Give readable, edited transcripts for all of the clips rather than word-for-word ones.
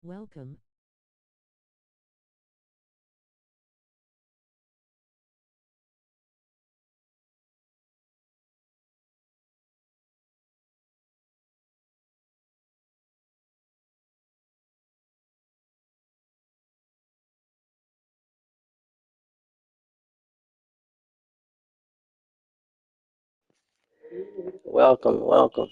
Welcome. Welcome, welcome.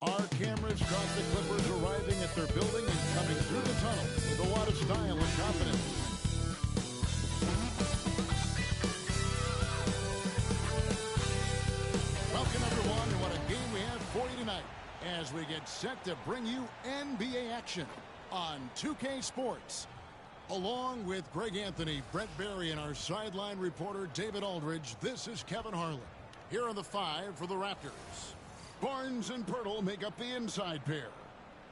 Our cameras caught the Clippers arriving at their building and coming through the tunnel with a lot of style and confidence. Welcome, everyone, and what a game we have for you tonight as we get set to bring you NBA action on 2K Sports. Along with Greg Anthony, Brett Barry, and our sideline reporter David Aldridge, this is Kevin Harlan. Here are the five for the Raptors. Barnes and Pirtle make up the inside pair.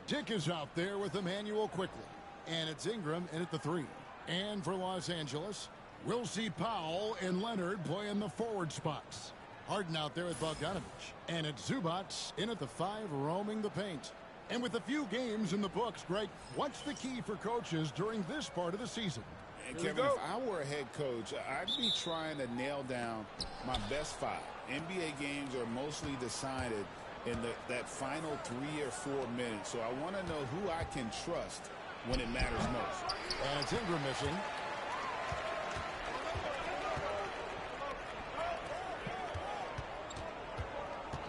Dick is out there with Emmanuel quickly. And it's Ingram in at the three. And for Los Angeles, we'll see Powell and Leonard play in the forward spots. Harden out there with Bogdanovich. And it's Zubats in at the five, roaming the paint. And with a few games in the books, Greg, what's the key for coaches during this part of the season? And Kevin, if I were a head coach, I'd be trying to nail down my best five. NBA games are mostly decided in that final 3 or 4 minutes. So I want to know who I can trust when it matters most. And it's Ingram missing.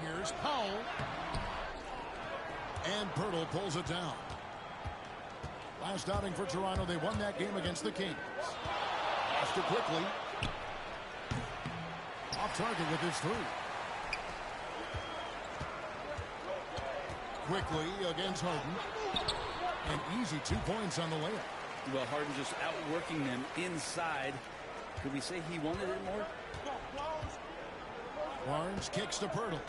Here's Powell. And Pirtle pulls it down. Last outing for Toronto, they won that game against the Kings. Lost it quickly. Off target with his three. Quickly against Harden. An easy 2 points on the layup. Well, Harden just outworking them inside. Could we say he wanted it more? Barnes kicks to Pirtle.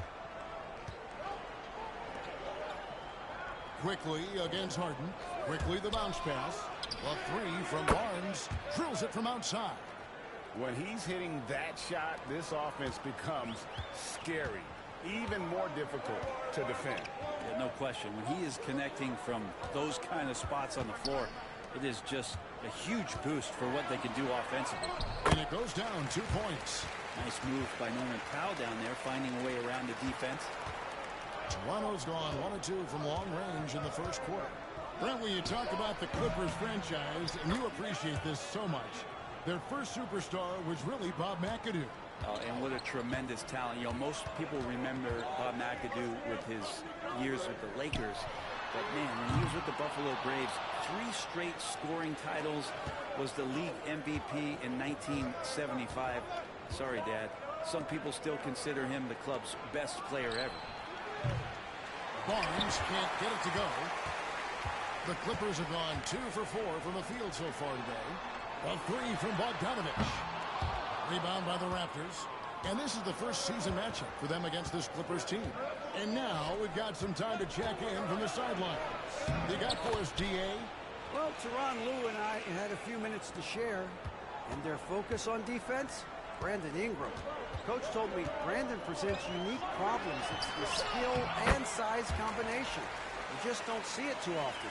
Quickly against Harden. Quickly the bounce pass. A three from Barnes. Drills it from outside. When he's hitting that shot, this offense becomes scary. Even more difficult to defend. Yeah, no question. When he is connecting from those kind of spots on the floor, it is just a huge boost for what they can do offensively. And it goes down 2 points. Nice move by Norman Powell down there, finding a way around the defense. Toronto's gone 1 of 2 from long range in the first quarter. Brent, when you talk about the Clippers franchise, and you appreciate this so much, their first superstar was really Bob McAdoo. And what a tremendous talent. You know, most people remember Bob McAdoo with his years with the Lakers. But, man, when he was with the Buffalo Braves, 3 straight scoring titles, was the league MVP in 1975. Sorry, Dad. Some people still consider him the club's best player ever. Barnes can't get it to go. The Clippers have gone 2 for 4 from the field so far today. A three from Bogdanovich. Rebound by the Raptors. And this is the first season matchup for them against this Clippers team. And now we've got some time to check in from the sidelines. You got for us, DA? Well, Teron Lou and I had a few minutes to share. And their focus on defense, Brandon Ingram. Coach told me Brandon presents unique problems. It's the skill and size combination. You just don't see it too often.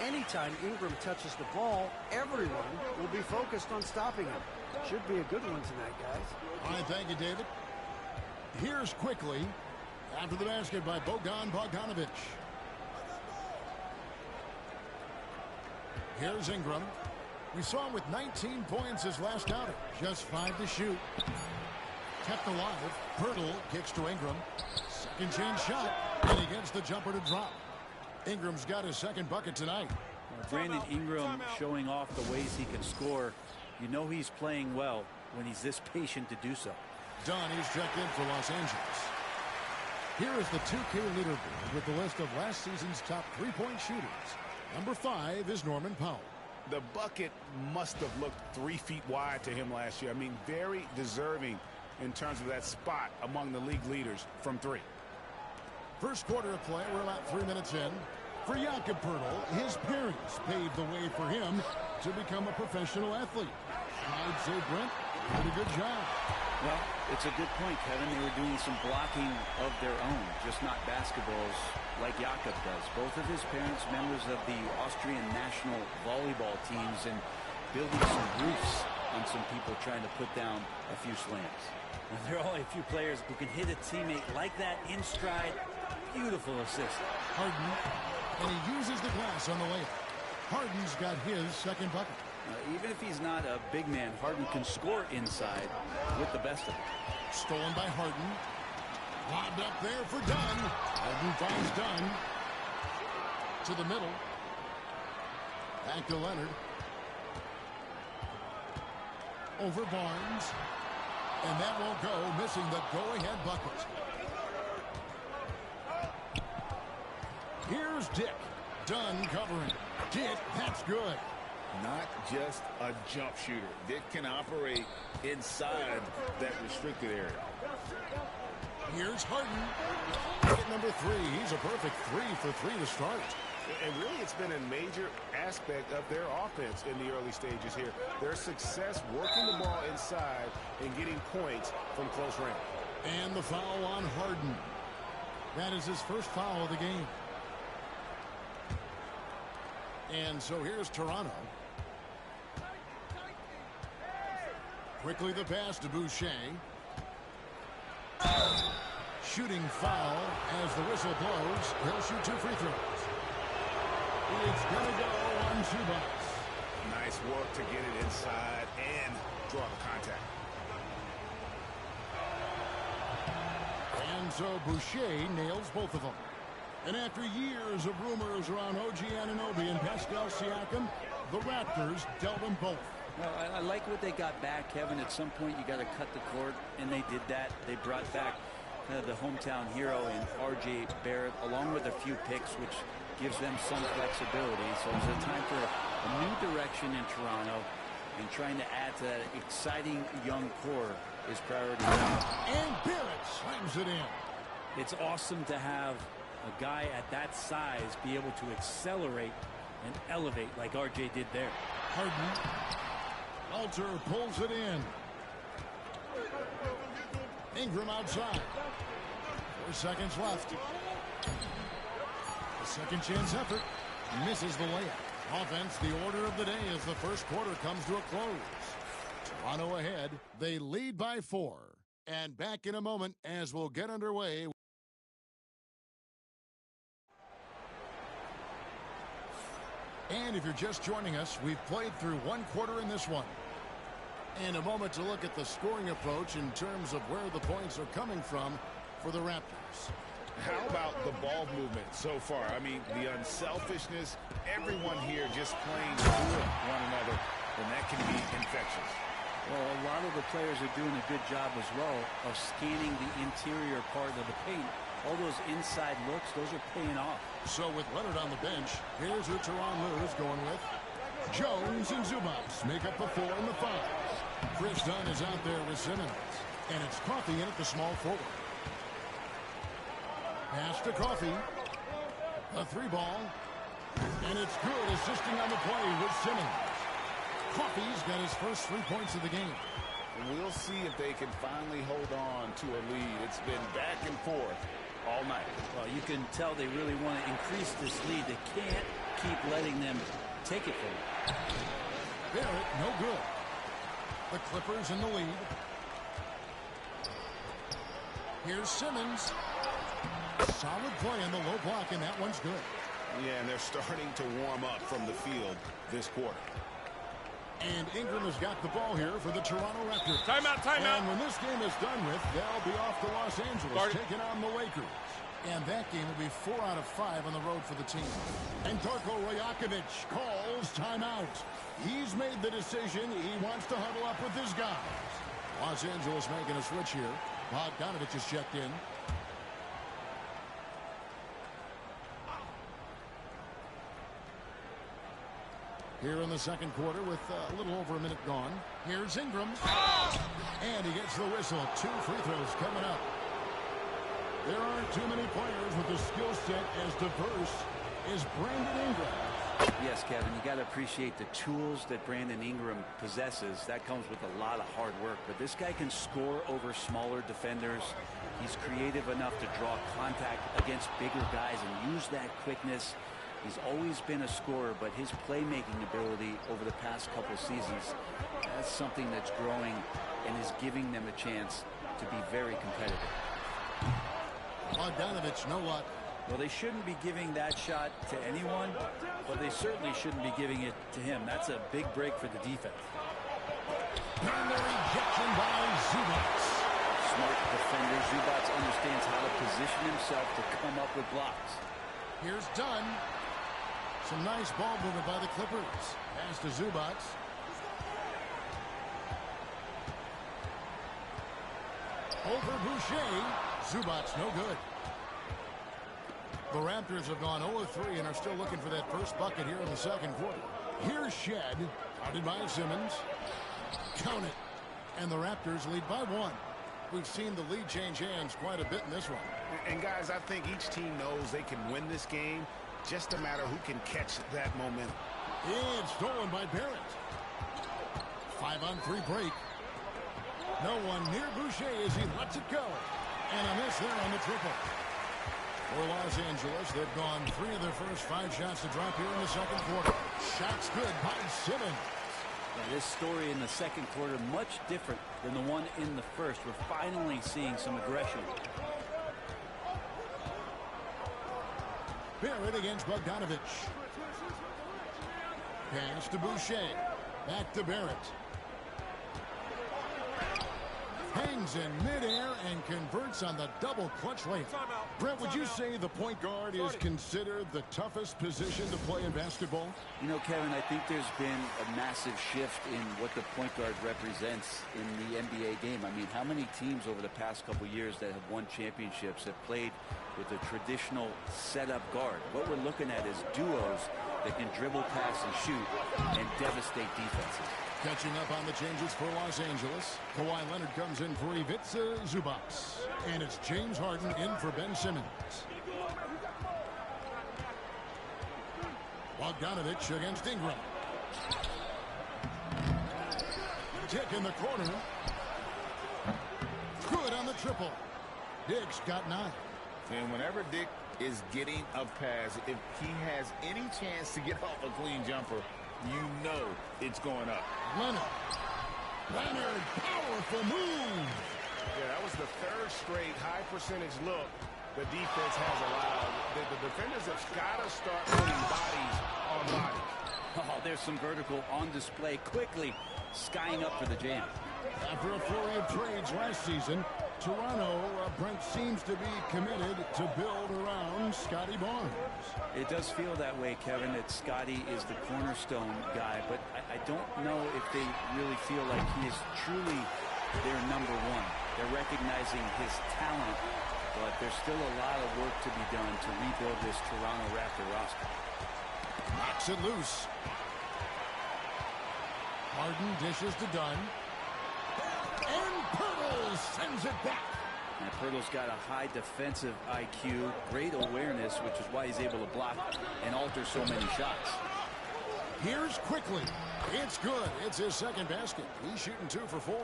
Anytime Ingram touches the ball, everyone will be focused on stopping him. Should be a good one tonight, guys. All right, thank you, David. Here's quickly after the basket by Bogdanovich. Here's Ingram. We saw him with 19 points his last outing. Just 5 to shoot. Kept alive. Pirtle kicks to Ingram. Second chance shot. And he gets the jumper to drop. Ingram's got his second bucket tonight. Brandon Ingram showing off the ways he can score. You know he's playing well when he's this patient to do so. Dunn is checked in for Los Angeles. Here is the 2K leaderboard with the list of last season's top 3-point shooters. Number 5 is Norman Powell. The bucket must have looked 3 feet wide to him last year. I mean, very deserving in terms of that spot among the league leaders from 3. First quarter of play, we're about 3 minutes in. For Jakob Poeltl, his parents paved the way for him to become a professional athlete. I'd say Brent did a good job. Well, it's a good point, Kevin. They were doing some blocking of their own, just not basketballs like Jakob does. Both of his parents, members of the Austrian national volleyball teams, and building some roofs on some people trying to put down a few slams. Well, there are only a few players who can hit a teammate like that in stride. Beautiful assist. Harden, and he uses the glass on the layup. Harden's got his second bucket. Even if he's not a big man, Harden can score inside with the best of it. Stolen by Harden. Lobbed up there for Dunn. Harden finds Dunn. To the middle. Back to Leonard. Over Barnes. And that won't go, missing the go-ahead bucket. Here's Dick. Dunn covering. Dick, that's good. Not just a jump shooter. Dick can operate inside that restricted area. Here's Harden. At number 3. He's a perfect 3 for 3 to start. And really, it's been a major aspect of their offense in the early stages here. Their success working the ball inside and getting points from close range. And the foul on Harden. That is his first foul of the game. And so here's Toronto. Quickly the pass to Boucher. Shooting foul as the whistle blows. He'll shoot 2 free throws. It's going to go on Zubac. Nice work to get it inside and draw the contact. And so Boucher nails both of them. And after years of rumors around OG Anunoby and Pascal Siakam, the Raptors dealt them both. Well, I like what they got back, Kevin. At some point, you got to cut the cord, and they did that. They brought back the hometown hero in R.J. Barrett, along with a few picks, which gives them some flexibility. So it's a time for a new direction in Toronto, and trying to add to that exciting young core is priority. And Barrett slams it in. It's awesome to have a guy at that size be able to accelerate and elevate like RJ did there. Harden. Alter pulls it in. Ingram outside. 4 seconds left. The second chance effort. Misses the layup. Offense, the order of the day as the first quarter comes to a close. Toronto ahead. They lead by 4. And back in a moment as we'll get underway. And if you're just joining us, we've played through 1 quarter in this one. And a moment to look at the scoring approach in terms of where the points are coming from for the Raptors. How about the ball movement so far? I mean, the unselfishness, everyone here just playing with one another, and that can be infectious. Well, a lot of the players are doing a good job as well of scanning the interior part of the paint. All those inside looks, those are paying off. So with Leonard on the bench, here's who Tyronn Lue is going with. Jones and Zubac make up the 4 and the 5. Chris Dunn is out there with Simmons. And it's Coffey in at the small forward. Pass to Coffey. A 3-ball. And it's good, assisting on the play with Simmons. Coffey's got his first 3 points of the game. And we'll see if they can finally hold on to a lead. It's been back and forth all night. Well, you can tell they really want to increase this lead. They can't keep letting them take it from them. Barrett, no good. The Clippers in the lead. Here's Simmons. Solid play in the low block, and that one's good. Yeah, and they're starting to warm up from the field this quarter. And Ingram has got the ball here for the Toronto Raptors. Timeout, timeout. And when this game is done with, they'll be off to Los Angeles, taking on the Lakers. And that game will be 4 out of 5 on the road for the team. And Darko Rajakovic calls timeout. He's made the decision. He wants to huddle up with his guys. Los Angeles making a switch here. Bogdanovich has checked in. here in the second quarter with a little over a minute gone. Here's Ingram. And he gets the whistle. 2 free throws coming up. There aren't too many players with a skill set as diverse as Brandon Ingram. Yes, Kevin, you got to appreciate the tools that Brandon Ingram possesses. That comes with a lot of hard work. But this guy can score over smaller defenders. He's creative enough to draw contact against bigger guys and use that quickness. He's always been a scorer, but his playmaking ability over the past couple seasons, that's something that's growing and is giving them a chance to be very competitive. Bogdanovich, no luck. Well, they shouldn't be giving that shot to anyone, but they certainly shouldn't be giving it to him. That's a big break for the defense. And the rejection by Zubats. Smart defender. Zubats understands how to position himself to come up with blocks. Here's Dunn. Some nice ball movement by the Clippers. Pass to Zubats. Over Boucher. Zubats no good. The Raptors have gone 0-3 and are still looking for that first bucket here in the second quarter. Here's Shed. Guarded by Simmons. Count it. And the Raptors lead by 1. We've seen the lead change hands quite a bit in this one. And guys, I think each team knows they can win this game. Just a matter who can catch that momentum. It's stolen by Barrett. 5-on-3 break. No one near Boucher as he lets it go. And a miss there on the triple. For Los Angeles, they've gone 3 of their first 5 shots to drop here in the second quarter. Shots good by Simmons. Now, this story in the second quarter much different than the one in the first. We're finally seeing some aggression. Barrett against Bogdanovich. Pass to Boucher. Back to Barrett. Hangs in midair and converts on the double clutch lane. Brent, would you say the point guard is considered the toughest position to play in basketball? You know, Kevin, I think there's been a massive shift in what the point guard represents in the NBA game. I mean, how many teams over the past couple years that have won championships have played with a traditional setup guard? What we're looking at is duos that can dribble, pass, and shoot and devastate defenses. Catching up on the changes for Los Angeles. Kawhi Leonard comes in for Ivica Zubats. And it's James Harden in for Ben Simmons. Bogdanovich against Ingram. Tick in the corner. Good on the triple. Dick's got 9. And whenever Dick is getting a pass, if he has any chance to get off a clean jumper, you know it's going up. Leonard, powerful move. Yeah, that was the 3rd straight high percentage look the defense has allowed. The defenders have got to start putting bodies on bodies. Oh, there's some vertical on display, quickly skying up for the jam. After a flurry of trades last season, Toronto, Brent, seems to be committed to build around Scotty Barnes. It does feel that way, Kevin, that Scotty is the cornerstone guy, but I don't know if they really feel like he is truly their number 1. They're recognizing his talent, but there's still a lot of work to be done to rebuild this Toronto Raptor roster. Knocks it loose. Harden dishes to Dunn. And Pirtle sends it back. And Pirtle's got a high defensive IQ, great awareness, which is why he's able to block and alter so many shots. Here's Quickly. It's good. It's his second basket. He's shooting 2 for 4.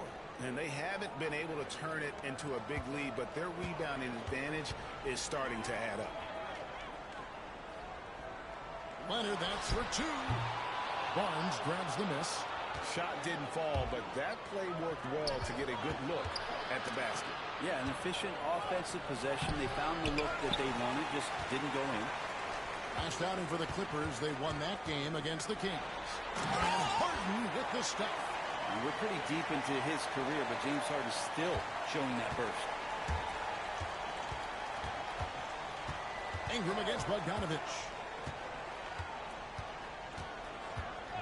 And they haven't been able to turn it into a big lead, but their rebounding advantage is starting to add up. Leonard, that's for 2. Barnes grabs the miss. Shot didn't fall, but that play worked well to get a good look at the basket. Yeah, an efficient offensive possession. They found the look that they wanted, just didn't go in. Last outing for the Clippers, they won that game against the Kings. And Harden with the stuff. And we're pretty deep into his career, but James Harden is still showing that burst. Ingram against Bogdanovich.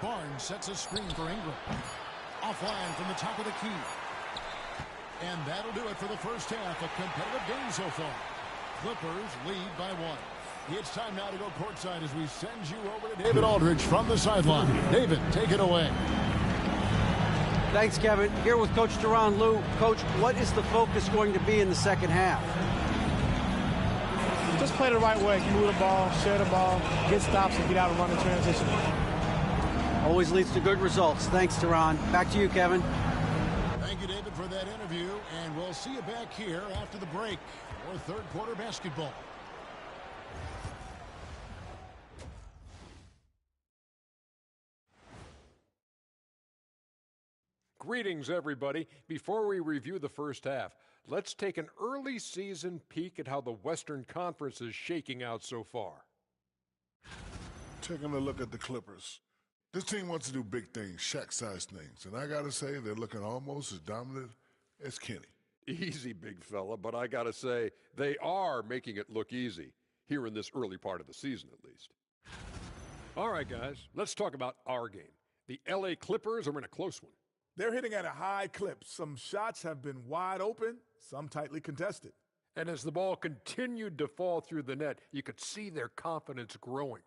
Barnes sets a screen for Ingram. Offline from the top of the key. And that'll do it for the first half. A competitive game so far. Clippers lead by 1. It's time now to go courtside as we send you over to David Aldridge from the sideline. David, take it away. Thanks, Kevin. Here with Coach Tyronn Lue. Coach, what is the focus going to be in the second half? Just play the right way. Move the ball, share the ball, get stops, and get out and run in transition. Always leads to good results. Thanks, Tyronn. Back to you, Kevin. Thank you, David, for that interview. And we'll see you back here after the break for third quarter basketball. Greetings, everybody. Before we review the first half, let's take an early season peek at how the Western Conference is shaking out so far. Taking a look at the Clippers. This team wants to do big things, Shaq-sized things, and I got to say they're looking almost as dominant as Kenny. Easy, big fella, but I got to say they are making it look easy, here in this early part of the season at least. All right, guys, let's talk about our game. The LA Clippers are in a close one. They're hitting at a high clip. Some shots have been wide open, some tightly contested. And as the ball continued to fall through the net, you could see their confidence growing.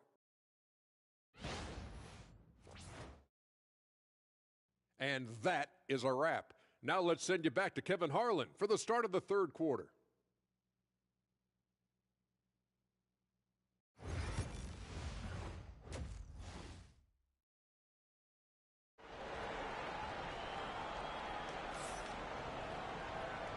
And that is a wrap. Now let's send you back to Kevin Harlan for the start of the third quarter.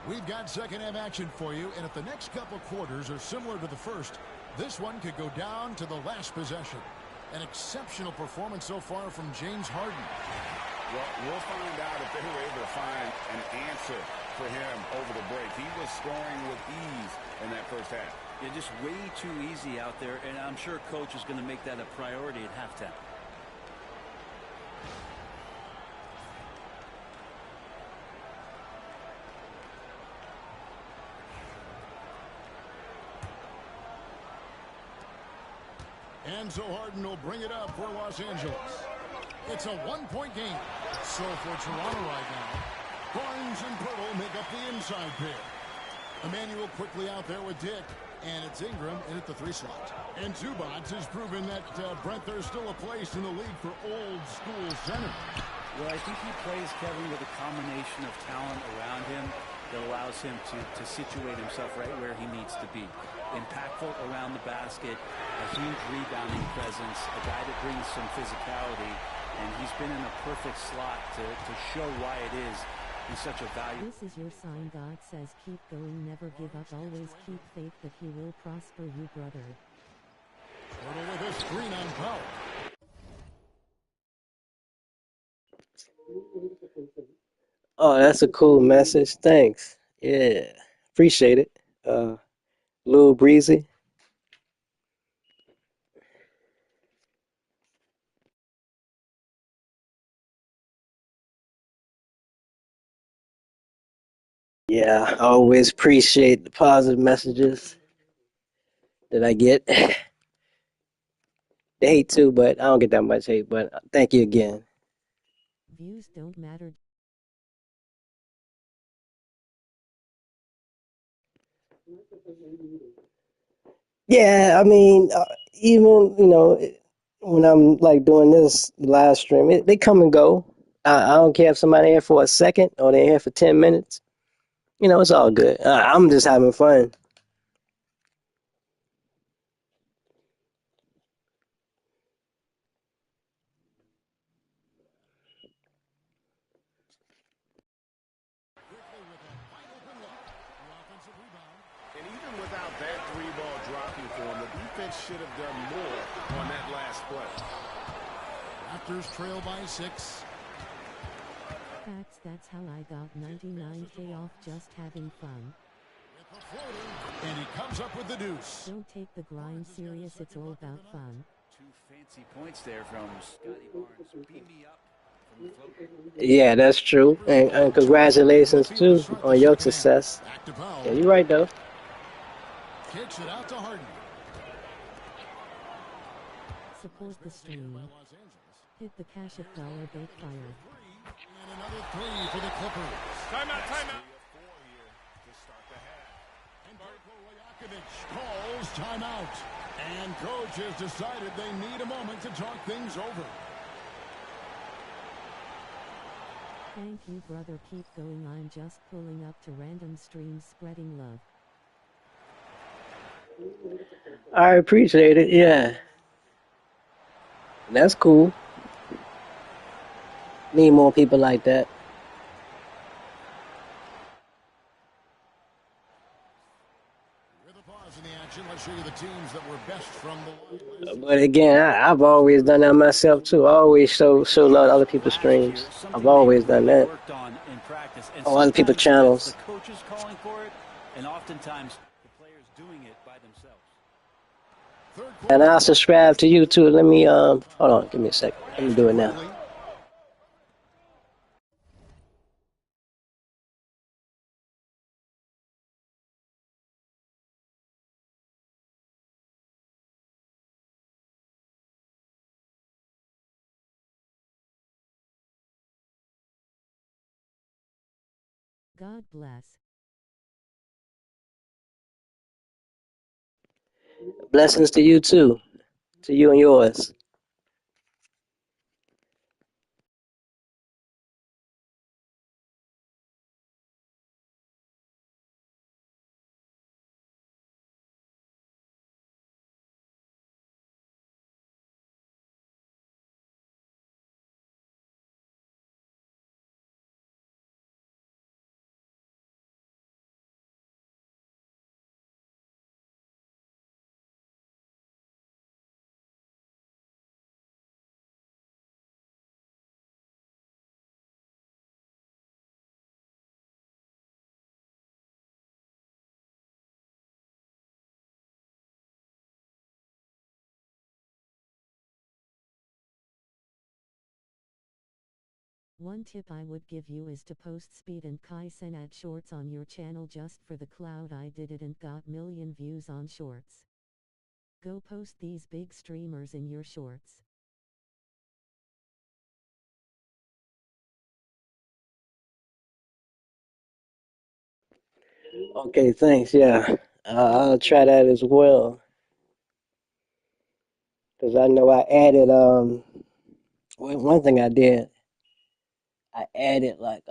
We've got second half action for you, and if the next couple quarters are similar to the first, this one could go down to the last possession. An exceptional performance so far from James Harden. Well, we'll find out if they were able to find an answer for him over the break. He was scoring with ease in that first half. Yeah, just way too easy out there, and I'm sure Coach is going to make that a priority at halftime. And so Harden will bring it up for Los Angeles. It's a one-point game. So for Toronto right now, Barnes and Pirtle make up the inside pair. Emmanuel quickly out there with Dick. And it's Ingram in at the 3 slot. And Zubats has proven that, Brent, there's still a place in the league for old-school center. Well, I think he plays, Kevin, with a combination of talent around him that allows him to situate himself right where he needs to be. Impactful around the basket, a huge rebounding presence, a guy that brings some physicality, and he's been in a perfect slot to show why it is he's such a value. This is your sign. God says keep going, never give up, always keep faith that he will prosper you, brother. Turtle with a screen on Powell. Oh, that's a cool message. Thanks. Yeah, appreciate it. Lil Breezy. Yeah, I always appreciate the positive messages that I get. They hate too, but I don't get that much hate. But thank you again. Views don't matter. Yeah, I mean, even, when I'm like doing this live stream, they come and go. I don't care if somebody here for a second or they're here for 10 minutes. It's all good. I'm just having fun. And even without that 3-ball dropping for him, the defense should have done more on that last play. Raptors trail by 6. Facts, that's how I got 99K off just having fun. And he comes up with the deuce. Don't take the grind serious, it's all about fun. 2 fancy points there from Scotty Barnes. Beam me up from the float. Yeah, that's true. And congratulations, too, on your success. Yeah, you're right, though. Kicks it out to Harden. Support the stream. Hit the cash at dollar bake fire. And another 3 for the Clippers. Timeout, timeout. And Darko Rajakovic calls timeout. And coach has decided they need a moment to talk things over. Thank you, brother. Keep going. I'm just pulling up to random streams spreading love. I appreciate it. Yeah. That's cool. Need more people like that. With a pause in the action, let's show you the teams that were best from the... But again, I've always done that myself too. I always show love to other people's streams. I've always done that. On other people's channels. The coaches calling for it, and oftentimes the players doing it by themselves. And I'll subscribe to you too. Let me hold on, give me a second. Let me do it now. God bless. Blessings to you too. To you and yours. One tip I would give you is to post Speed and Kaisen at shorts on your channel just for the cloud. I did it and got million views on shorts. Go post these big streamers in your shorts. Okay, thanks. Yeah, I'll try that as well. Cause I know I added one thing I did. I added like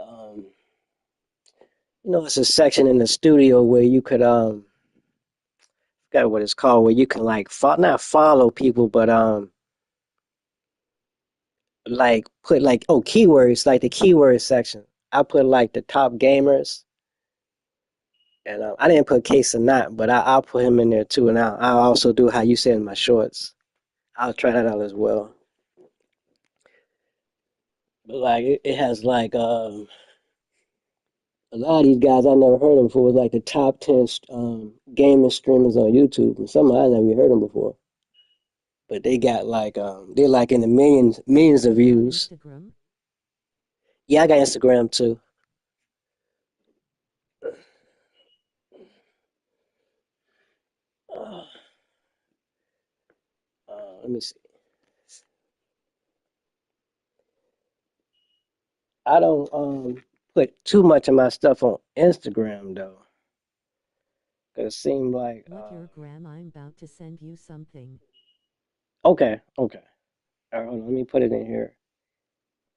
it's a section in the studio where you could forgot what it's called, where you can like not follow people, but like put like keywords, like the keyword section. I put like the top gamers, and I didn't put Case or not, but I'll put him in there too, and I'll also do how you said in my shorts. I'll try that out as well. But like it has like a lot of these guys I never heard of before, like the top 10 gaming streamers on YouTube, and some I never even heard them before. But they got like they're like in the millions of views. Instagram? Yeah, I got Instagram too. Let me see. I don't put too much of my stuff on Instagram though, cause it seemed like What your gram? I'm about to send you something. okay. All right, hold on, let me put it in here.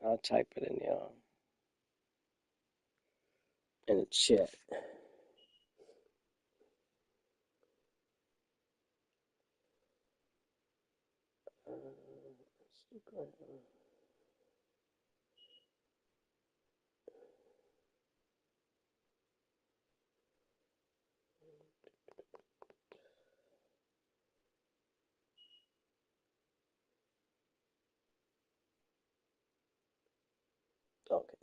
I'll type it in the chat. Okay.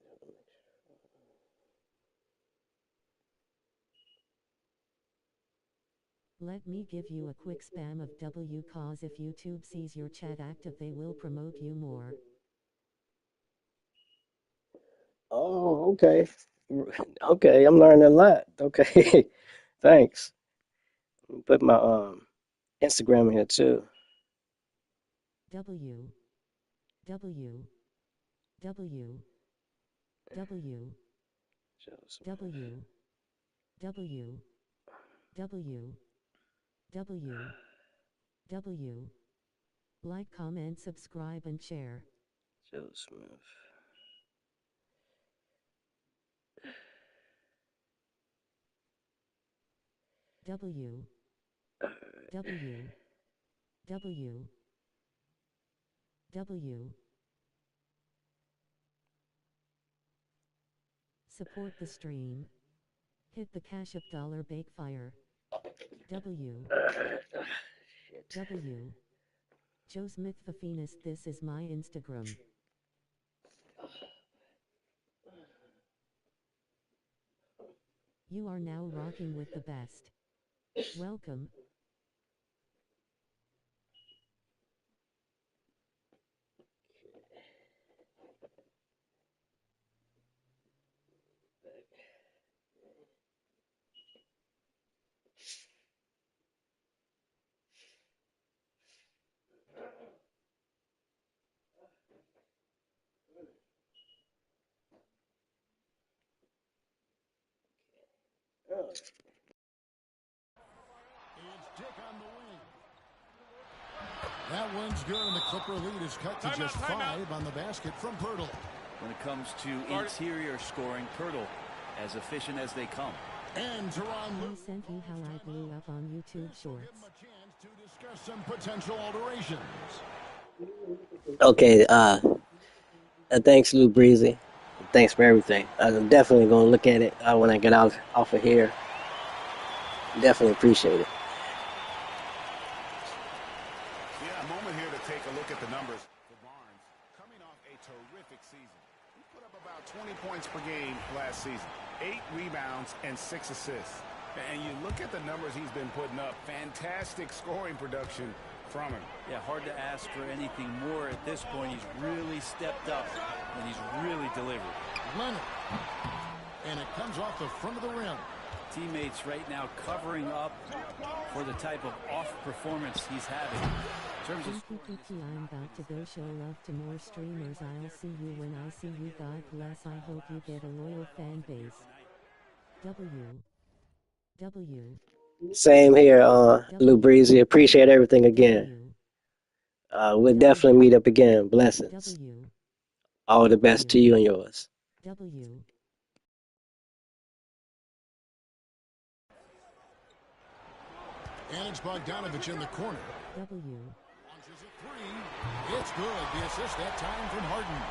Let me give you a quick spam of W cause if YouTube sees your chat active they will promote you more. Oh, okay. Okay, I'm learning a lot. Okay. Thanks. Put my Instagram in here too. W W W W W W W W W. Like, comment, subscribe, and share. Joe Smith. W. W. W. W. Support the stream. Hit the Cash App dollar bake fire. W. W. Joe Smith Fafinus. This is my Instagram. You are now rocking with the best. Welcome. That one's good, and the Clipper lead is cut to just 5 on the basket from Pirtle. When it comes to interior scoring, Pirtle, as efficient as they come. And I sent you how I blew up on YouTube Shorts. to discuss some potential alterations. Okay, thanks, Lou Breezy. Thanks for everything. I'm definitely going to look at it when I get off of here. Definitely appreciate it. Yeah, a moment here to take a look at the numbers for Barnes. Coming off a terrific season. He put up about 20 points per game last season. 8 rebounds and 6 assists. And you look at the numbers he's been putting up. Fantastic scoring production from him. Yeah, hard to ask for anything more at this point. He's really stepped up, and he's really delivered. Leonard. And it comes off the front of the rim. Teammates right now covering up for the type of off performance he's having. In terms of I'm about to go show love to more streamers. I'll see you when I see you. God bless. I hope you get a loyal fan base. W. Same here, Lou Breezy. Appreciate everything again. We'll definitely meet up again. Blessings. All the best to you and yours. W. And it's Bogdanovich in the corner. W. Launches a 3. It's good. The assist that time from Harden.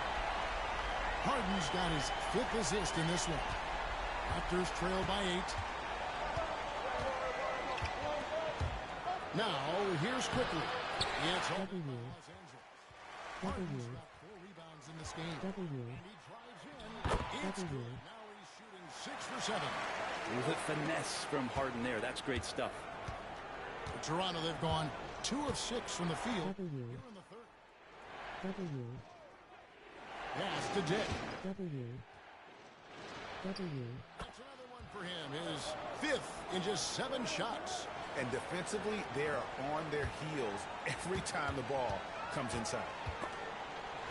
Harden's got his 5th assist in this one. Raptors trail by 8. Now, here's quickly. It's W. W. 4 rebounds in this game. W. And he drives in. It's W. good. Now he's shooting 6 for 7. with finesse from Harden there. That's great stuff. Toronto, they've gone 2 of 6 from the field. W. Here in the third. W. Pass to Dick. W. W. That's another one for him. His 5th in just 7 shots. And defensively, they're on their heels every time the ball comes inside.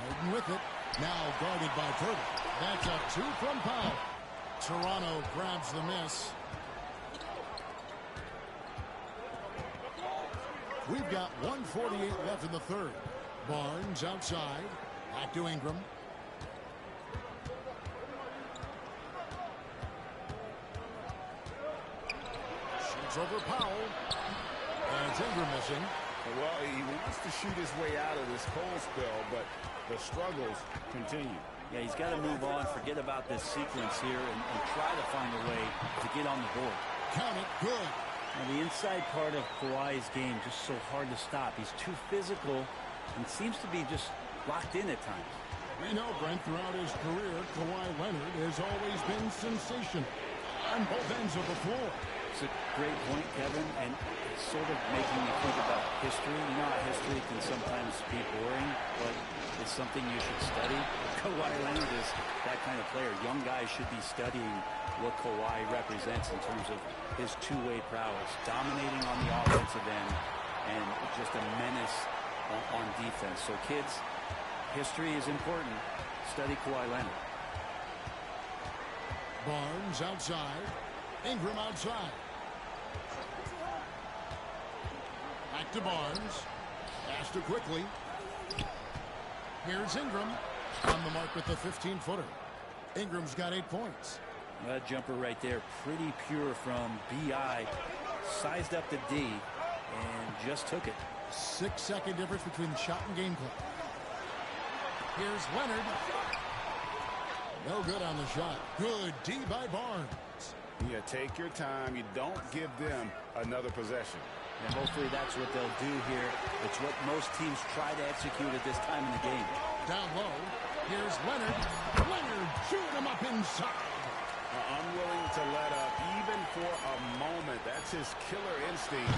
Harden with it. Now guarded by Pirtle. That's a 2 from Powell. Toronto grabs the miss. We've got 1:48 left in the third. Barnes outside. Back to Ingram. Shoots over Powell. And it's Ingram missing. Well, he wants to shoot his way out of this cold spell, but the struggles continue. Yeah, he's got to move on, forget about this sequence here, and try to find a way to get on the board. Count it. Good. And the inside part of Kawhi's game just so hard to stop. He's too physical and seems to be just locked in at times. We know, Brent, throughout his career, Kawhi Leonard has always been sensational on both ends of the floor. It's a great point, Kevin, and it's sort of making me think about history. You know how history can sometimes be boring, but it's something you should study. Kawhi Leonard is that kind of player. Young guys should be studying what Kawhi represents in terms of his two-way prowess, dominating on the offensive end, and just a menace on defense. So, kids, history is important. Study Kawhi Leonard. Barnes outside. Ingram outside. Back Back to Barnes. Pass to quickly. Here's Ingram on the mark with the 15-footer. Ingram's got 8 points. That jumper right there, pretty pure from B.I. Sized up the D and just took it. 6-second difference between the shot and game clock. Here's Leonard. No good on the shot. Good D by Barnes. Yeah, take your time. You don't give them another possession. And hopefully that's what they'll do here. It's what most teams try to execute at this time in the game. Down low. Here's Leonard. Leonard shooting him up inside. Unwilling to let up even for a moment. That's his killer instinct,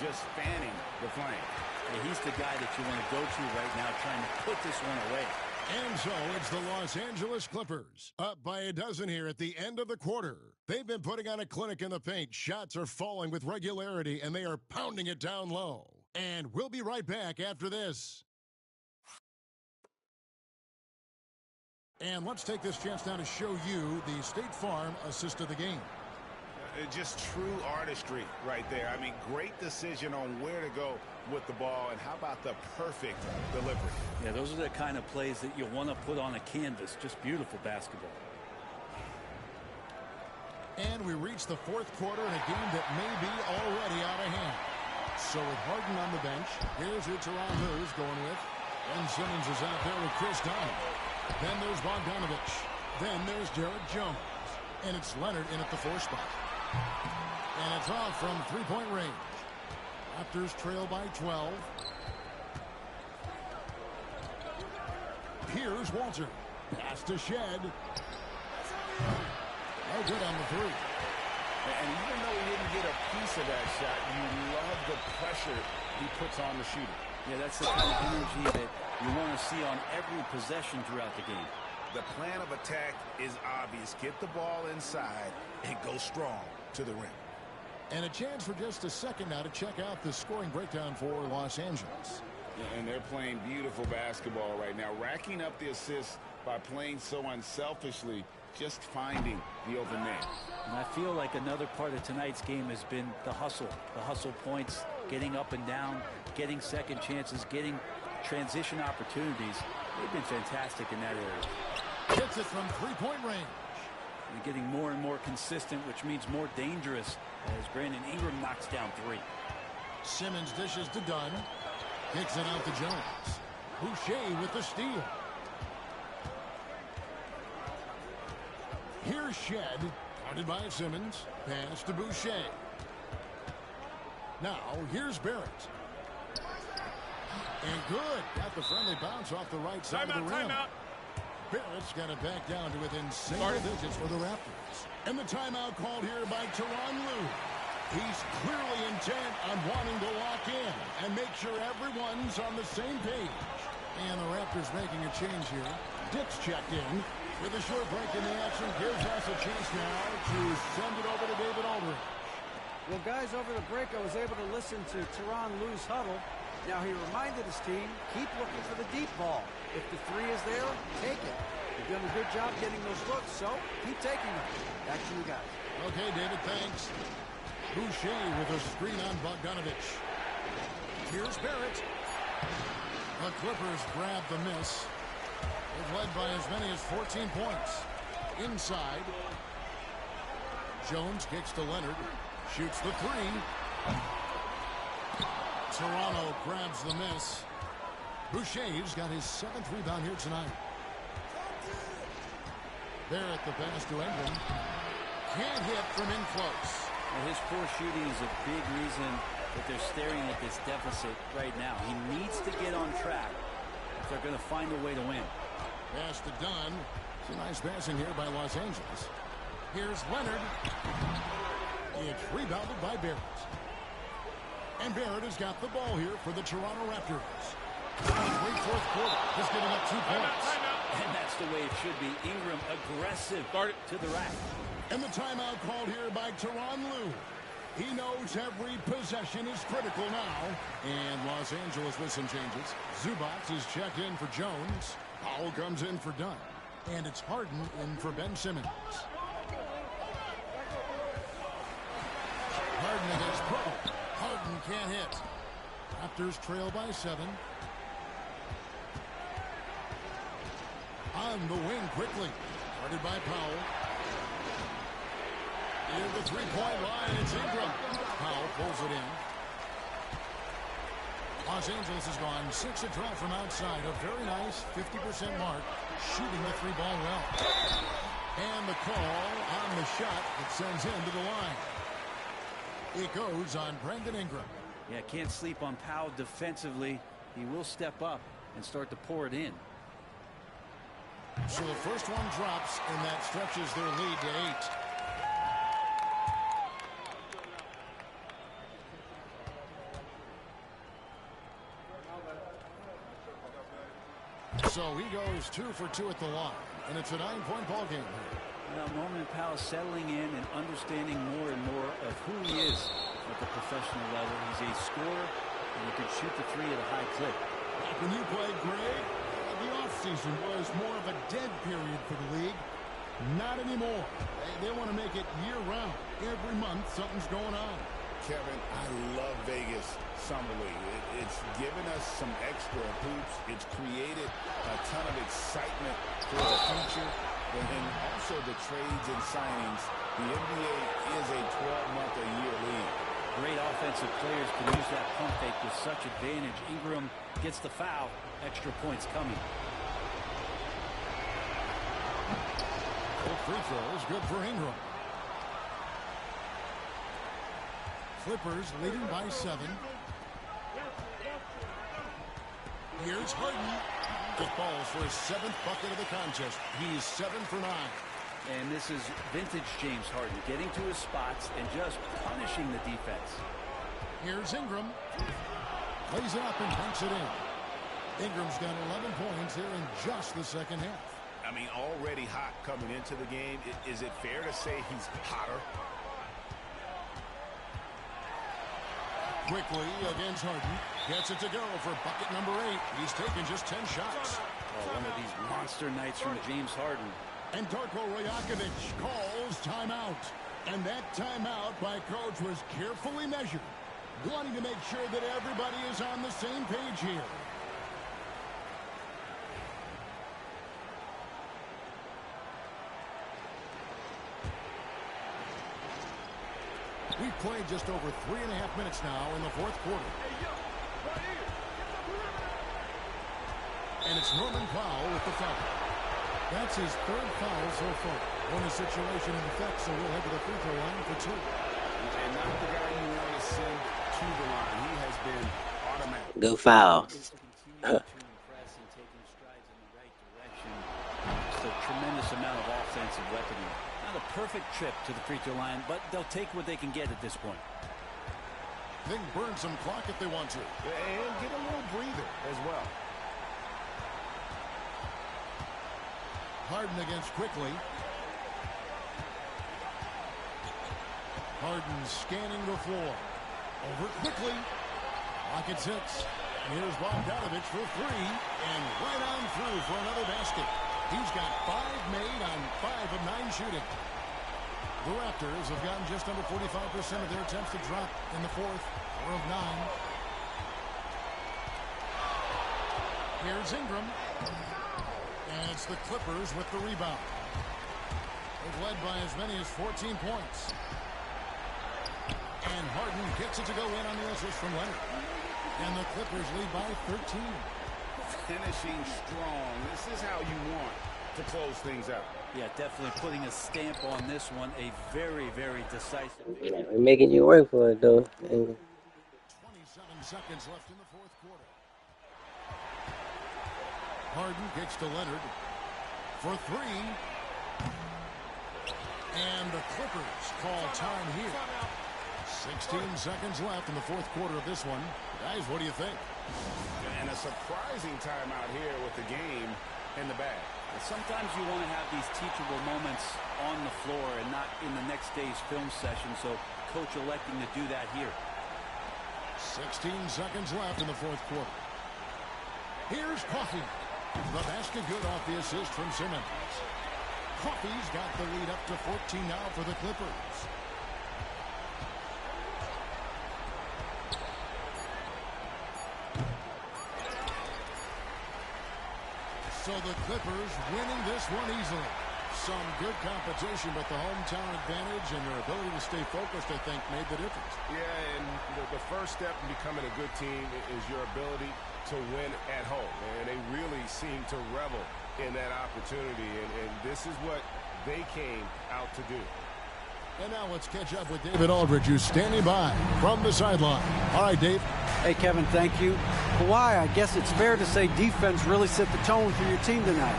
just fanning the flame. Yeah, he's the guy that you want to go to right now trying to put this one away. And so it's the Los Angeles Clippers up by a dozen here at the end of the quarter. They've been putting on a clinic in the paint. Shots are falling with regularity, and they are pounding it down low. And we'll be right back after this. And let's take this chance now to show you the State Farm assist of the game. Just true artistry right there. I mean, great decision on where to go with the ball, and how about the perfect delivery? Yeah, those are the kind of plays that you want to put on a canvas. Just beautiful basketball. And we reach the fourth quarter in a game that may be already out of hand. So with Harden on the bench, here's who Toronto's going with. Ben Simmons is out there with Chris Dunn. Then there's Bogdanovich. Then there's Derek Jones. And it's Leonard in at the 4 spot. And it's off from 3-point range. Raptors trail by 12. Here's Walter. Pass to Shed. No good on the 3. And even though he didn't get a piece of that shot, you love the pressure he puts on the shooter. Yeah, that's the kind of energy that you want to see on every possession throughout the game. The plan of attack is obvious. Get the ball inside and go strong to the rim. And a chance for just a second now to check out the scoring breakdown for Los Angeles. And they're playing beautiful basketball right now, racking up the assists by playing so unselfishly, just finding the open man. And I feel like another part of tonight's game has been the hustle points, getting up and down, getting second chances, getting transition opportunities. They've been fantastic in that area. Hits it from 3-point range. And getting more and more consistent, which means more dangerous as Brandon Ingram knocks down 3. Simmons dishes to Dunn. Kicks it out to Jones. Boucher with the steal. Here's Shed. Guarded by Simmons. Pass to Boucher. Now, here's Barrett. And good. Got the friendly bounce off the right side of the rim. Timeout. Barrett's got it back down to within single digits for the Raptors. And the timeout called here by Tyronn Lue. He's clearly intent on wanting to lock in and make sure everyone's on the same page. And the Raptors making a change here. Dick's checked in. With a short break in the action, gives us a chance now to send it over to David Aldridge. Well, guys, over the break, I was able to listen to Tyronn Lue's huddle. Now, he reminded his team, keep looking for the deep ball. If the 3 is there, take it. You've done a good job getting those looks, so keep taking them. Back to you guys. Okay, David, thanks. Boucher with a screen on Bogdanovich. Here's Barrett. The Clippers grab the miss. They've led by as many as 14 points. Inside. Jones kicks to Leonard. Shoots the 3. Toronto grabs the miss. Boucher's got his 7th rebound here tonight. Barrett the pass to Ingram. Can't hit from in close. Well, his poor shooting is a big reason that they're staring at this deficit right now. He needs to get on track if they're going to find a way to win. Pass to Dunn. Some nice passing here by Los Angeles. Here's Leonard. It's rebounded by Barrett. And Barrett has got the ball here for the Toronto Raptors. Great fourth quarter, just giving up 2 points. And that's the way it should be. Ingram aggressive to the rack. And the timeout called here by Tyronn Lue. He knows every possession is critical now. And Los Angeles with some changes. Zubac is checked in for Jones. Powell comes in for Dunn. And it's Harden in for Ben Simmons. Harden against Powell. Harden can't hit. Raptors trail by 7. On the wing quickly. Guarded by Powell. Near the three-point line, it's Ingram. Powell pulls it in. Los Angeles has gone 6 of 12 from outside. A very nice 50% mark. Shooting the three ball well. And the call on the shot that sends him to the line. It goes on Brandon Ingram. Yeah, can't sleep on Powell defensively. He will step up and start to pour it in. So the first one drops, and that stretches their lead to 8. So he goes 2 for 2 at the line, and it's a 9-point ball game here. Now, Norman Powell settling in and understanding more and more of who he is at the professional level. He's a scorer, and he can shoot the three at a high clip. When you played, Greg, the offseason was more of a dead period for the league. Not anymore. They want to make it year-round. Every month, something's going on. Kevin, I love Vegas Summer League. It's given us some extra hoops. It's created a ton of excitement for the future. And then also the trades and signings. The NBA is a 12-month-a-year league. Great offensive players can use that pump fake with such advantage. Ingram gets the foul. Extra points coming. Both free throws, good for Ingram. Clippers leading by 7. Here's Harden. It falls for his 7th bucket of the contest. He's 7 for 9. And this is vintage James Harden, getting to his spots and just punishing the defense. Here's Ingram. Plays it up and banks it in. Ingram's got 11 points here in just the second half. I mean, already hot coming into the game. Is it fair to say he's hotter? Quickly against Harden. Gets it to go for bucket number 8. He's taken just 10 shots. Oh, one of these monster nights from James Harden. And Darko Rajakovic calls timeout. And that timeout by coach was carefully measured, wanting to make sure that everybody is on the same page here. We've played just over 3.5 minutes now in the fourth quarter. And it's Norman Powell with the foul. That's his 3rd foul so far. When the situation in effect, so we'll head to the free throw line for 2. And not the guy you want to send to the line. He has been automatic. Good foul. Continue to impress and taking strides in the right direction. Just a tremendous amount of offensive weaponry. Not a perfect trip to the free throw line, but they'll take what they can get at this point. They can burn some clock if they want to. And get a little breather as well. Harden against Quickly. Harden scanning the floor. Over Quickly. Pocket 6. Here's Bogdanovich for 3. And right on through for another basket. He's got 5 made on 5 of 9 shooting. The Raptors have gotten just under 45% of their attempts to drop in the fourth. 4 of 9. Here's Ingram. And it's the Clippers with the rebound. They've led by as many as 14 points. And Harden gets it to go in on the assist from Leonard. And the Clippers lead by 13. Finishing strong. This is how you want to close things out. Yeah, definitely putting a stamp on this one. A very, very decisive. We're making you work for it, though. 27 seconds left in the fourth quarter. Harden kicks to Leonard for 3. And the Clippers call time here. 16 seconds left in the fourth quarter of this one. Guys, what do you think? And a surprising timeout here with the game in the bag. Sometimes you want to have these teachable moments on the floor and not in the next day's film session, so coach electing to do that here. 16 seconds left in the fourth quarter. Here's Coffey. The basket good off the assist from Simmons. Coffey's got the lead up to 14 now for the Clippers. So the Clippers winning this one easily. Some good competition, but the hometown advantage and their ability to stay focused, I think, made the difference. Yeah, and the first step in becoming a good team is your ability to win at home. And they really seem to revel in that opportunity, and this is what they came out to do. And now let's catch up with David Aldridge, who's standing by from the sideline. All right, Dave. Hey, Kevin, thank you. Kawhi, I guess it's fair to say defense really set the tone for your team tonight.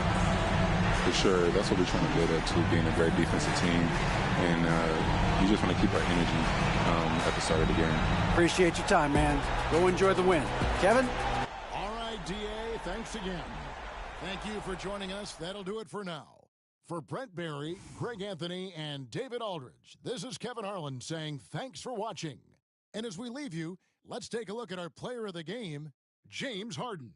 For sure. That's what we're trying to build up to, being a great defensive team. And you just want to keep our energy at the start of the game. Appreciate your time, man. Go enjoy the win. Kevin? All right, D.A., thanks again. Thank you for joining us. That'll do it for now. For Brent Barry, Greg Anthony, and David Aldridge, this is Kevin Harlan saying thanks for watching. And as we leave you, let's take a look at our player of the game, James Harden.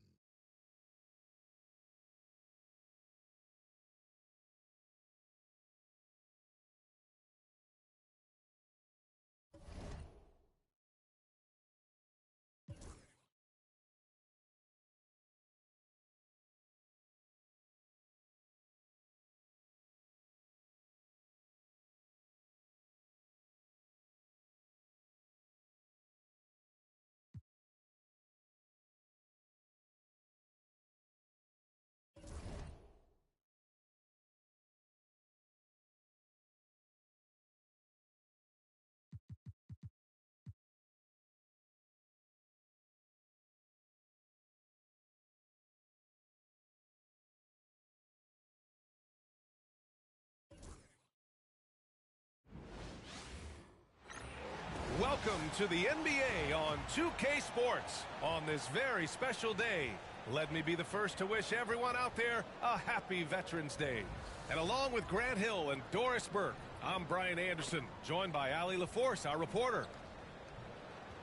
Welcome to the NBA on 2K Sports. On this very special day, let me be the first to wish everyone out there a happy Veterans Day. And along with Grant Hill and Doris Burke, I'm Brian Anderson, joined by Allie LaForce, our reporter.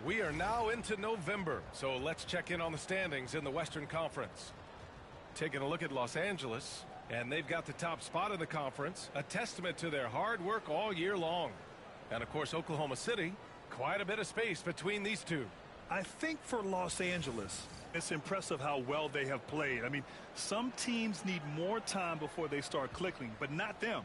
We are now into November, so let's check in on the standings in the Western Conference. Taking a look at Los Angeles, and they've got the top spot in the conference, a testament to their hard work all year long. And of course, Oklahoma City, quite a bit of space between these two. I think for Los Angeles, it's impressive how well they have played. I mean, some teams need more time before they start clicking, but not them.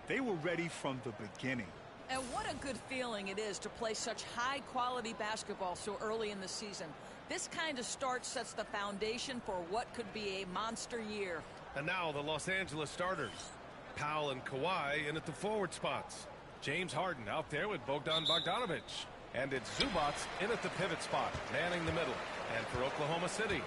They were ready from the beginning. And what a good feeling it is to play such high-quality basketball so early in the season. This kind of start sets the foundation for what could be a monster year. And now the Los Angeles starters. Powell and Kawhi in at the forward spots. James Harden out there with Bogdan Bogdanovic. And it's Zubats in at the pivot spot, manning the middle. And for Oklahoma City,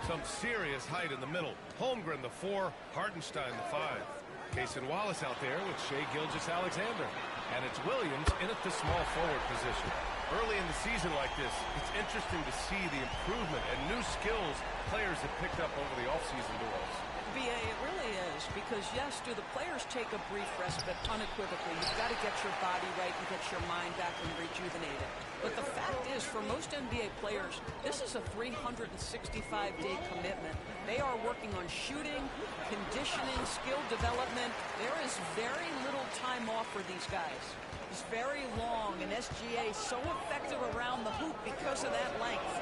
some serious height in the middle. Holmgren the 4, Hartenstein the 5. Cason Wallace out there with Shai Gilgeous-Alexander. And it's Williams in at the small forward position. Early in the season like this, it's interesting to see the improvement and new skills players have picked up over the offseason duels. BA, it really is, because yes, do the players take a brief respite? Unequivocally. You've got to get your body right and get your mind back and rejuvenate it. But the fact is, for most NBA players, this is a 365-day commitment. They are working on shooting, conditioning, skill development. There is very little time off for these guys. It's very long, and SGA so effective around the hoop because of that length.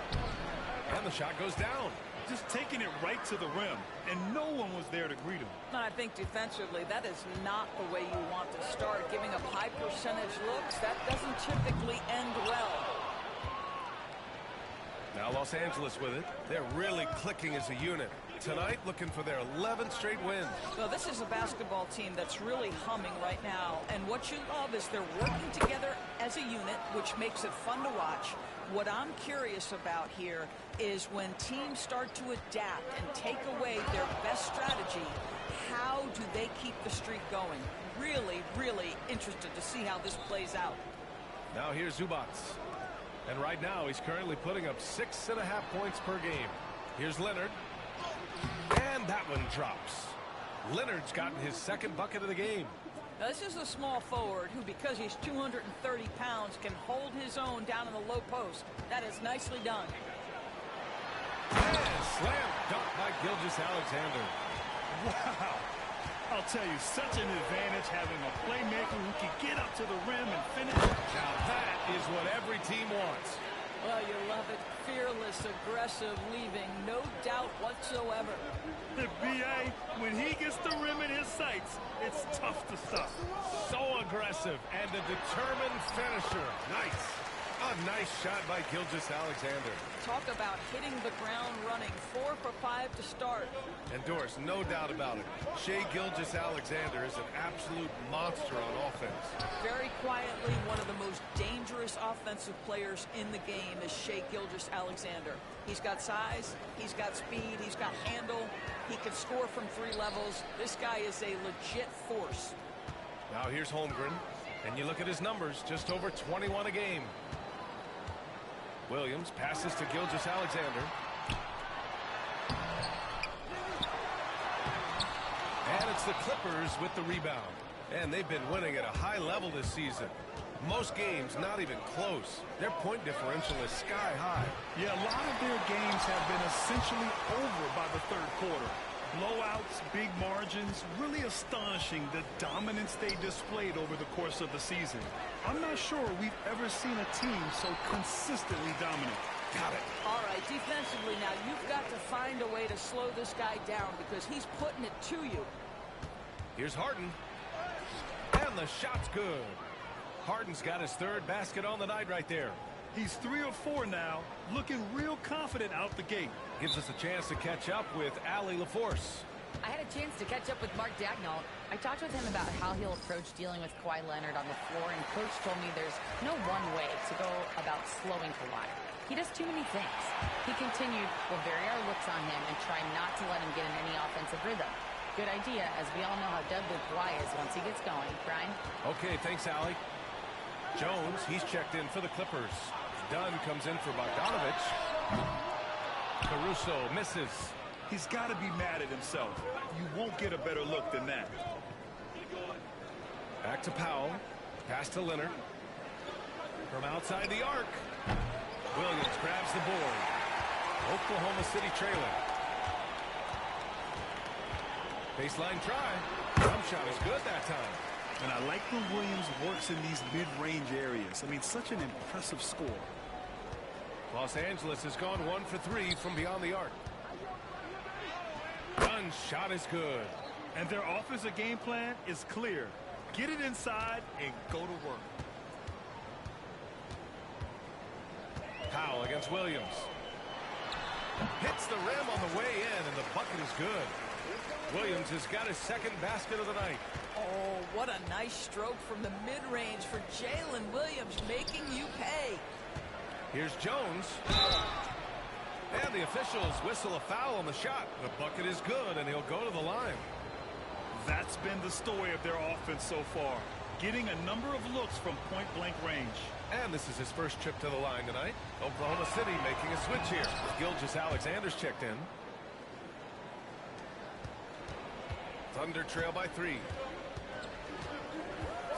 And the shot goes down. Just taking it right to the rim, and no one was there to greet him. I think defensively, that is not the way you want to start. Giving up high percentage looks, that doesn't typically end well. Now Los Angeles with it. They're really clicking as a unit. Tonight, looking for their 11th straight win. Well, this is a basketball team that's really humming right now. And what you love is they're working together as a unit, which makes it fun to watch. What I'm curious about here is when teams start to adapt and take away their best strategy, how do they keep the streak going? Really, really interested to see how this plays out. Now here's Zubats. And right now he's currently putting up 6.5 points per game. Here's Leonard. And that one drops. Leonard's gotten his second bucket of the game. Now, this is a small forward who, because he's 230 pounds, can hold his own down in the low post. That is nicely done. And slam dunk by Gilgeous-Alexander. Wow. I'll tell you, such an advantage having a playmaker who can get up to the rim and finish. Now that is what every team wants. Well, you love it. Fearless, aggressive, leaving no doubt whatsoever. B.A., when he gets the rim in his sights, it's tough to stop. So aggressive and a determined finisher. Nice. A nice shot by Gilgeous-Alexander. Talk about hitting the ground running. 4 for 5 to start. And Doris, no doubt about it, Shai Gilgeous-Alexander is an absolute monster on offense. Very quietly, one of the most dangerous offensive players in the game is Shai Gilgeous-Alexander. He's got size, he's got speed, he's got handle, he can score from 3 levels. This guy is a legit force. Now here's Holmgren, and you look at his numbers, just over 21 a game. Williams passes to Gilgeous-Alexander. And it's the Clippers with the rebound. And they've been winning at a high level this season. Most games not even close. Their point differential is sky high. Yeah, a lot of their games have been essentially over by the third quarter. Blowouts, big margins, really astonishing the dominance they displayed over the course of the season. I'm not sure we've ever seen a team so consistently dominant. Got it. All right, defensively now, you've got to find a way to slow this guy down because he's putting it to you. Here's Harden. And the shot's good. Harden's got his 3rd basket on the night right there. He's 3 or 4 now, looking real confident out the gate. Gives us a chance to catch up with Allie LaForce. I had a chance to catch up with Mark Dagnall. I talked with him about how he'll approach dealing with Kawhi Leonard on the floor, and Coach told me there's no one way to go about slowing Kawhi. He does too many things. He continued, we'll vary our looks on him and try not to let him get in any offensive rhythm. Good idea, as we all know how deadly Kawhi is once he gets going. Brian? Okay, thanks, Allie. Jones, he's checked in for the Clippers. Dunn comes in for Bogdanovich. Caruso misses. He's got to be mad at himself. You won't get a better look than that. Back to Powell. Pass to Leonard. From outside the arc. Williams grabs the board. Oklahoma City trailing. Baseline try. Jump shot is good that time. And I like when Williams works in these mid-range areas. I mean, such an impressive score. Los Angeles has gone 1 for 3 from beyond the arc. Dunn's shot is good. And their offensive game plan is clear. Get it inside and go to work. Powell against Williams. Hits the rim on the way in, and the bucket is good. Williams has got his 2nd basket of the night. Oh, what a nice stroke from the mid-range for Jalen Williams, making you pay. Here's Jones. And the officials whistle a foul on the shot. The bucket is good, and he'll go to the line. That's been the story of their offense so far. Getting a number of looks from point-blank range. And this is his first trip to the line tonight. Oklahoma City making a switch here. Gilgeous-Alexander's checked in. Thunder trail by 3.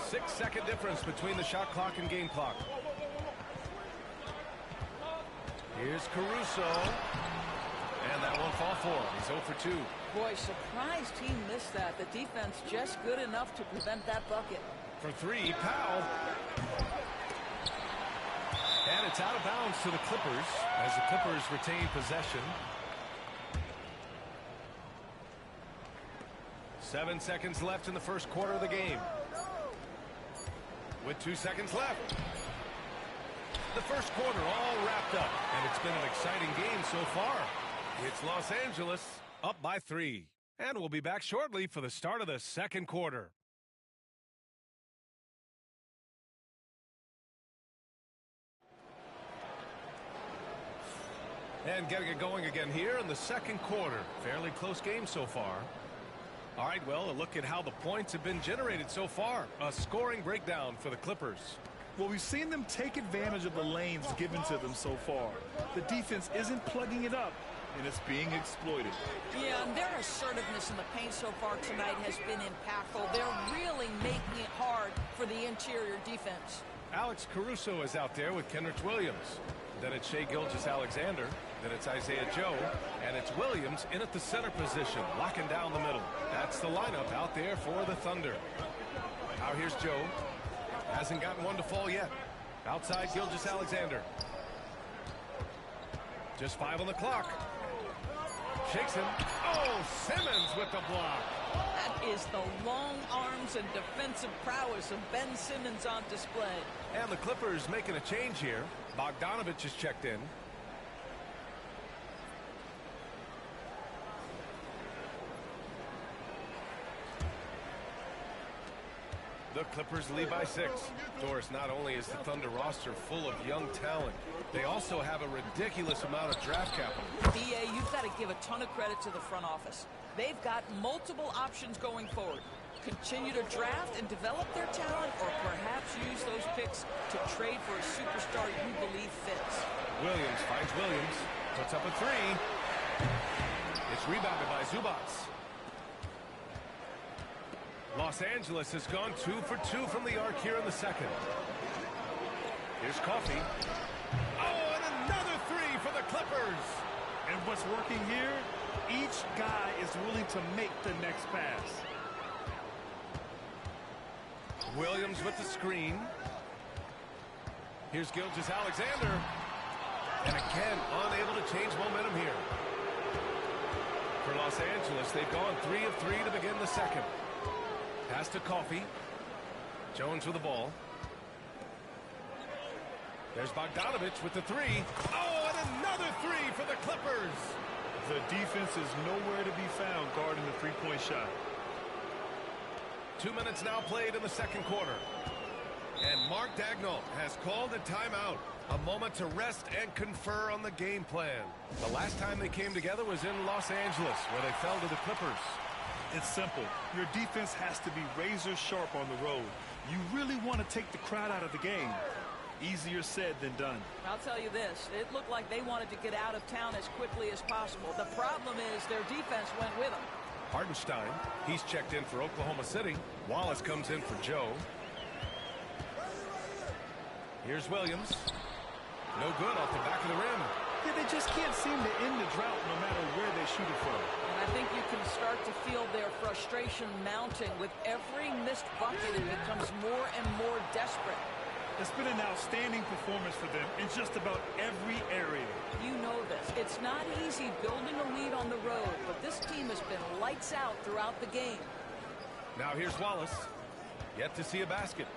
6-second difference between the shot clock and game clock. Here's Caruso. And that won't fall for him. He's 0 for 2. Boy, surprised he missed that. The defense just good enough to prevent that bucket. For 3, Powell. And it's out of bounds to the Clippers as the Clippers retain possession. 7 seconds left in the first quarter of the game. With 2 seconds left. The first quarter all wrapped up, and it's been an exciting game so far. It's Los Angeles up by 3. And we'll be back shortly for the start of the second quarter. And getting it going again here in the second quarter. Fairly close game so far. All right, well, a look at how the points have been generated so far. A scoring breakdown for the Clippers. Well, we've seen them take advantage of the lanes given to them so far. The defense isn't plugging it up, and it's being exploited. Yeah, and their assertiveness in the paint so far tonight has been impactful. They're really making it hard for the interior defense. Alex Caruso is out there with Kenrich Williams. Then it's Shai Gilgeous-Alexander. Then it's Isaiah Joe. And it's Williams in at the center position, locking down the middle. That's the lineup out there for the Thunder. Now here's Joe. Hasn't gotten one to fall yet. Outside Gilgeous-Alexander. Just 5 on the clock. Shakes him. Oh, Simmons with the block. That is the long arms and defensive prowess of Ben Simmons on display. And the Clippers making a change here. Bogdanovich is checked in. The Clippers lead by 6. Doris, not only is the Thunder roster full of young talent, they also have a ridiculous amount of draft capital. BA, you've got to give a ton of credit to the front office. They've got multiple options going forward. Continue to draft and develop their talent, or perhaps use those picks to trade for a superstar you believe fits. Williams finds Williams. Puts up a 3. It's rebounded by Zubats. Los Angeles has gone 2 for 2 from the arc here in the second. Here's Coffey. Oh, and another 3 for the Clippers. And what's working here, each guy is willing to make the next pass. Williams with the screen. Here's Gilgeous-Alexander. And again, unable to change momentum here. For Los Angeles, they've gone 3 of 3 to begin the second. Pass to Coffey. Jones with the ball. There's Bogdanovich with the 3. Oh, and another 3 for the Clippers. The defense is nowhere to be found guarding the three-point shot. 2 minutes now played in the second quarter. And Mark Daigneault has called a timeout. A moment to rest and confer on the game plan. The last time they came together was in Los Angeles, where they fell to the Clippers. It's simple. Your defense has to be razor sharp on the road. You really want to take the crowd out of the game. Easier said than done. I'll tell you this, it looked like they wanted to get out of town as quickly as possible. The problem is their defense went with them. Hardenstein, he's checked in for Oklahoma City. Wallace comes in for Joe. Here's Williams. No good off the back of the rim. Yeah, they just can't seem to end the drought no matter where they shoot it from. And I think you can start to feel their frustration mounting. With every missed bucket, it becomes more and more desperate. It's been an outstanding performance for them in just about every area. You know this. It's not easy building a lead on the road, but this team has been lights out throughout the game. Now here's Wallace. Yet to see a basket.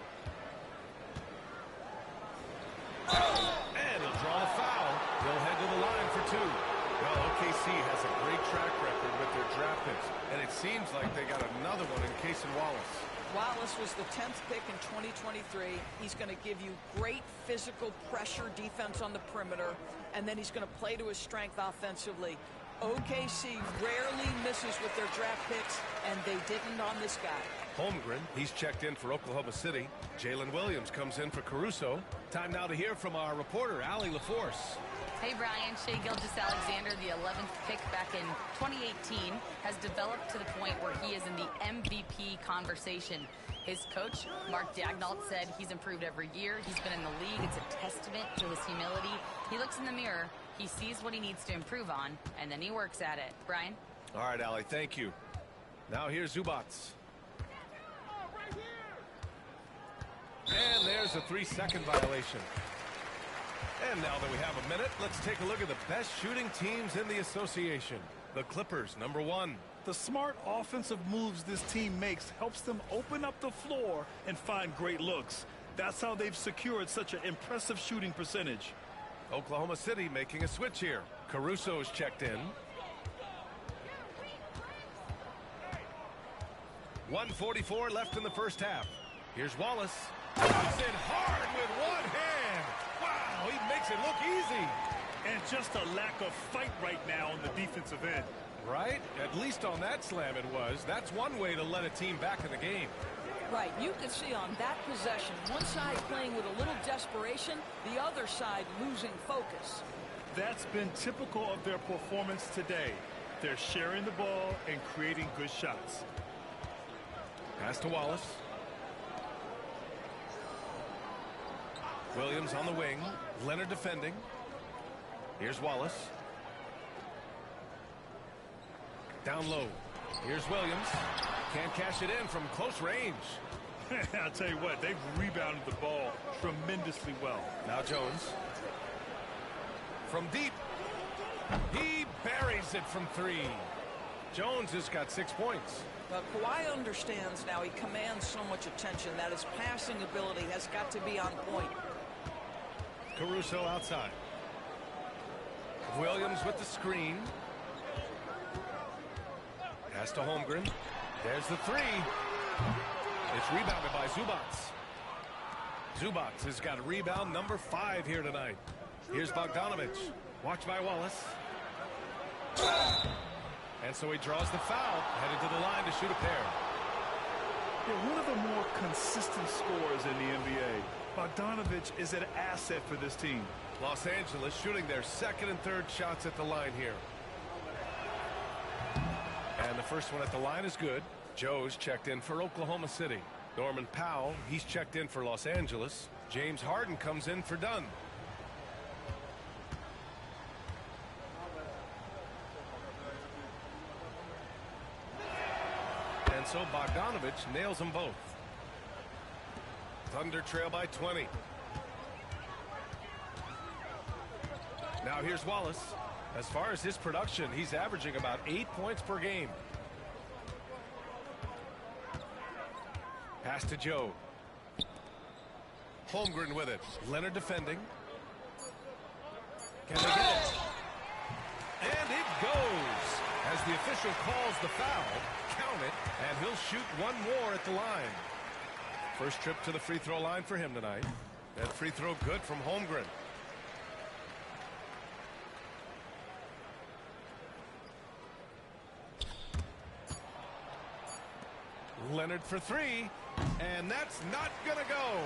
And he'll draw a foul. He'll head to the line for 2. Well, OKC has a great track record with their draft picks, and it seems like they got another one in Cason Wallace. Wallace was the 10th pick in 2023. He's going to give you great physical pressure defense on the perimeter, and then he's going to play to his strength offensively. OKC rarely misses with their draft picks, and they didn't on this guy. Holmgren, he's checked in for Oklahoma City. Jalen Williams comes in for Caruso. Time now to hear from our reporter, Allie LaForce. Hey, Brian. Shai Gilgeous-Alexander, the 11th pick back in 2018, has developed to the point where he is in the MVP conversation. His coach, Mark Daigneault, said he's improved every year. He's been in the league. It's a testament to his humility. He looks in the mirror, he sees what he needs to improve on, and then he works at it. Brian? All right, Allie, thank you. Now here's Zubats. And there's a 3-second violation. And now that we have a minute, let's take a look at the best shooting teams in the association. The Clippers, number 1. The smart offensive moves this team makes helps them open up the floor and find great looks. That's how they've secured such an impressive shooting percentage. Oklahoma City making a switch here. Caruso's checked in. 1:44 left in the first half. Here's Wallace. Puts it hard with one hand. Wow, he makes it look easy. And just a lack of fight right now on the defensive end. Right? At least on that slam it was. That's one way to let a team back in the game. Right, you can see on that possession, one side playing with a little desperation, the other side losing focus. That's been typical of their performance today. They're sharing the ball and creating good shots. Pass to Wallace. Williams on the wing. Leonard defending. Here's Wallace. Down low. Here's Williams. Can't cash it in from close range. I'll tell you what, they've rebounded the ball tremendously well. Now Jones. From deep. He buries it from 3. Jones has got 6 points. But Kawhi understands now he commands so much attention that his passing ability has got to be on point. Caruso outside. Williams with the screen. Pass to Holmgren. There's the 3. It's rebounded by Zubats. Zubats has got rebound number 5 here tonight. Here's Bogdanovich. Watched by Wallace. And so he draws the foul, headed to the line to shoot a pair. Yeah, one of the more consistent scorers in the NBA. Bogdanovich is an asset for this team. Los Angeles shooting their 2nd and 3rd shots at the line here. And the first one at the line is good. Joe's checked in for Oklahoma City. Norman Powell, he's checked in for Los Angeles. James Harden comes in for Dunn. And so Bogdanovich nails them both. Thunder trail by 20. Now here's Wallace. As far as his production, he's averaging about 8 points per game. Pass to Joe. Holmgren with it. Leonard defending. Can they get it? And it goes. As the official calls the foul, count it, and he'll shoot one more at the line. First trip to the free throw line for him tonight. That free throw good from Holmgren. Leonard for 3, and that's not gonna go.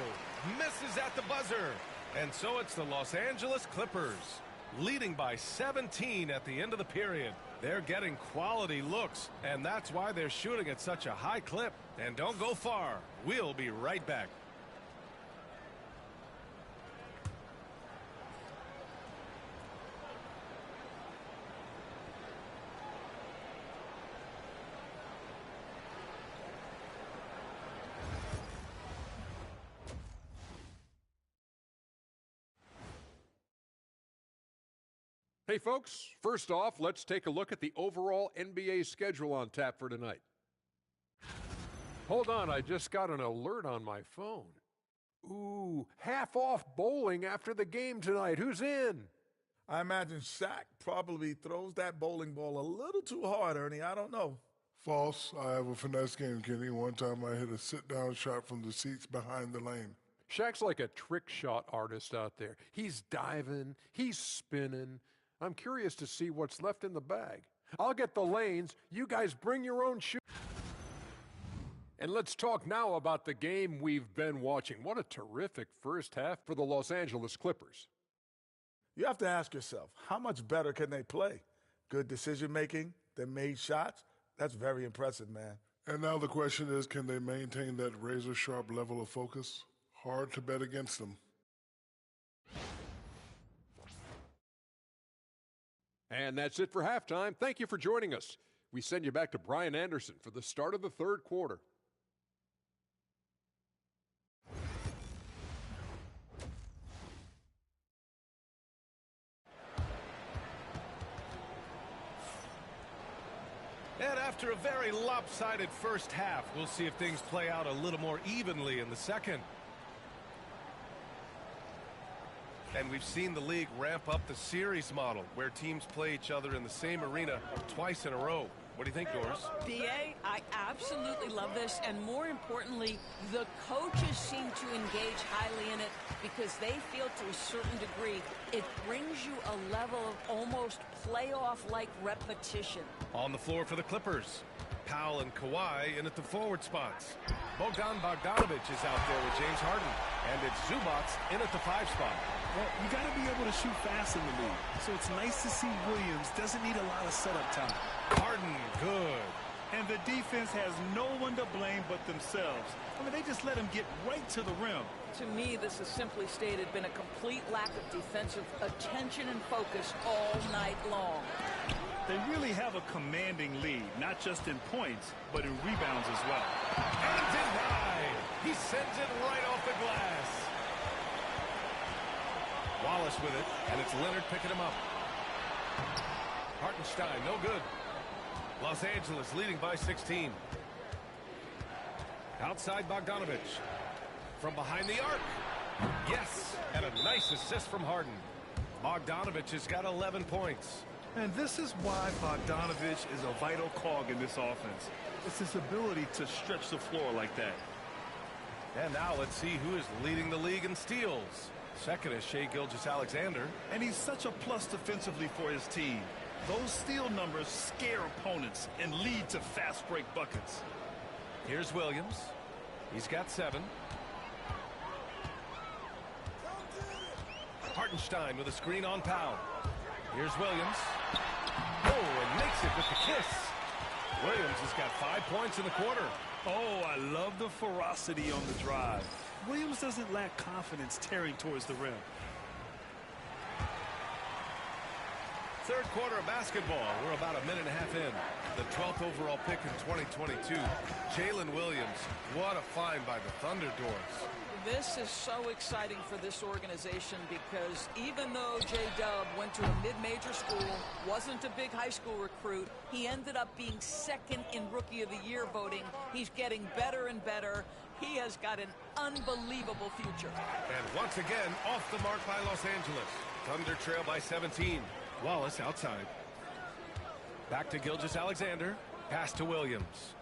Misses at the buzzer. And so it's the Los Angeles Clippers leading by 17 at the end of the period. They're getting quality looks, and that's why they're shooting at such a high clip. And don't go far. We'll be right back. Hey, folks, first off, let's take a look at the overall NBA schedule on tap for tonight. Hold on, I just got an alert on my phone. Ooh, half-off bowling after the game tonight. Who's in? I imagine Shaq probably throws that bowling ball a little too hard, Ernie. I don't know. False. I have a finesse game, Kenny. One time I hit a sit-down shot from the seats behind the lane. Shaq's like a trick shot artist out there. He's diving, he's spinning. I'm curious to see what's left in the bag. I'll get the lanes. You guys bring your own shoe. And let's talk now about the game we've been watching. What a terrific first half for the Los Angeles Clippers. You have to ask yourself, how much better can they play? Good decision-making, they made shots. That's very impressive, man. And now the question is, can they maintain that razor-sharp level of focus? Hard to bet against them. And that's it for halftime. Thank you for joining us. We send you back to Brian Anderson for the start of the third quarter. And after a very lopsided first half, we'll see if things play out a little more evenly in the second. And we've seen the league ramp up the series model where teams play each other in the same arena twice in a row. What do you think, Doris? B.A., I absolutely love this, and more importantly, the coaches seem to engage highly in it because they feel to a certain degree it brings you a level of almost playoff-like repetition. On the floor for the Clippers, Powell and Kawhi in at the forward spots. Bogdanovich is out there with James Harden, and it's Zubats in at the 5 spot. Well, you got to be able to shoot fast in the league, so it's nice to see Williams doesn't need a lot of setup time. Harden, good. And the defense has no one to blame but themselves. I mean, they just let him get right to the rim. To me, this has simply stated been a complete lack of defensive attention and focus all night long. They really have a commanding lead, not just in points, but in rebounds as well. And denied. He sends it right off the glass. Wallace with it, and it's Leonard picking him up. Hartenstein, no good. Los Angeles leading by 16. Outside Bogdanovich. From behind the arc. Yes, and a nice assist from Harden. Bogdanovich has got 11 points. And this is why Bogdanovich is a vital cog in this offense. It's his ability to stretch the floor like that. And now let's see who is leading the league in steals. Second is Shai Gilgeous-Alexander. And he's such a plus defensively for his team. Those steal numbers scare opponents and lead to fast break buckets. Here's Williams. He's got 7. Hartenstein with a screen on Powell. Here's Williams. Oh, and makes it with the kiss. Williams has got 5 points in the quarter. Oh, I love the ferocity on the drive. Williams doesn't lack confidence tearing towards the rim. Third quarter of basketball. We're about a minute and a half in. The 12th overall pick in 2022. Jalen Williams. What a find by the Thunder Doors. This is so exciting for this organization because even though J-Dub went to a mid-major school, wasn't a big high school recruit, he ended up being second in Rookie of the Year voting. He's getting better and better. He has got an unbelievable future. And once again, off the mark by Los Angeles. Thunder trail by 17. Wallace outside. Back to Gilgeous-Alexander. Pass to Williams.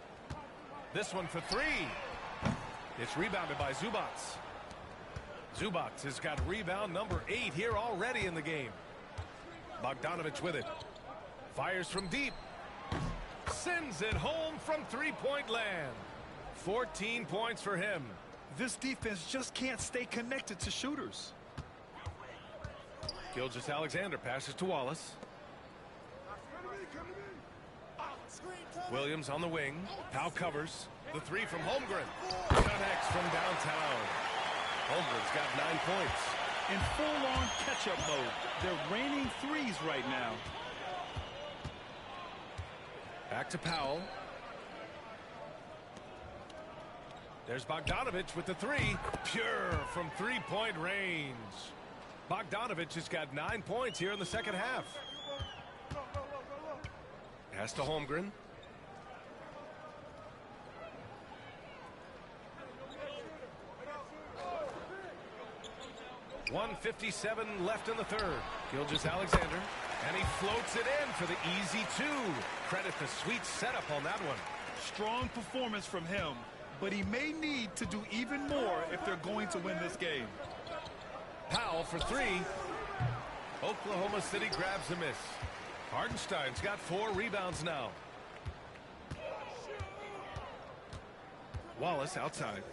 This one for 3. It's rebounded by Zubats. Zubats has got rebound number 8 here already in the game. Bogdanovich with it. Fires from deep. Sends it home from three-point land. 14 points for him. This defense just can't stay connected to shooters. Gilgeous-Alexander passes to Wallace. Williams on the wing. Powell covers. The 3 from Holmgren. Connects from downtown. Holmgren's got 9 points. In full-on catch-up mode. They're raining threes right now. Back to Powell. There's Bogdanovich with the 3. Pure from three-point range. Bogdanovich has got 9 points here in the second half. Pass to Holmgren. .157 left in the third. Gilgeous-Alexander. And he floats it in for the easy 2. Credit the sweet setup on that one. Strong performance from him, but he may need to do even more if they're going to win this game. Powell for 3. Oklahoma City grabs a miss. Hardenstein's got 4 rebounds now. Wallace outside.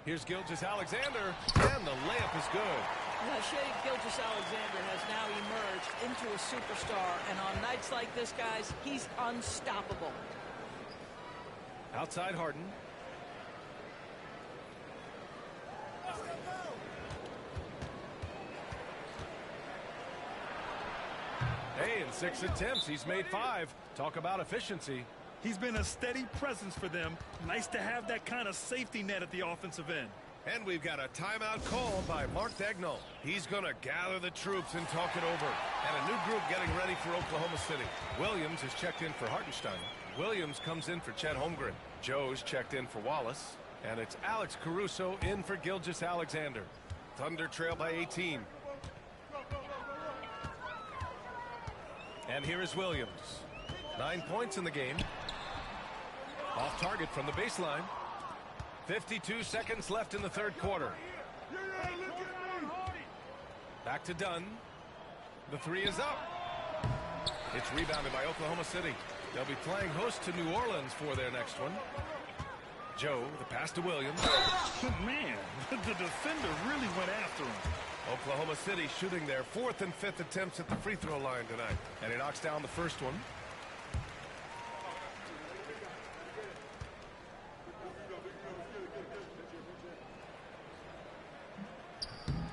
Here's Gilgeous-Alexander, and the layup is good. Yeah, Shai Gilgeous-Alexander has now emerged into a superstar, and on nights like this, guys, he's unstoppable. Outside Harden. Hey, in 6 attempts, he's made 5. Talk about efficiency. He's been a steady presence for them. Nice to have that kind of safety net at the offensive end. And we've got a timeout called by Mark Daigneault. He's going to gather the troops and talk it over. And a new group getting ready for Oklahoma City. Williams has checked in for Hartenstein. Williams comes in for Chet Holmgren. Joe's checked in for Wallace. And it's Alex Caruso in for Gilgeous-Alexander. Thunder trail by 18. And here is Williams. 9 points in the game. Off target from the baseline. 52 seconds left in the third quarter. Back to Dunn. The 3 is up. It's rebounded by Oklahoma City. They'll be playing host to New Orleans for their next one. Joe, the pass to Williams. Man, the defender really went after him. Oklahoma City shooting their 4th and 5th attempts at the free throw line tonight. And he knocks down the first one.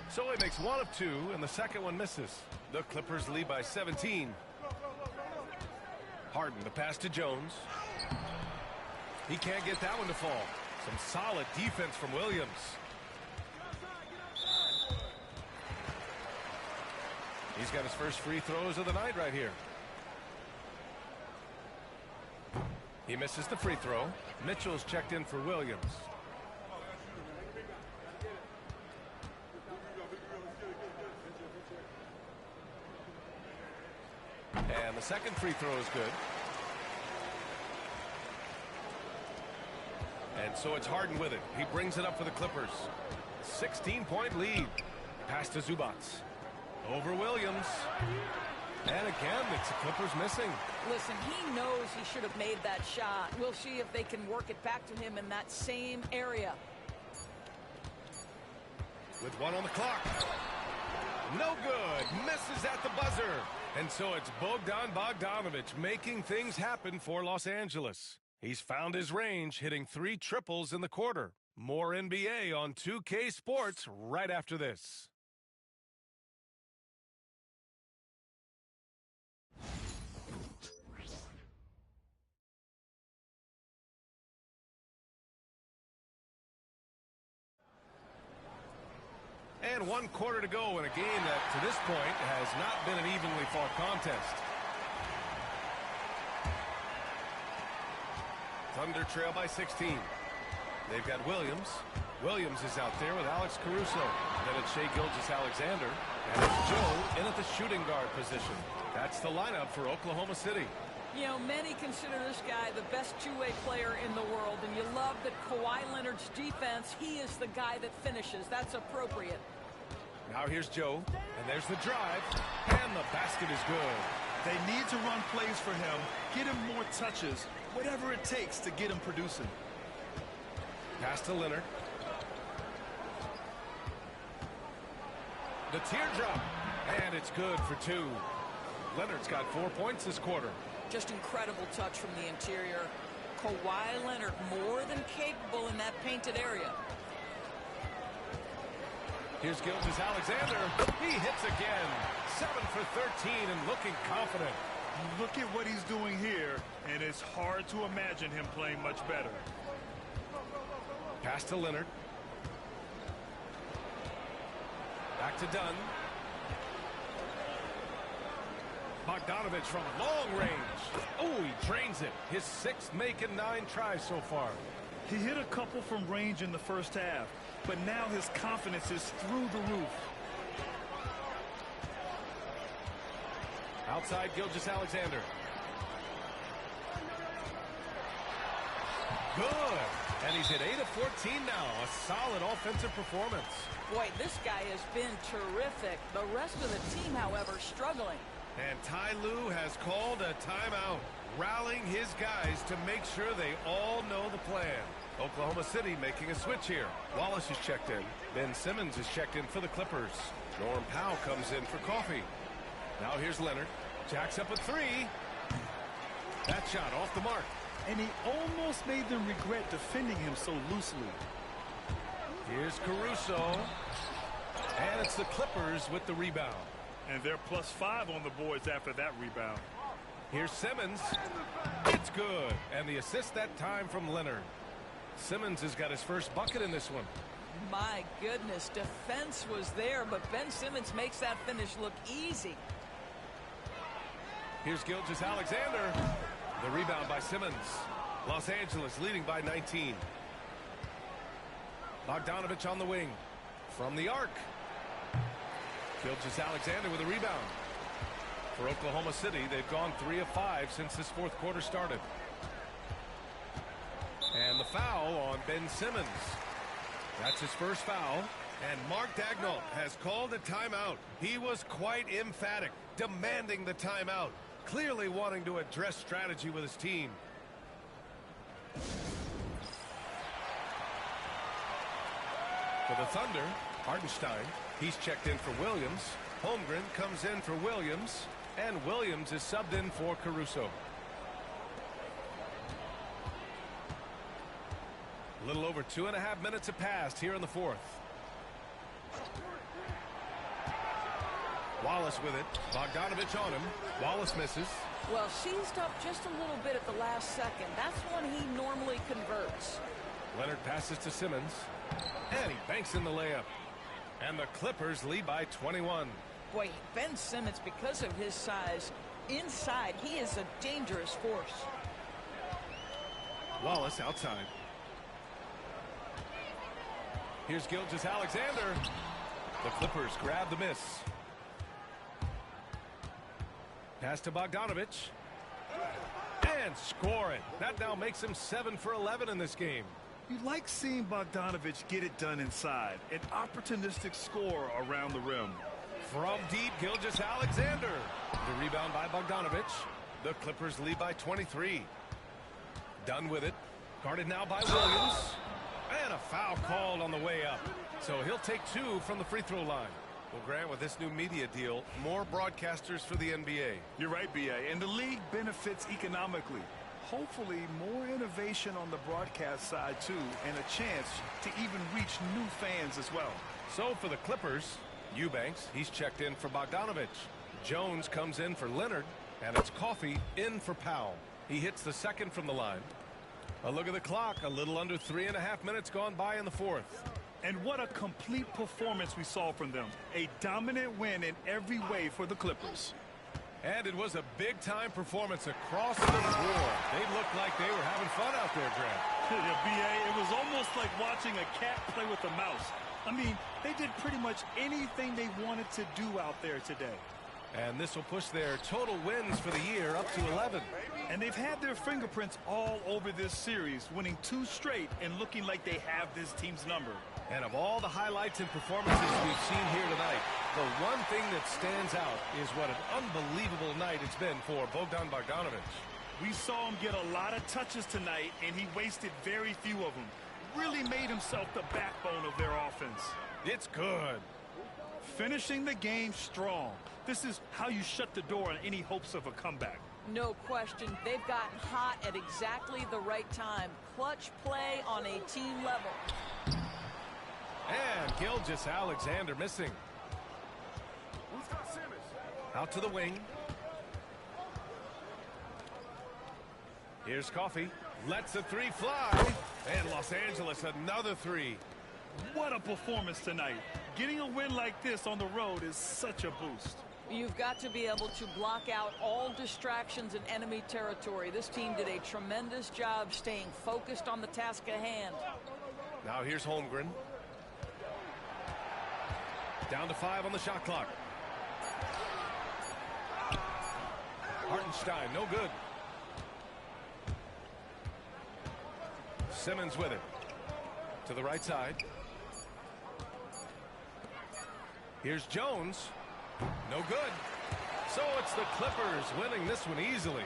So he makes 1 of 2, and the second one misses. The Clippers lead by 17. Harden, the pass to Jones. He can't get that one to fall. Some solid defense from Williams. He's got his first free throws of the night right here. He misses the free throw. Mitchell's checked in for Williams. And the second free throw is good. And so it's Harden with it. He brings it up for the Clippers. 16-point lead. Pass to Zubac. Over Williams. And again, it's the Clippers missing. Listen, he knows he should have made that shot. We'll see if they can work it back to him in that same area. With 1 on the clock. No good. Misses at the buzzer. And so it's Bogdan Bogdanović making things happen for Los Angeles. He's found his range, hitting 3 triples in the quarter. More NBA on 2K Sports right after this. And 1 quarter to go in a game that, to this point, has not been an evenly fought contest. Thunder trail by 16. They've got Williams. Williams is out there with Alex Caruso. Then it's Shai Gilgeous-Alexander. And it's Joe in at the shooting guard position. That's the lineup for Oklahoma City. You know, many consider this guy the best two-way player in the world, and you love that Kawhi Leonard's defense, he is the guy that finishes. That's appropriate. Now here's Joe, and there's the drive, and the basket is good. They need to run plays for him, get him more touches, whatever it takes to get him producing. Pass to Leonard. The teardrop, and it's good for 2. Leonard's got 4 points this quarter. Just incredible touch from the interior. Kawhi Leonard more than capable in that painted area. Here's Gilgeous-Alexander. He hits again. 7 for 13 and looking confident. Look at what he's doing here, and it's hard to imagine him playing much better. Pass to Leonard. Back to Dunn. Bogdanović from long range. Oh, he drains it. His 6th make and 9 tries so far. He hit a couple from range in the first half, but now his confidence is through the roof. Outside Gilgeous-Alexander. Good. And he's at 8 of 14 now. A solid offensive performance. Boy, this guy has been terrific. The rest of the team, however, struggling. And Ty Lue has called a timeout, rallying his guys to make sure they all know the plan. Oklahoma City making a switch here. Wallace is checked in. Ben Simmons is checked in for the Clippers. Norm Powell comes in for coffee. Now here's Leonard. Jacks up a 3. That shot off the mark. And he almost made them regret defending him so loosely. Here's Caruso. And it's the Clippers with the rebound. And they're +5 on the boards after that rebound. Here's Simmons. It's good. And the assist that time from Leonard. Simmons has got his first bucket in this one. My goodness, defense was there, but Ben Simmons makes that finish look easy. Here's Gilgeous-Alexander. The rebound by Simmons. Los Angeles leading by 19. Bogdanović on the wing. From the arc. Gilgeous-Alexander with a rebound. For Oklahoma City, they've gone 3 of 5 since this 4th quarter started. And the foul on Ben Simmons. That's his first foul. And Mark Daigneault has called a timeout. He was quite emphatic, demanding the timeout, clearly wanting to address strategy with his team. For the Thunder, Hardenstein, he's checked in for Williams. Holmgren comes in for Williams. And Williams is subbed in for Caruso. A little over 2.5 minutes have passed here in the 4th. Wallace with it. Bogdanović on him. Wallace misses. Well, seized up just a little bit at the last second. That's when he normally converts. Leonard passes to Simmons. And he banks in the layup. And the Clippers lead by 21. Boy, Ben Simmons, because of his size, inside, he is a dangerous force. Wallace outside. Here's Gilgeous-Alexander. The Clippers grab the miss. Pass to Bogdanovich. And score it. That now makes him 7 for 11 in this game. You like seeing Bogdanovich get it done inside. An opportunistic score around the rim. From deep, Gilgeous-Alexander. The rebound by Bogdanovich. The Clippers lead by 23. Done with it. Guarded now by Williams. And a foul called on the way up. So he'll take 2 from the free throw line. Well, Grant, with this new media deal, more broadcasters for the NBA. You're right, B.A. And the league benefits economically. Hopefully, more innovation on the broadcast side, too, and a chance to even reach new fans as well. So for the Clippers, Eubanks, he's checked in for Bogdanovich. Jones comes in for Leonard, and it's Coffey in for Powell. He hits the second from the line. A look at the clock, a little under 3.5 minutes gone by in the fourth. And what a complete performance we saw from them. A dominant win in every way for the Clippers. And it was a big-time performance across the board. They looked like they were having fun out there, Grant. Yeah, B.A., it was almost like watching a cat play with a mouse. I mean, they did pretty much anything they wanted to do out there today. And this will push their total wins for the year up to 11. And they've had their fingerprints all over this series, winning 2 straight and looking like they have this team's number. And of all the highlights and performances we've seen here tonight, the one thing that stands out is what an unbelievable night it's been for Bogdan Bogdanovich. We saw him get a lot of touches tonight, and he wasted very few of them. Really made himself the backbone of their offense. It's good. Finishing the game strong. This is how you shut the door on any hopes of a comeback. No question. They've gotten hot at exactly the right time. Clutch play on a team level. And Gilgeous-Alexander missing. Out to the wing. Here's Coffey. Lets the 3 fly. And Los Angeles another 3. What a performance tonight. Getting a win like this on the road is such a boost. You've got to be able to block out all distractions in enemy territory. This team did a tremendous job staying focused on the task at hand. Now here's Holmgren. Down to 5 on the shot clock. Hartenstein, no good. Simmons with it. To the right side. Here's Jones. No good. So it's the Clippers winning this one easily.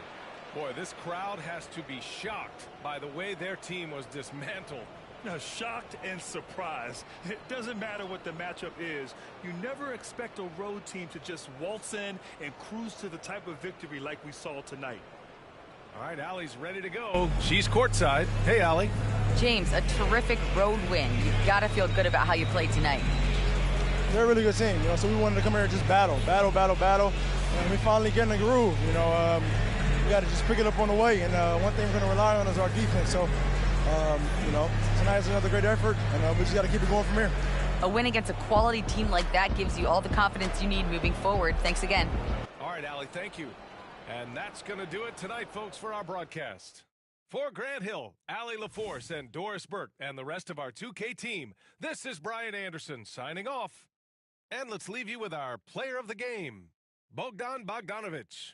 Boy, this crowd has to be shocked by the way their team was dismantled. Now, shocked and surprised. It doesn't matter what the matchup is. You never expect a road team to just waltz in and cruise to the type of victory like we saw tonight. All right, Allie's ready to go. She's courtside. Hey, Allie. James, a terrific road win. You've got to feel good about how you played tonight. They're a really good team, so we wanted to come here and just battle. And we finally get in the groove, we got to just pick it up on the way. And one thing we're going to rely on is our defense. So, tonight's another great effort, and we just got to keep it going from here. A win against a quality team like that gives you all the confidence you need moving forward. Thanks again. All right, Allie, thank you. And that's going to do it tonight, folks, for our broadcast. For Grant Hill, Allie LaForce, and Doris Burke, and the rest of our 2K team, this is Brian Anderson signing off. And let's leave you with our player of the game, Bogdan Bogdanovich.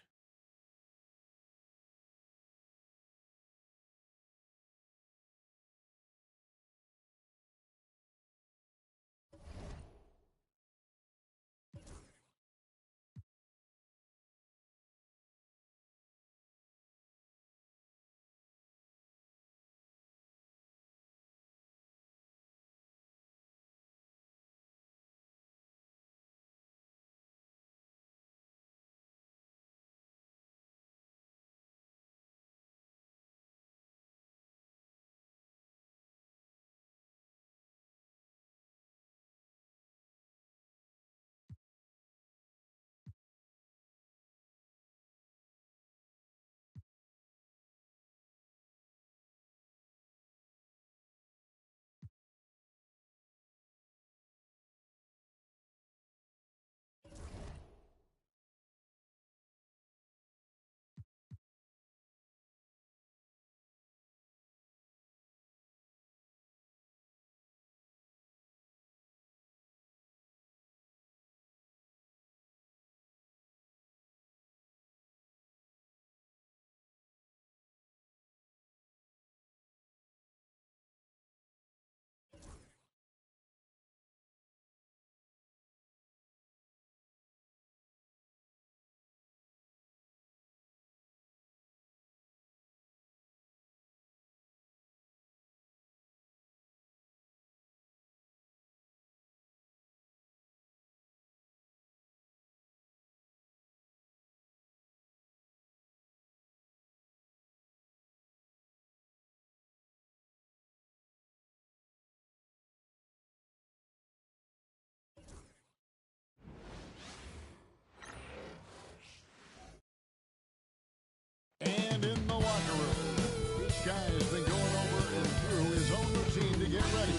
This guy has been going over and through his own routine to get ready.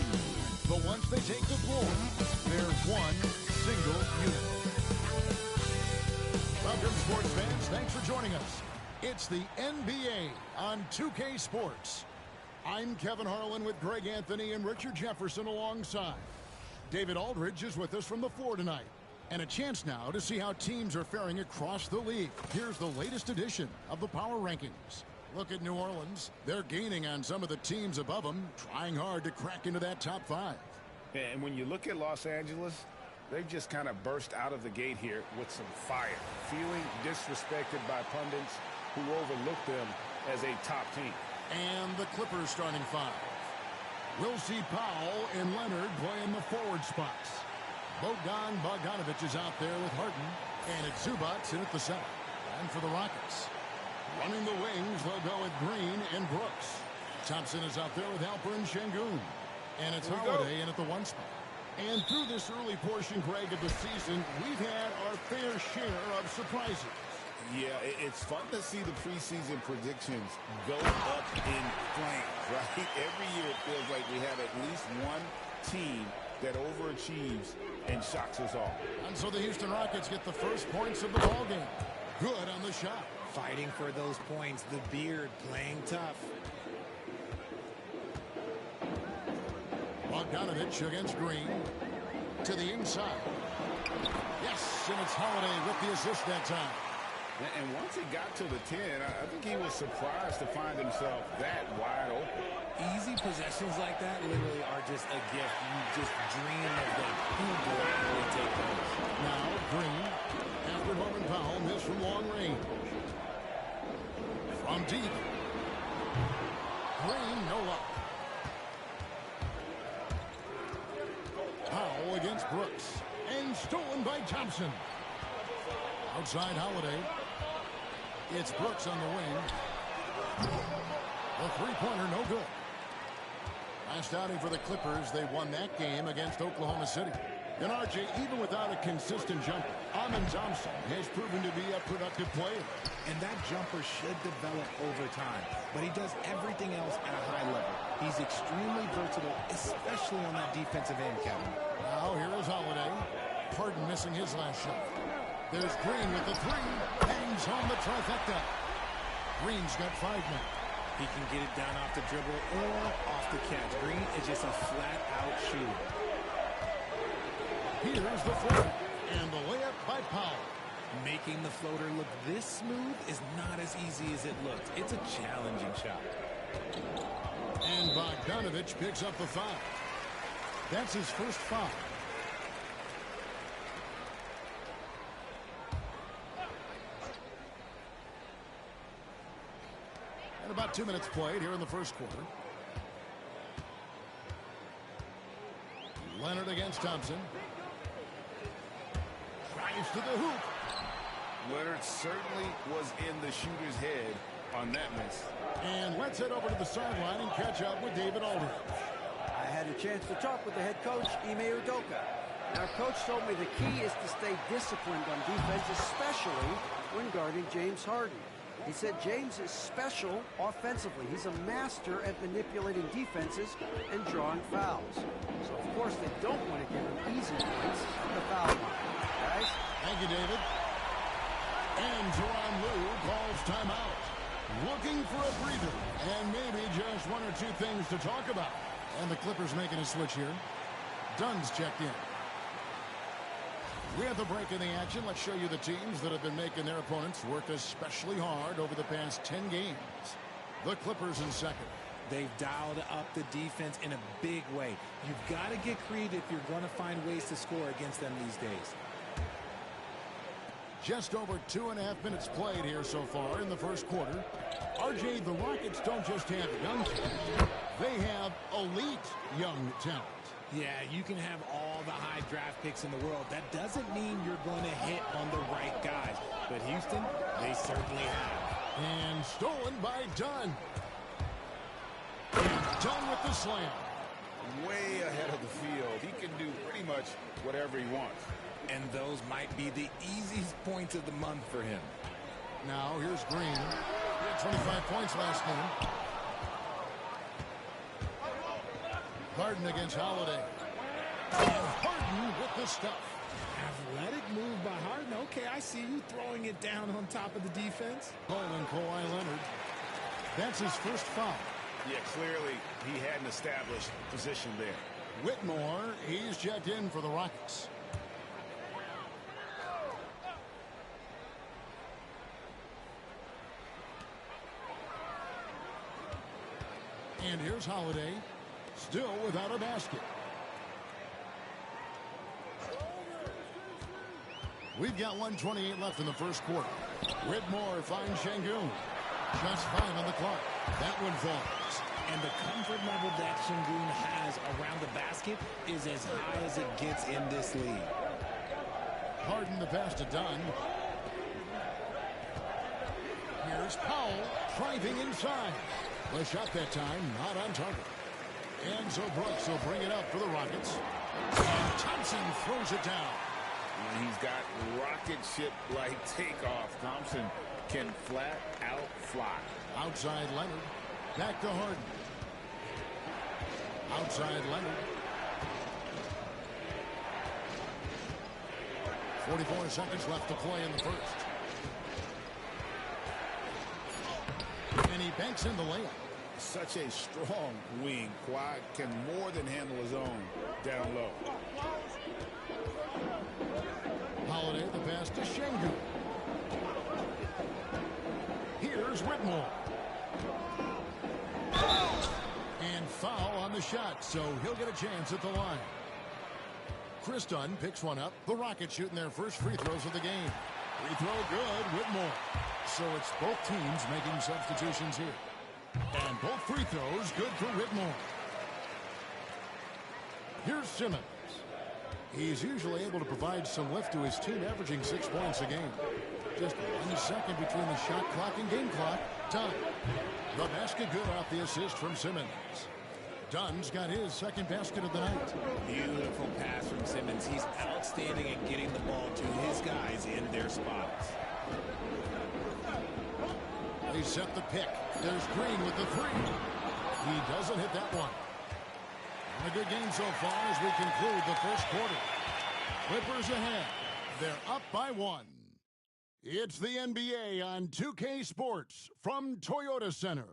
But once they take the floor, they're one single unit. Welcome, sports fans. Thanks for joining us. It's the NBA on 2K Sports. I'm Kevin Harlan with Greg Anthony and Richard Jefferson alongside. David Aldridge is with us from the floor tonight. And a chance now to see how teams are faring across the league. Here's the latest edition of the Power Rankings. Look at New Orleans. They're gaining on some of the teams above them, trying hard to crack into that top 5. And when you look at Los Angeles, they've just kind of burst out of the gate here with some fire, feeling disrespected by pundits who overlook them as a top team. And the Clippers starting 5. We'll see Powell and Leonard play in the forward spots. Bogdanovich is out there with Harden, and it's Zubac in at the center. And for the Rockets, running the wings, they'll go with Green and Brooks. Thompson is out there with Alper and Şengün. And it's Holiday in at the 1 spot. And through this early portion, Greg, of the season, we've had our fair share of surprises. Yeah, it's fun to see the preseason predictions go up in flames, right? Every year it feels like we have at least one team that overachieves and shocks us all. And so the Houston Rockets get the first points of the ballgame. Good on the shot. Fighting for those points. The Beard playing tough. Bogdanovich against Green. To the inside. Yes, and it's Holiday with the assist that time. And once he got to the 10, I think he was surprised to find himself that wide open. Easy possessions like that literally are just a gift. You just dream of them. Who boy will take those? Now Green, after Norman Powell missed from long range. From deep. Green, no luck. Powell against Brooks. And stolen by Thompson. Outside Holiday. It's Brooks on the wing. The three-pointer, no good. Last outing for the Clippers, they won that game against Oklahoma City. And RJ, even without a consistent jumper, Amin Thompson has proven to be a productive player. And that jumper should develop over time. But he does everything else at a high level. He's extremely versatile, especially on that defensive end, Kevin. Now here is Holiday. Harden missing his last shot. There's Green with the 3. Hangs home the trifecta. Green's got 5 now. He can get it down off the dribble or off the catch. Green is just a flat-out shooter. Here's the floater. And the layup by Powell. Making the floater look this smooth is not as easy as it looks. It's a challenging shot. And Bogdanovich picks up the 5. That's his first foul. And about 2 minutes played here in the first quarter. Leonard against Thompson. Drives to the hoop. Leonard certainly was in the shooter's head on that miss. And let's head over to the sideline and catch up with David Aldridge. I had a chance to talk with the head coach, Ime Udoka. Our coach told me the key is to stay disciplined on defense, especially when guarding James Harden. He said James is special offensively. He's a master at manipulating defenses and drawing fouls. So, of course, they don't want to give him easy points at the foul line. Guys? Thank you, David. And Tyronn Lue calls timeout. Looking for a breather. And maybe just 1 or 2 things to talk about. And the Clippers making a switch here. Dunn's checked in. We have the break in the action. Let's show you the teams that have been making their opponents work especially hard over the past 10 games. The Clippers in second. They've dialed up the defense in a big way. You've got to get creative if you're going to find ways to score against them these days. Just over 2.5 minutes played here so far in the first quarter. RJ, the Rockets don't just have young talent. They have elite young talent. Yeah, you can have all the high draft picks in the world. That doesn't mean you're going to hit on the right guys. But Houston, they certainly have. And stolen by Dunn. And Dunn with the slam. Way ahead of the field. He can do pretty much whatever he wants. And those might be the easiest points of the month for him. Now here's Green. He had 25 points last game. Harden against Holiday. And Harden with the stuff. Athletic move by Harden. Okay, I see you throwing it down on top of the defense. And Kawhi Leonard. That's his first foul. Yeah, clearly he hadn't established position there. Whitmore, he's checked in for the Rockets. And here's Holiday, still without a basket. We've got 1:28 left in the first quarter. Whitmore finds Şengün. Just 5 on the clock. That one falls. And the comfort level that Şengün has around the basket is as high as it gets in this league. Harden the pass to Dunn. Here's Powell driving inside. The shot that time not on target. And so Brooks will bring it up for the Rockets. And Thompson throws it down. When he's got rocket ship-like takeoff, Thompson can flat out fly. Outside Leonard. Back to Harden. Outside Leonard. 44 seconds left to play in the first. And he banks in the layup. Such a strong wing. Kawhi can more than handle his own down low. Holiday the pass to Şengün. Here's Whitmore. And foul on the shot, so he'll get a chance at the line. Chris Dunn picks one up. The Rockets shooting their first free throws of the game. Free throw good, Whitmore. So it's both teams making substitutions here. And both free throws good for Whitmore. Here's Simmons. He's usually able to provide some lift to his team, averaging 6 points a game. Just 1 second between the shot clock and game clock. Dunn. The basket good off the assist from Simmons. Dunn's got his second basket of the night. Beautiful pass from Simmons. He's outstanding at getting the ball to his guys in their spots. They set the pick. There's Green with the three. He doesn't hit that one. A good game so far as we conclude the first quarter. Clippers ahead. They're up by 1. It's the NBA on 2K Sports from Toyota Center.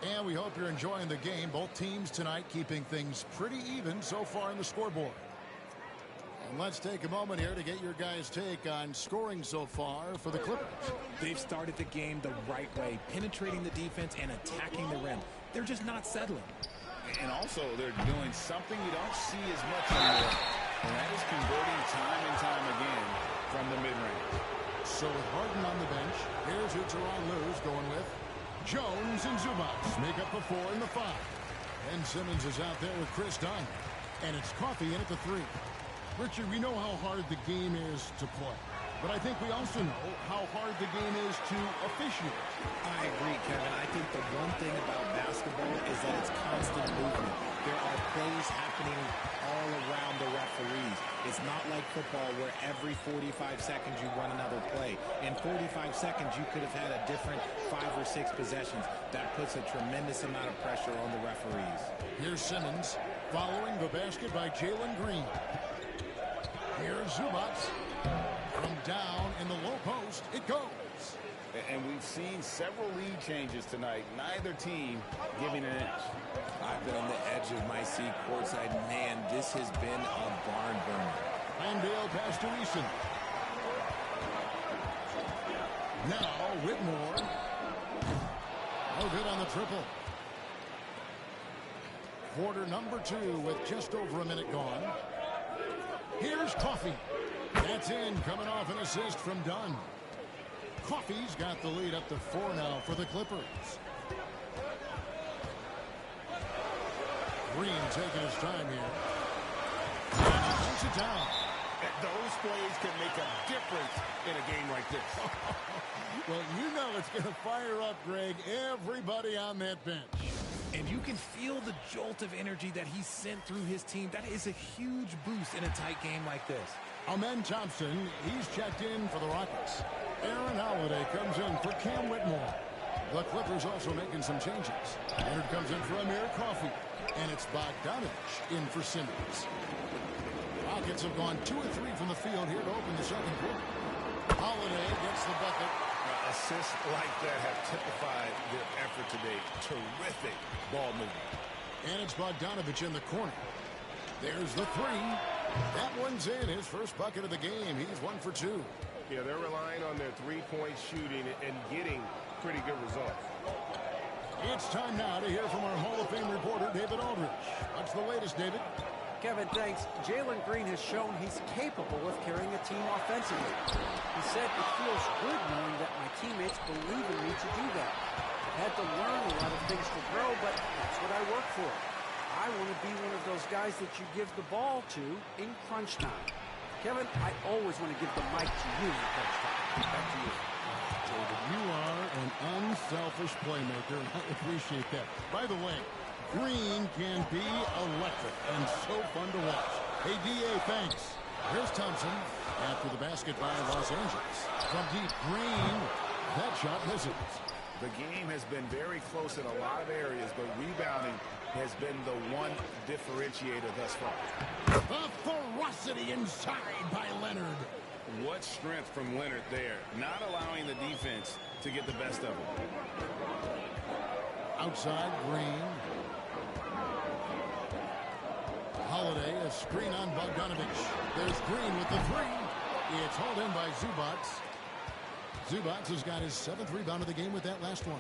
And we hope you're enjoying the game. Both teams tonight keeping things pretty even so far in the scoreboard. And let's take a moment here to get your guys' take on scoring so far for the Clippers. They've started the game the right way, penetrating the defense and attacking the rim. They're just not settling. And also, they're doing something you don't see as much anymore, and that is converting time and time again from the mid-range. So with Harden on the bench, here's who Tyronn Lue's going with. Jones and Zubac make up the 4 and the 5. And Simmons is out there with Chris Dunn. And it's Coffey in at the 3. Richard, we know how hard the game is to play. But I think we also know how hard the game is to officiate. I agree, Kevin. I think the one thing about basketball is that it's constant movement. There are plays happening all around the referees. It's not like football where every 45 seconds you run another play. In 45 seconds, you could have had a different 5 or 6 possessions. That puts a tremendous amount of pressure on the referees. Here's Simmons following the basket by Jalen Green. Here's Zubac. From down in the low post, it goes. And we've seen several lead changes tonight. Neither team giving an inch. I've been on the edge of my seat courtside. Man, this has been a barn burner. Landale pass to Eason. Now Whitmore. No good on the triple. Quarter number 2 with just over a minute gone. Here's Coffey. That's in, coming off an assist from Dunn. Coffey's got the lead up to 4 now for the Clippers. Green taking his time here. And he puts it down. Those plays can make a difference in a game like this. Well, you know it's going to fire up, Greg, everybody on that bench. And you can feel the jolt of energy that he sent through his team. That is a huge boost in a tight game like this. Amen Thompson, he's checked in for the Rockets. Aaron Holiday comes in for Cam Whitmore. The Clippers also making some changes. Leonard comes in for Amir Coffey. And it's Bogdanovich in for Simmons. Rockets have gone 2 or 3 from the field here to open the second quarter. Holiday gets the bucket. Assists like that have typified their effort today. Terrific ball movement. And it's Bogdanovich in the corner. There's the 3. That one's in. His first bucket of the game. He's 1 for 2. Yeah, they're relying on their three-point shooting and getting pretty good results. It's time now to hear from our Hall of Fame reporter, David Aldridge. What's the latest, David? Kevin, thanks. Jalen Green has shown he's capable of carrying a team offensively. He said, "It feels good knowing that my teammates believe in me to do that. I've had to learn a lot of things to grow, but that's what I work for. I want to be one of those guys that you give the ball to in crunch time." Kevin, I always want to give the mic to you in crunch time. Back to you. David, you are an unselfish playmaker, and I appreciate that. By the way, Green can be electric and so fun to watch. Hey, D.A., thanks. Here's Thompson after the basket by Los Angeles. From deep, Green. That shot misses. The game has been very close in a lot of areas, but rebounding has been the one differentiator thus far. The ferocity inside by Leonard. What strength from Leonard there, not allowing the defense to get the best of him. Outside, Green. Holiday, a screen on Bogdanovich. There's Green with the 3. It's hauled in by Zubats. Zubats has got his 7th rebound of the game with that last one.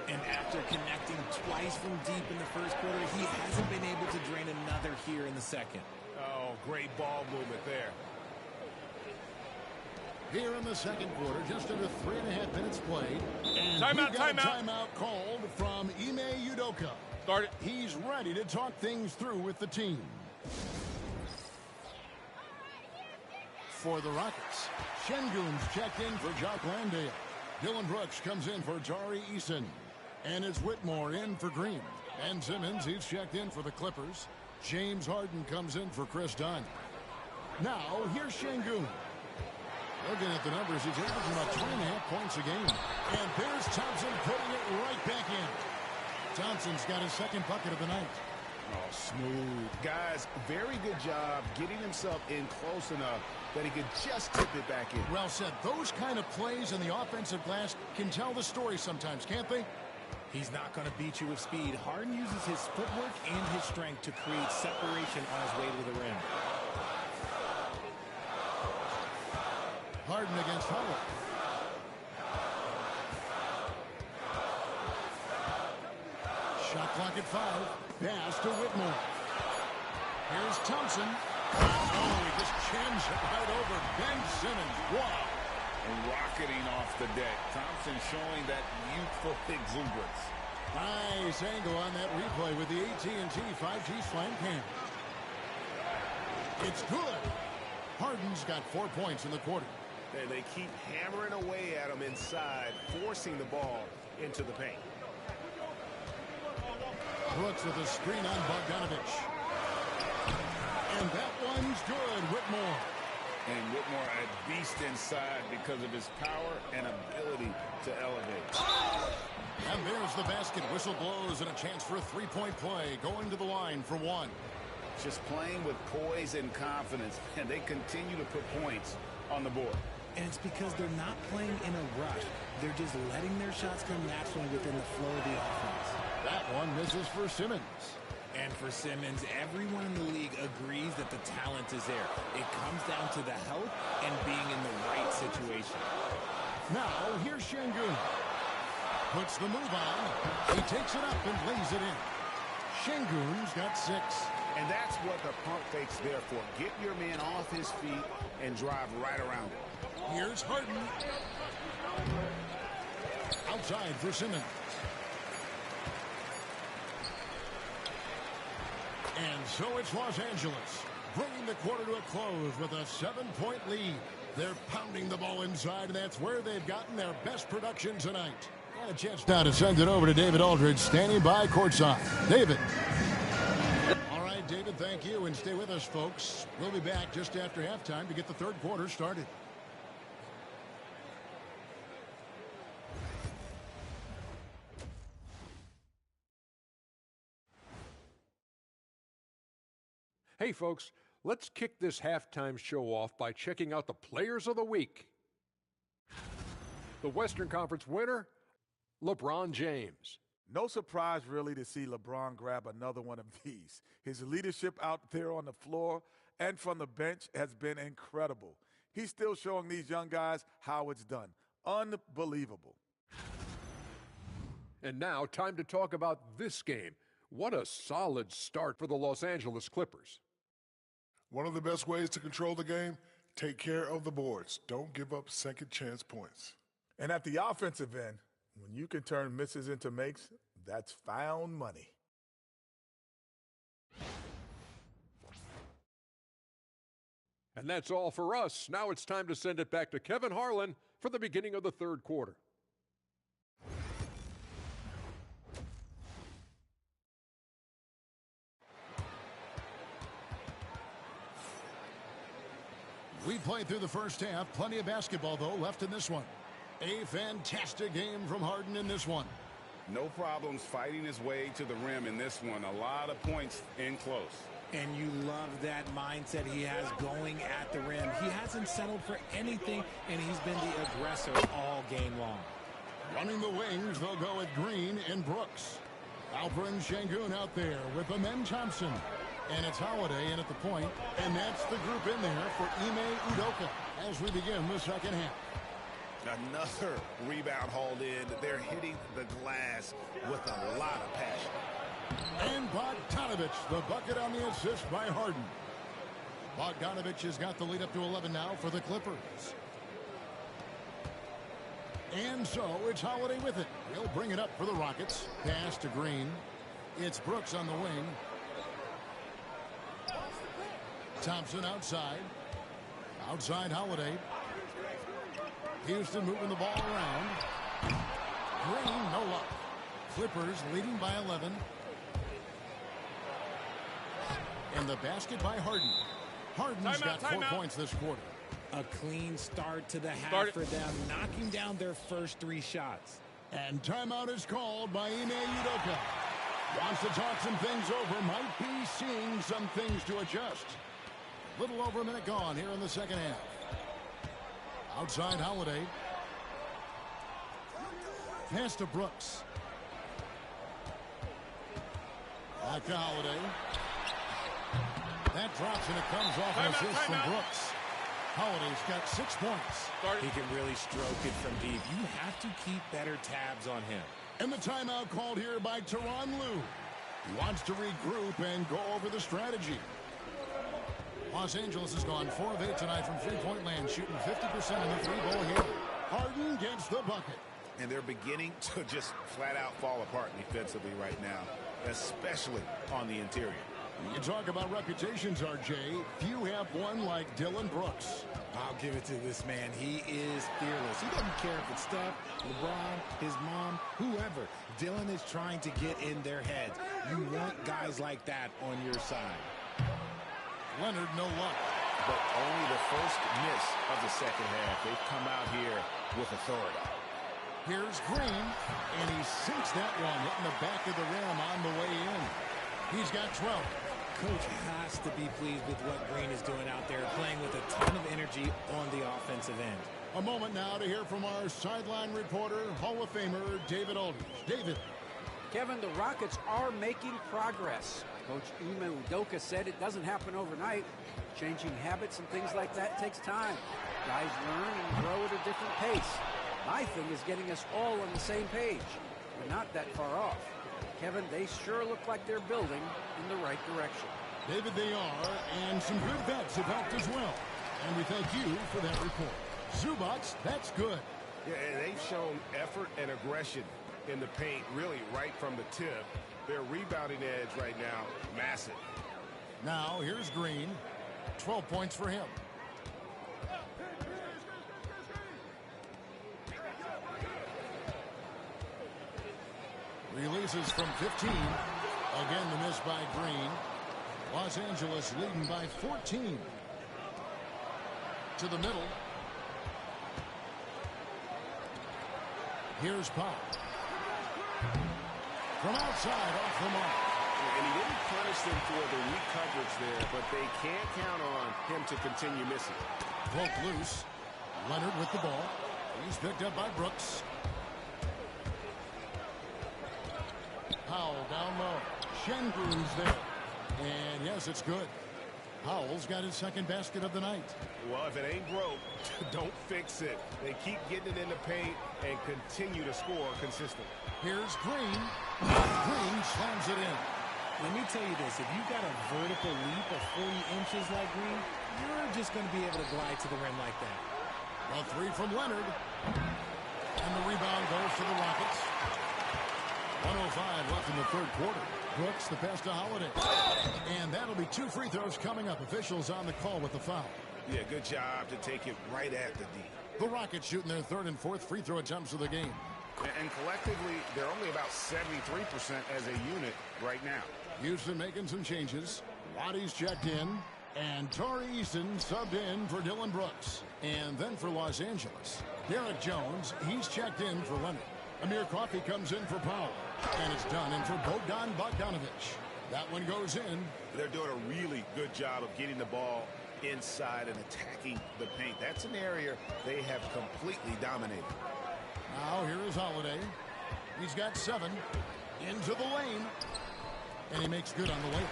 And after connecting twice from deep in the first quarter, he hasn't been able to drain another here in the second. Oh, great ball movement there. Here in the second quarter, just under 3.5 minutes played. And timeout called from Ime Udoka. Start it. He's ready to talk things through with the team. For the Rockets, Şengün's checked in for Jock Landale. Dylan Brooks comes in for Tari Eason. And it's Whitmore in for Green. And Simmons, he's checked in for the Clippers. James Harden comes in for Chris Dunn. Now, here's Şengün. Looking at the numbers, he's averaging about 2.5 points a game. And there's Thompson putting it right back in. Thompson's got his second bucket of the night. Oh, smooth. Guys, very good job getting himself in close enough that he could just tip it back in. Well said. Those kind of plays in the offensive glass can tell the story sometimes, can't they? He's not going to beat you with speed. Harden uses his footwork and his strength to create separation on his way to the rim. Harden against Howard. Shot clock at 5. Pass to Whitmore. Here's Thompson. Oh, he just chins it right over Ben Simmons. Wow. Rocketing off the deck. Thompson showing that youthful exuberance. Nice angle on that replay with the AT&T 5G Slam Cam. It's good. Harden's got 4 points in the quarter. And they keep hammering away at him inside, forcing the ball into the paint. Brooks with a screen on Bogdanovich. And that one's good, Whitmore. And Whitmore a beast inside because of his power and ability to elevate. And there's the basket. Whistle blows and a chance for a three-point play. Going to the line for 1. Just playing with poise and confidence, and they continue to put points on the board. And it's because they're not playing in a rush. They're just letting their shots come naturally within the flow of the offense. That one misses for Simmons. And for Simmons, everyone in the league agrees that the talent is there. It comes down to the health and being in the right situation. Now, here's Şengün. Puts the move on. He takes it up and lays it in. Şengün's got 6. And that's what the pump fake's there for. Get your man off his feet and drive right around it. Here's Harden. Outside for Simmons. And so it's Los Angeles, bringing the quarter to a close with a 7-point lead. They're pounding the ball inside, and that's where they've gotten their best production tonight. And a chance now to send it over to David Aldridge, standing by courtside. David. All right, David, thank you. And stay with us, folks. We'll be back just after halftime to get the third quarter started. Hey, folks, let's kick this halftime show off by checking out the Players of the Week. The Western Conference winner, LeBron James. No surprise, really, to see LeBron grab another one of these. His leadership out there on the floor and from the bench has been incredible. He's still showing these young guys how it's done. Unbelievable. And now, time to talk about this game. What a solid start for the Los Angeles Clippers. One of the best ways to control the game, take care of the boards. Don't give up second chance points. And at the offensive end, when you can turn misses into makes, that's found money. And that's all for us. Now it's time to send it back to Kevin Harlan for the beginning of the third quarter. We played through the first half. Plenty of basketball, though, left in this one. A fantastic game from Harden in this one. No problems fighting his way to the rim in this one. A lot of points in close. And you love that mindset he has going at the rim. He hasn't settled for anything, and he's been the aggressor all game long. Running the wings, they'll go with Green and Brooks. Alperen Şengün out there with Amen Thompson. And it's Holiday in at the point, and that's the group in there for Ime Udoka as we begin the second half. Another rebound hauled in. They're hitting the glass with a lot of passion. And Bogdanović, the bucket on the assist by Harden. Bogdanović has got the lead up to 11 now for the Clippers. And so it's Holiday with it. He'll bring it up for the Rockets. Pass to Green. It's Brooks on the wing. Thompson outside. Outside Holiday. Houston moving the ball around. Green, no luck. Clippers leading by 11. And the basket by Harden. Harden's got 4 points this quarter. A clean start to the half for them, knocking down their first 3 shots. And timeout is called by Ime Udoka. Wants to talk some things over. Might be seeing some things to adjust. Little over a minute gone here in the second half. Outside Holiday. Pass to Brooks. Back to Holiday. That drops and it comes off an assist from Brooks. Holiday's got 6 points. He can really stroke it from deep. You have to keep better tabs on him. And the timeout called here by Tyronn Lue. He wants to regroup and go over the strategy. Los Angeles has gone 4 of 8 tonight from three-point land, shooting 50% in the three-ball here. Harden gets the bucket. And they're beginning to just flat-out fall apart defensively right now, especially on the interior. You talk about reputations, RJ. Few have one like Dylan Brooks. I'll give it to this man. He is fearless. He doesn't care if it's Steph, LeBron, his mom, whoever. Dylan is trying to get in their heads. You want guys like that on your side. Leonard, no luck. But only the first miss of the second half. They've come out here with authority. Here's Green, and he sinks that one, hitting the back of the rim on the way in. He's got 12. Coach has to be pleased with what Green is doing out there, playing with a ton of energy on the offensive end. A moment now to hear from our sideline reporter, Hall of Famer David Aldridge. David. Kevin, the Rockets are making progress. Coach Ime Udoka said it doesn't happen overnight. Changing habits and things like that takes time. Guys learn and grow at a different pace. My thing is getting us all on the same page. We're not that far off. Kevin, they sure look like they're building in the right direction. David, they are, and some good vets have helped as well. And we thank you for that report. Zubats, that's good. Yeah, and they've shown effort and aggression in the paint, really right from the tip. Their rebounding edge right now, massive. Now, here's Green. 12 points for him. Releases from 15. Again, the miss by Green. Los Angeles leading by 14. To the middle. Here's Pop. From outside, off the mark. And he didn't punish them for the weak coverage there, but they can't count on him to continue missing. Broke loose. Leonard with the ball. He's picked up by Brooks. Powell down low. Schengen's there. And yes, it's good. Powell's got his second basket of the night. Well, if it ain't broke, don't fix it. They keep getting it in the paint and continue to score consistently. Here's Green. Green slams it in. Let me tell you this. If you've got a vertical leap of 40 inches like Green, you're just going to be able to glide to the rim like that. A three from Leonard. And the rebound goes to the Rockets. 1:05 left in the third quarter. Brooks, the pass to Holiday. And that'll be 2 free throws coming up. Officials on the call with the foul. Yeah, good job to take it right at the D. The Rockets shooting their third and fourth free throw attempts of the game. And collectively, they're only about 73% as a unit right now. Houston making some changes. Waddy's checked in. And Torrey Eason subbed in for Dylan Brooks. And then for Los Angeles, Derek Jones, he's checked in for Leonard. Amir Coffey comes in for Powell. And it's done in for Bogdan Bogdanovic. That one goes in. They're doing a really good job of getting the ball inside and attacking the paint. That's an area they have completely dominated. Now here is Holiday. He's got 7. Into the lane. And he makes good on the way.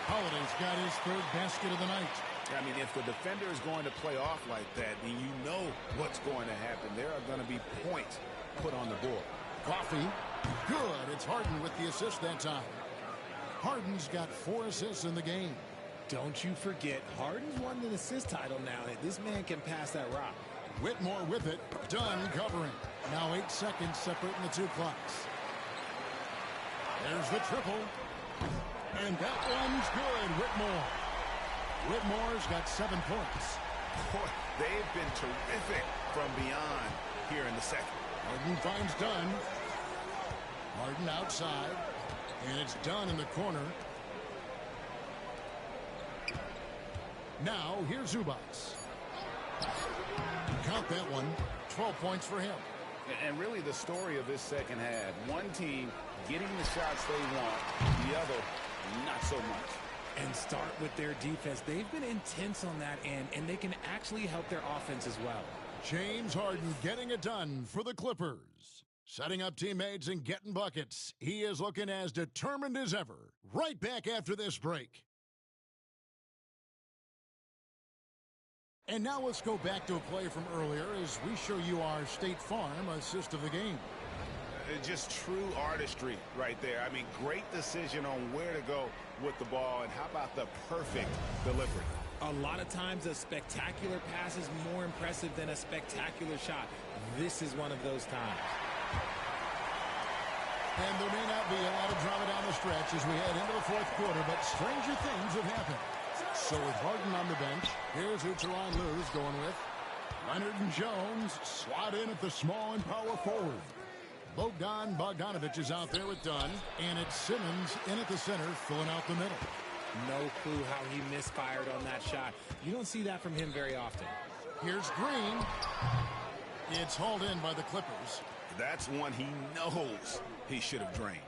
Holiday's got his third basket of the night. I mean, if the defender is going to play off like that, then you know what's going to happen. There are going to be points put on the board. Coffey. Good. It's Harden with the assist that time. Harden's got 4 assists in the game. Don't you forget, Harden's won an assist title now. This man can pass that rock. Whitmore with it. Dunn covering. Now 8 seconds separating the 2 clocks. There's the triple. And that one's good. Whitmore. Whitmore's got 7 points. Boy, they've been terrific from beyond here in the second. Harden finds Dunn. Harden outside. And it's Dunn in the corner. Now, here's Zubats. Count that one. 12 points for him. And really the story of this second half. One team getting the shots they want. The other, not so much. And start with their defense. They've been intense on that end, and they can actually help their offense as well. James Harden getting it done for the Clippers. Setting up teammates and getting buckets. He is looking as determined as ever. Right back after this break. And now let's go back to a play from earlier as we show you our State Farm assist of the game. Just true artistry right there. I mean, great decision on where to go with the ball, and how about the perfect delivery? A lot of times a spectacular pass is more impressive than a spectacular shot. This is one of those times. And there may not be a lot of drama down the stretch as we head into the fourth quarter, but stranger things have happened. So with Harden on the bench, here's who Tyronn Lue's going with. Leonard and Jones slot in at the small and power forward. Bogdan Bogdanovic is out there with Dunn, and it's Simmons in at the center, filling out the middle. No clue how he misfired on that shot. You don't see that from him very often. Here's Green. It's hauled in by the Clippers. That's one he knows he should have drained.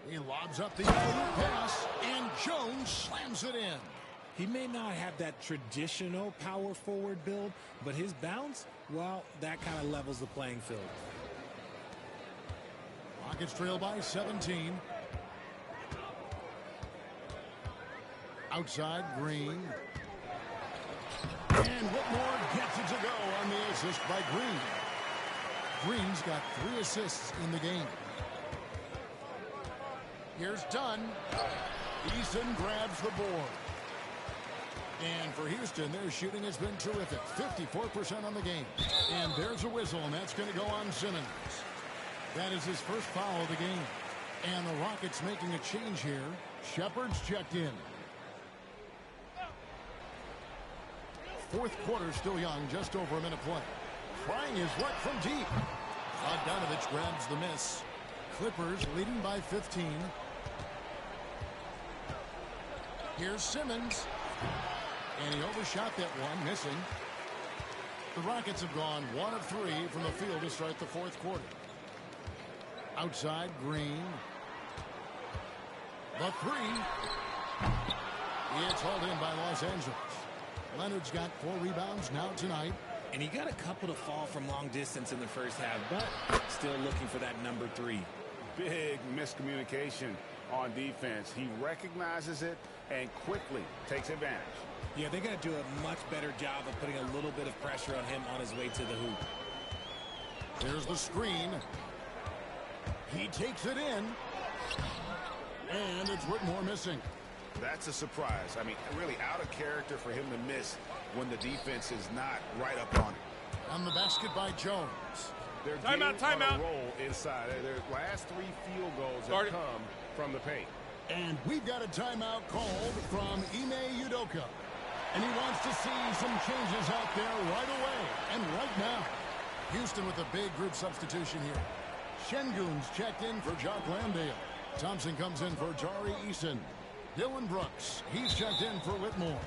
He lobs up the alley-oop pass, and Jones slams it in. He may not have that traditional power forward build, but his bounce, well, that kind of levels the playing field. Rockets trail by 17. Outside, Green. And Whitmore gets it to go on the assist by Green. Green's got 3 assists in the game. Here's Dunn. Eason grabs the board. And for Houston, their shooting has been terrific. 54% on the game. And there's a whistle, and that's going to go on Simmons. That is his first foul of the game. And the Rockets making a change here. Shepard's checked in. Fourth quarter still young, just over a minute play. Trying his luck from deep. Bogdanovic grabs the miss. Clippers leading by 15. Here's Simmons. And he overshot that one, missing. The Rockets have gone 1 of 3 from the field to start the fourth quarter. Outside, Green. The three. It's hauled in by Los Angeles. Leonard's got 4 rebounds now tonight. And he got a couple to fall from long distance in the first half, but still looking for that number 3. Big miscommunication on defense. He recognizes it and quickly takes advantage. Yeah, they got to do a much better job of putting a little bit of pressure on him on his way to the hoop. There's the screen. He takes it in. And it's Whitmore missing. That's a surprise. I mean, really out of character for him to miss when the defense is not right up on it. On the basket by Jones. They're getting on a roll inside. Their last 3 field goals have come from the paint. And we've got a timeout called from Ime Udoka. And he wants to see some changes out there right away and right now. Houston with a big group substitution here. Şengün's checked in for Jock Landale. Thompson comes in for Tari Eason. Dylan Brooks, he's checked in for Whitmore.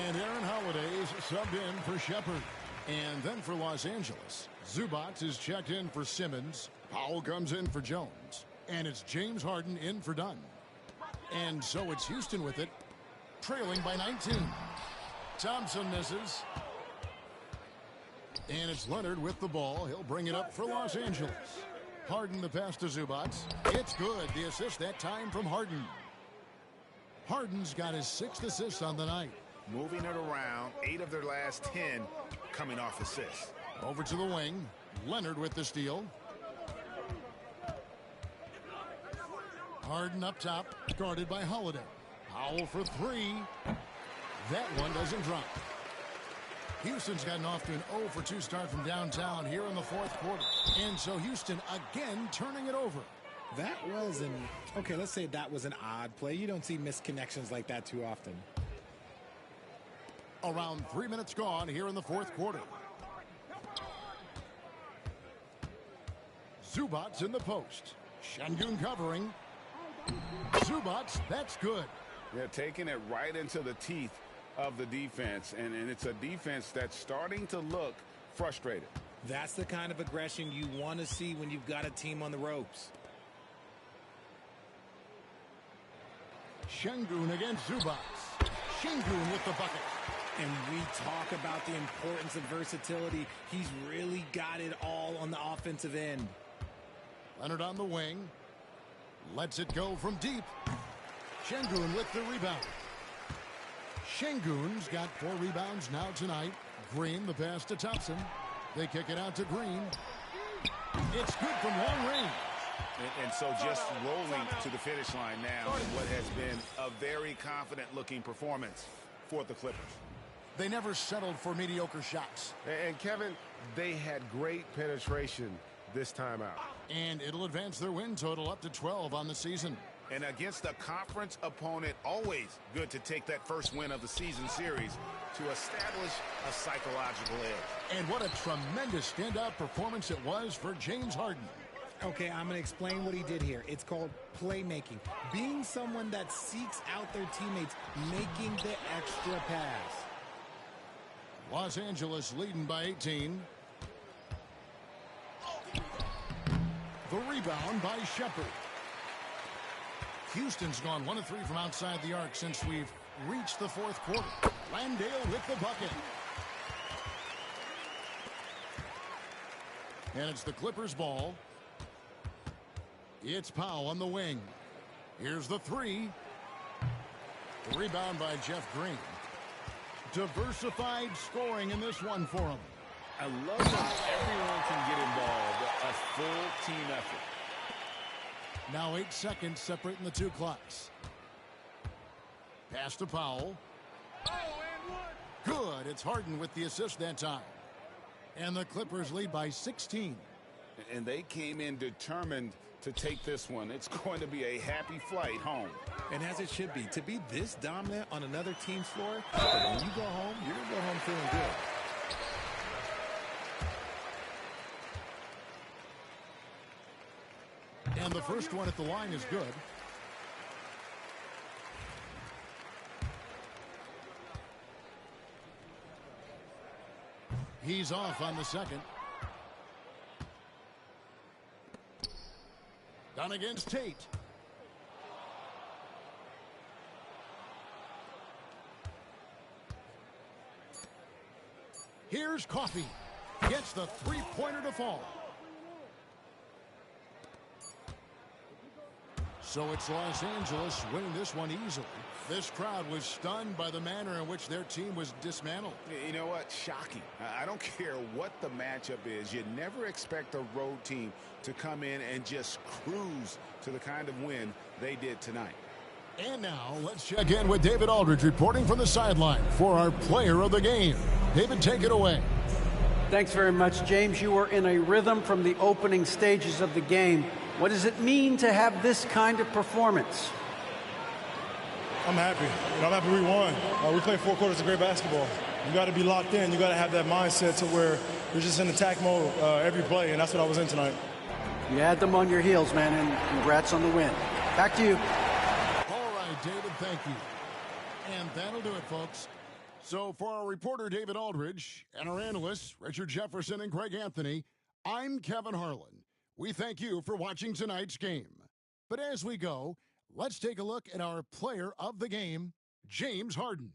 And Aaron Holiday's subbed in for Shepard. And then for Los Angeles, Zubac is checked in for Simmons. Powell comes in for Jones. And it's James Harden in for Dunn. And so it's Houston with it, trailing by 19. Thompson misses. And it's Leonard with the ball. He'll bring it up for Los Angeles. Harden the pass to Zubac. It's good. The assist that time from Harden. Harden's got his 6th assist on the night. Moving it around, 8 of their last 10 coming off assists. Over to the wing. Leonard with the steal. Harden up top, guarded by Holiday. Powell for 3. That one doesn't drop. Houston's gotten off to an 0 for 2 start from downtown here in the fourth quarter. And so Houston again turning it over. That was okay, let's say that was an odd play. You don't see misconnections like that too often. Around 3 minutes gone here in the fourth quarter. Zubac in the post. Şengün covering. Zubac, that's good. They're taking it right into the teeth of the defense, and it's a defense that's starting to look frustrated. That's the kind of aggression you want to see when you've got a team on the ropes. Şengün against Zubac. Şengün with the bucket. And we talk about the importance of versatility. He's really got it all on the offensive end. Leonard on the wing. Lets it go from deep. Şengün with the rebound. Şengün's got 4 rebounds now tonight. Green the pass to Thompson. They kick it out to Green. It's good from long range. And so just rolling to the finish line now in what has been a very confident-looking performance for the Clippers. They never settled for mediocre shots. And Kevin, they had great penetration this time out. And it'll advance their win total up to 12 on the season. And against a conference opponent, always good to take that first win of the season series to establish a psychological edge. And what a tremendous standout performance it was for James Harden. Okay, I'm going to explain what he did here. It's called playmaking. Being someone that seeks out their teammates, making the extra pass. Los Angeles leading by 18. The rebound by Shepard. Houston's gone 1 of 3 from outside the arc since we've reached the fourth quarter. Landale with the bucket. And it's the Clippers' ball. It's Powell on the wing. Here's the 3. The rebound by Jeff Green. Diversified scoring in this one for him. I love that everyone can get involved. A full team effort. Now 8 seconds separating the 2 clocks. Pass to Powell. Good. It's Harden with the assist that time. And the Clippers lead by 16. And they came in determined to take this one. It's going to be a happy flight home. And as it should be. To be this dominant on another team's floor, when you go home, you're going to go home feeling good. And the first one at the line is good. He's off on the second. Down against Tate. Here's Coffey. Gets the three-pointer to fall. So it's Los Angeles winning this one easily. This crowd was stunned by the manner in which their team was dismantled. You know what? Shocking. I don't care what the matchup is. You never expect a road team to come in and just cruise to the kind of win they did tonight. And now let's check in with David Aldridge reporting from the sideline for our player of the game. David, take it away. Thanks very much, James. You were in a rhythm from the opening stages of the game. What does it mean to have this kind of performance? I'm happy. I'm happy we won. We played 4 quarters of great basketball. You got to be locked in. You got to have that mindset to where you're just in attack mode every play, and that's what I was in tonight. You had them on your heels, man, and congrats on the win. Back to you. All right, David, thank you. And that'll do it, folks. So for our reporter, David Aldridge, and our analysts, Richard Jefferson and Greg Anthony, I'm Kevin Harlan. We thank you for watching tonight's game. But as we go, let's take a look at our player of the game, James Harden.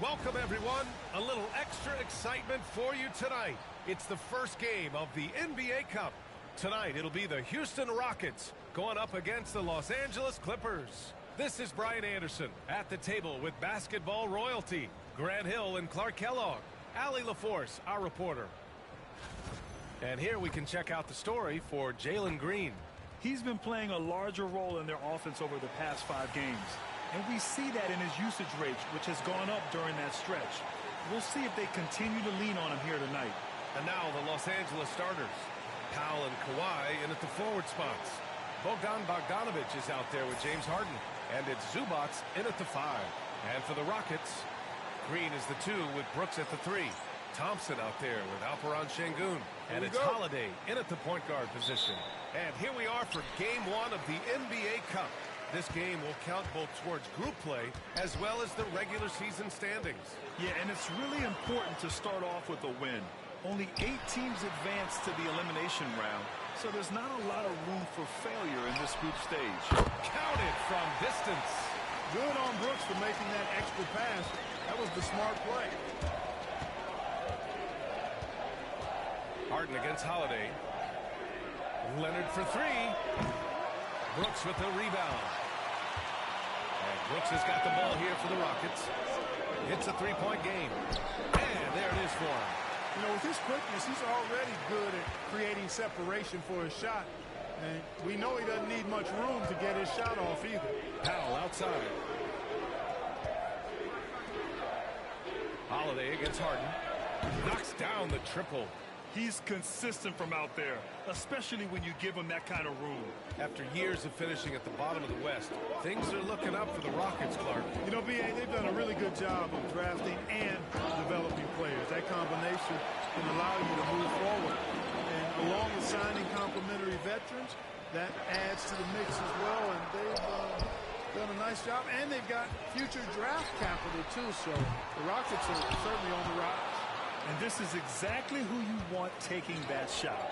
Welcome, everyone. A little extra excitement for you tonight. It's the first game of the NBA Cup. Tonight, it'll be the Houston Rockets going up against the Los Angeles Clippers. This is Brian Anderson at the table with basketball royalty. Grant Hill and Clark Kellogg. Allie LaForce, our reporter. And here we can check out the story for Jalen Green. He's been playing a larger role in their offense over the past 5 games. And we see that in his usage rate, which has gone up during that stretch. We'll see if they continue to lean on him here tonight. And now the Los Angeles starters. Powell and Kawhi in at the forward spots. Bogdanovich is out there with James Harden. And it's Zubac in at the 5. And for the Rockets, Green is the 2 with Brooks at the 3. Thompson out there with Alperon Şengün. And it's Holiday in at the point guard position. And here we are for Game 1 of the NBA Cup. This game will count both towards group play as well as the regular season standings. Yeah, and it's really important to start off with a win. Only 8 teams advance to the elimination round, so there's not a lot of room for failure in this group stage. Counted from distance. Good on Brooks for making that extra pass. That was the smart play. Harden against Holiday. Leonard for 3. Brooks with the rebound. And Brooks has got the ball here for the Rockets. It's a 3-point game. And there it is for him. You know, with his quickness, he's already good at creating separation for his shot. And we know he doesn't need much room to get his shot off either. Powell outside. Holiday against Harden. Knocks down the triple. He's consistent from out there, especially when you give him that kind of room. After years of finishing at the bottom of the West, things are looking up for the Rockets, Clark. You know, B.A., they've done a really good job of drafting and developing players. That combination can allow you to move forward. And along with signing complementary veterans, that adds to the mix as well. And they've done a nice job. And they've got future draft capital, too. So the Rockets are certainly on the rise. And this is exactly who you want taking that shot.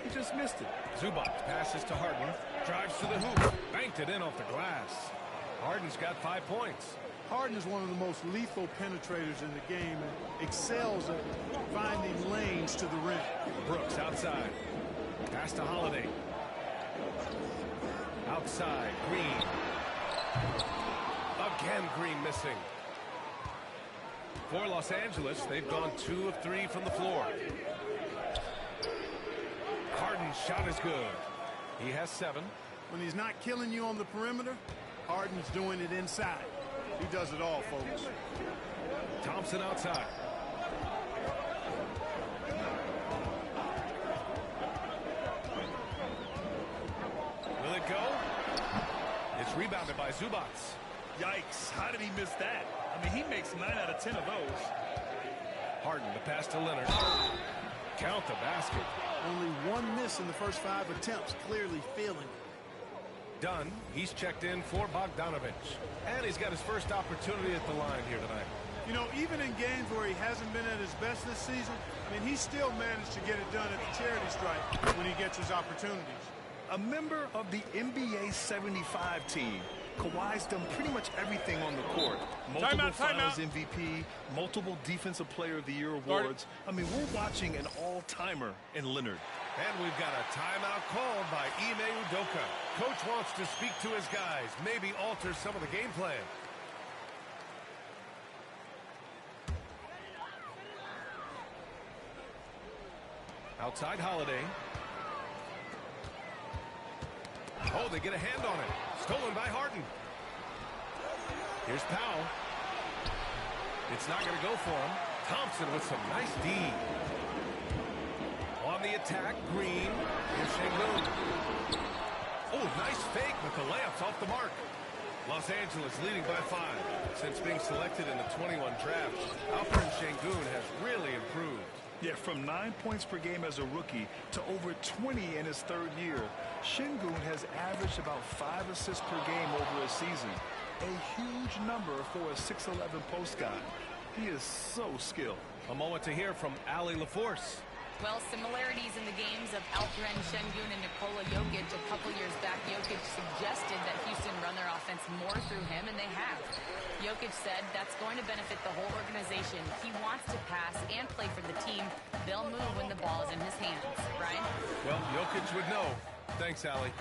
He just missed it. Zubac passes to Harden. Drives to the hoop. Banked it in off the glass. Harden's got 5 points. Harden is one of the most lethal penetrators in the game and excels at finding lanes to the rim. Brooks outside. Pass to Holiday. Outside. Green. Again, Green missing. For Los Angeles, they've gone 2 of 3 from the floor. Harden's shot is good. He has 7. When he's not killing you on the perimeter, Harden's doing it inside. He does it all, folks. Thompson outside. Will it go? It's rebounded by Zubac. Yikes, how did he miss that? I mean, he makes 9 out of 10 of those. Harden, the pass to Leonard. Count the basket. Only 1 miss in the first 5 attempts, clearly feeling it. Dunn, he's checked in for Bogdanovich. And he's got his first opportunity at the line here tonight. You know, even in games where he hasn't been at his best this season, I mean, he still managed to get it done at the charity stripe when he gets his opportunities. A member of the NBA 75 team. Kawhi's done pretty much everything on the court. Multiple Finals MVP, multiple Defensive Player of the Year awards. I mean, we're watching an all-timer in Leonard. And we've got a timeout called by Ime Udoka. Coach wants to speak to his guys, maybe alter some of the game plan. Outside Holiday. Oh, they get a hand on it. Stolen by Harden. Here's Powell. It's not going to go for him. Thompson with some nice D. On the attack, Green. Here's Şengün. Oh, nice fake, but the layup's off the mark. Los Angeles leading by 5 since being selected in the 21 draft. Alperen Şengün has really improved. Yeah, from 9 points per game as a rookie to over 20 in his 3rd year. Şengün has averaged about 5 assists per game over a season. A huge number for a 6'11" post guy. He is so skilled. A moment to hear from Allie LaForce. Well, similarities in the games of Alperen Şengün and Nikola Jokic. A couple years back, Jokic suggested that Houston run their offense more through him, and they have. Jokic said that's going to benefit the whole organization. He wants to pass and play for the team. They'll move when the ball is in his hands. Brian? Well, Jokic would know. Thanks, Allie.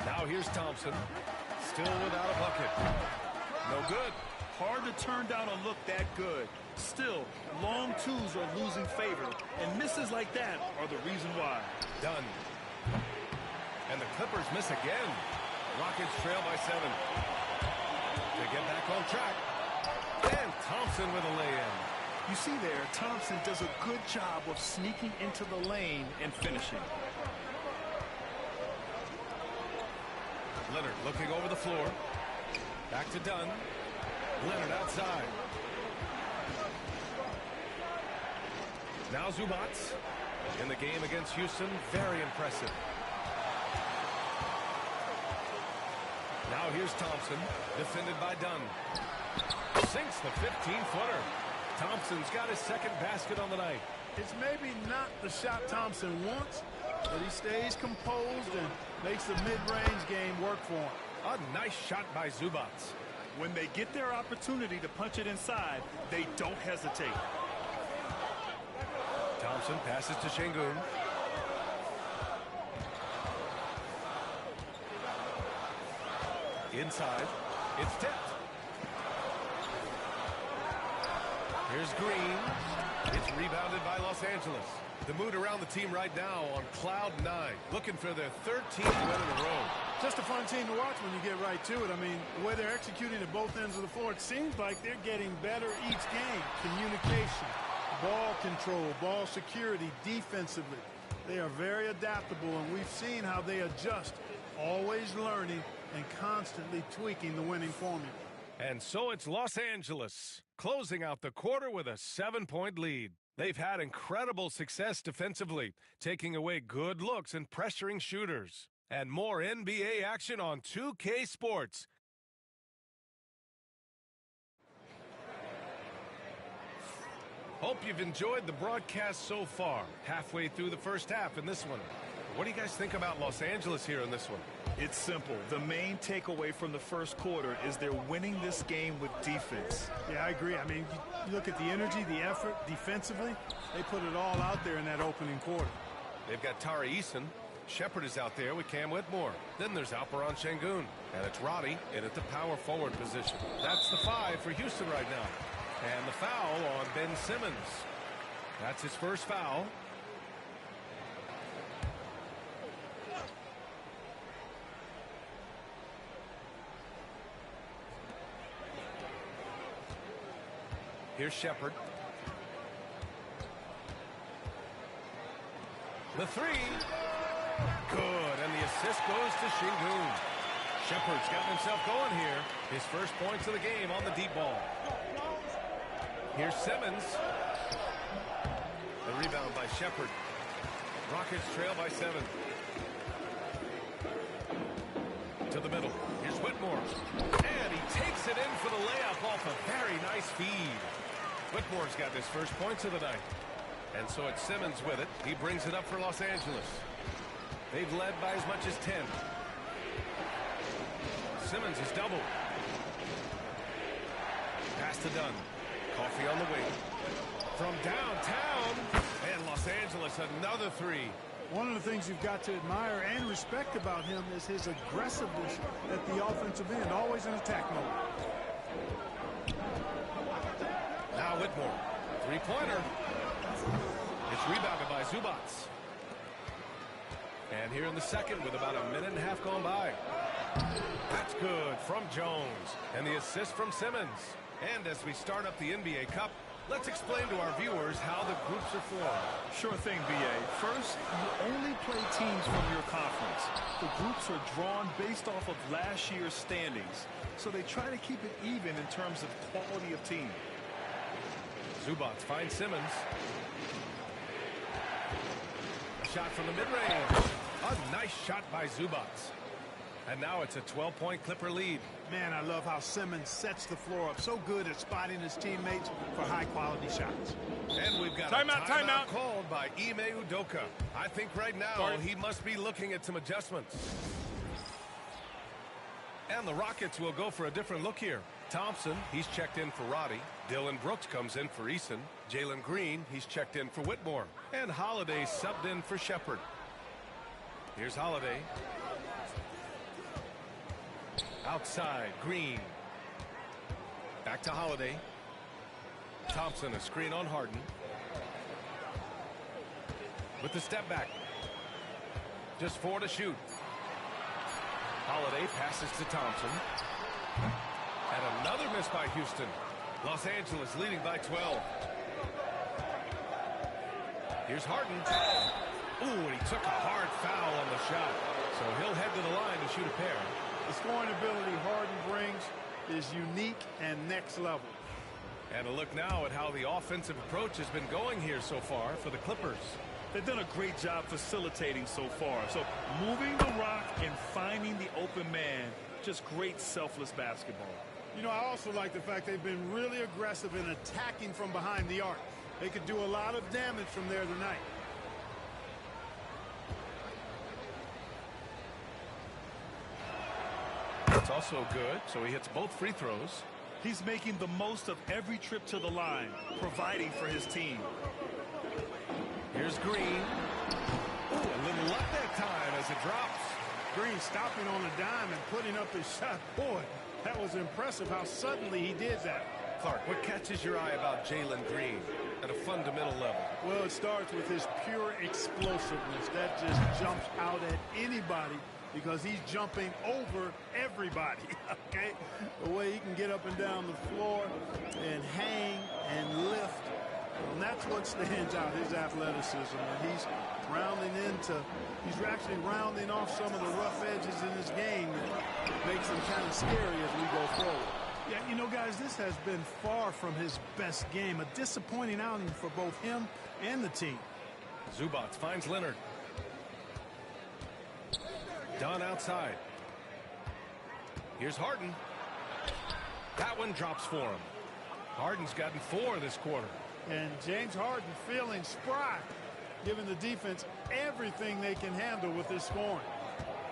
Now here's Thompson. Still without a bucket. No good. Hard to turn down a look that good. Still, long twos are losing favor, and misses like that are the reason why. Done. And the Clippers miss again. Rockets trail by 7. They get back on track. And Thompson with a lay-in. You see there, Thompson does a good job of sneaking into the lane and finishing. Leonard looking over the floor. Back to Dunn. Leonard outside. Now Zubac in the game against Houston. Very impressive. Now here's Thompson, defended by Dunn. Sinks the 15-footer. Thompson's got his 2nd basket on the night. It's maybe not the shot Thompson wants, but he stays composed and makes the mid-range game work for him. A nice shot by Zubac. When they get their opportunity to punch it inside, they don't hesitate. Thompson passes to Şengün. Inside, it's tipped. Here's Green. It's rebounded by Los Angeles. The mood around the team right now on cloud 9, looking for their 13th win in a row. Just a fun team to watch when you get right to it. I mean, the way they're executing at both ends of the floor, it seems like they're getting better each game. Communication, ball control, ball security, defensively. They are very adaptable, and we've seen how they adjust, always learning and constantly tweaking the winning formula. And so it's Los Angeles closing out the quarter with a 7-point lead. They've had incredible success defensively, taking away good looks and pressuring shooters. And more NBA action on 2K Sports. Hope you've enjoyed the broadcast so far. Halfway through the first half in this one. What do you guys think about Los Angeles here in this one? It's simple. The main takeaway from the first quarter is they're winning this game with defense. Yeah, I agree. I mean, you look at the energy, the effort defensively, they put it all out there in that opening quarter. They've got Tari Eason. Shepard is out there with Cam Whitmore. Then there's Alperon Şengün. And it's Roddy in at the power forward position. That's the 5 for Houston right now. And the foul on Ben Simmons. That's his first foul. Here's Shepard. The 3. Good, and the assist goes to Şengün. Shepard's gotten himself going here. His first points of the game on the deep ball. Here's Simmons. The rebound by Shepard. Rockets trail by 7. To the middle. Here's Whitmore. And he takes it in for the layup off a very nice feed. Whitmore's got his first points of the night. And so it's Simmons with it. He brings it up for Los Angeles. They've led by as much as 10. Simmons is doubled. Pass to Dunn. Coffee on the wing. From downtown. And Los Angeles, another 3. One of the things you've got to admire and respect about him is his aggressiveness at the offensive end, always in attack mode. Now Whitmore. 3-pointer. It's rebounded by Zubats. And here in the second with about a minute and a half gone by. That's good from Jones. And the assist from Simmons. And as we start up the NBA Cup, let's explain to our viewers how the groups are formed. Sure thing, B.A. First, you only play teams from your conference. The groups are drawn based off of last year's standings. So they try to keep it even in terms of quality of team. Zubats finds Simmons. A shot from the mid-range. A nice shot by Zubats. And now it's a 12-point Clipper lead. Man, I love how Simmons sets the floor up. So good at spotting his teammates for high-quality shots. And we've got a timeout called by Ime Udoka. I think right now he must be looking at some adjustments. And the Rockets will go for a different look here. Thompson, he's checked in for Roddy. Dylan Brooks comes in for Eason. Jalen Green, he's checked in for Whitmore. And Holiday subbed in for Shepard. Here's Holiday. Outside, Green. Back to Holiday. Thompson, a screen on Harden. With the step back. Just 4 to shoot. Holiday passes to Thompson. And another miss by Houston. Los Angeles leading by 12. Here's Harden. Ooh, and he took a hard foul on the shot. So he'll head to the line to shoot a pair. The scoring ability Harden brings is unique and next level. And a look now at how the offensive approach has been going here so far for the Clippers. They've done a great job facilitating so far. So moving the rock and finding the open man, just great selfless basketball. You know, I also like the fact they've been really aggressive in attacking from behind the arc. They could do a lot of damage from there tonight. It's also good, so he hits both free throws. He's making the most of every trip to the line, providing for his team. Here's Green. Ooh, a little luck that time as it drops. Green stopping on a dime and putting up his shot. Boy, that was impressive how suddenly he did that. Clark, what catches your eye about Jalen Green? at a fundamental level? Well, it starts with his pure explosiveness. That just jumps out at anybody because he's jumping over everybody, okay? The way he can get up and down the floor and hang and lift, and that's what stands out, his athleticism. And he's actually rounding off some of the rough edges in his game that makes him kind of scary as we go forward. Yeah, you know, guys, this has been far from his best game. A disappointing outing for both him and the team. Zubac finds Leonard. Dunn outside. Here's Harden. That one drops for him. Harden's gotten 4 this quarter. And James Harden feeling spry, giving the defense everything they can handle with this scoring.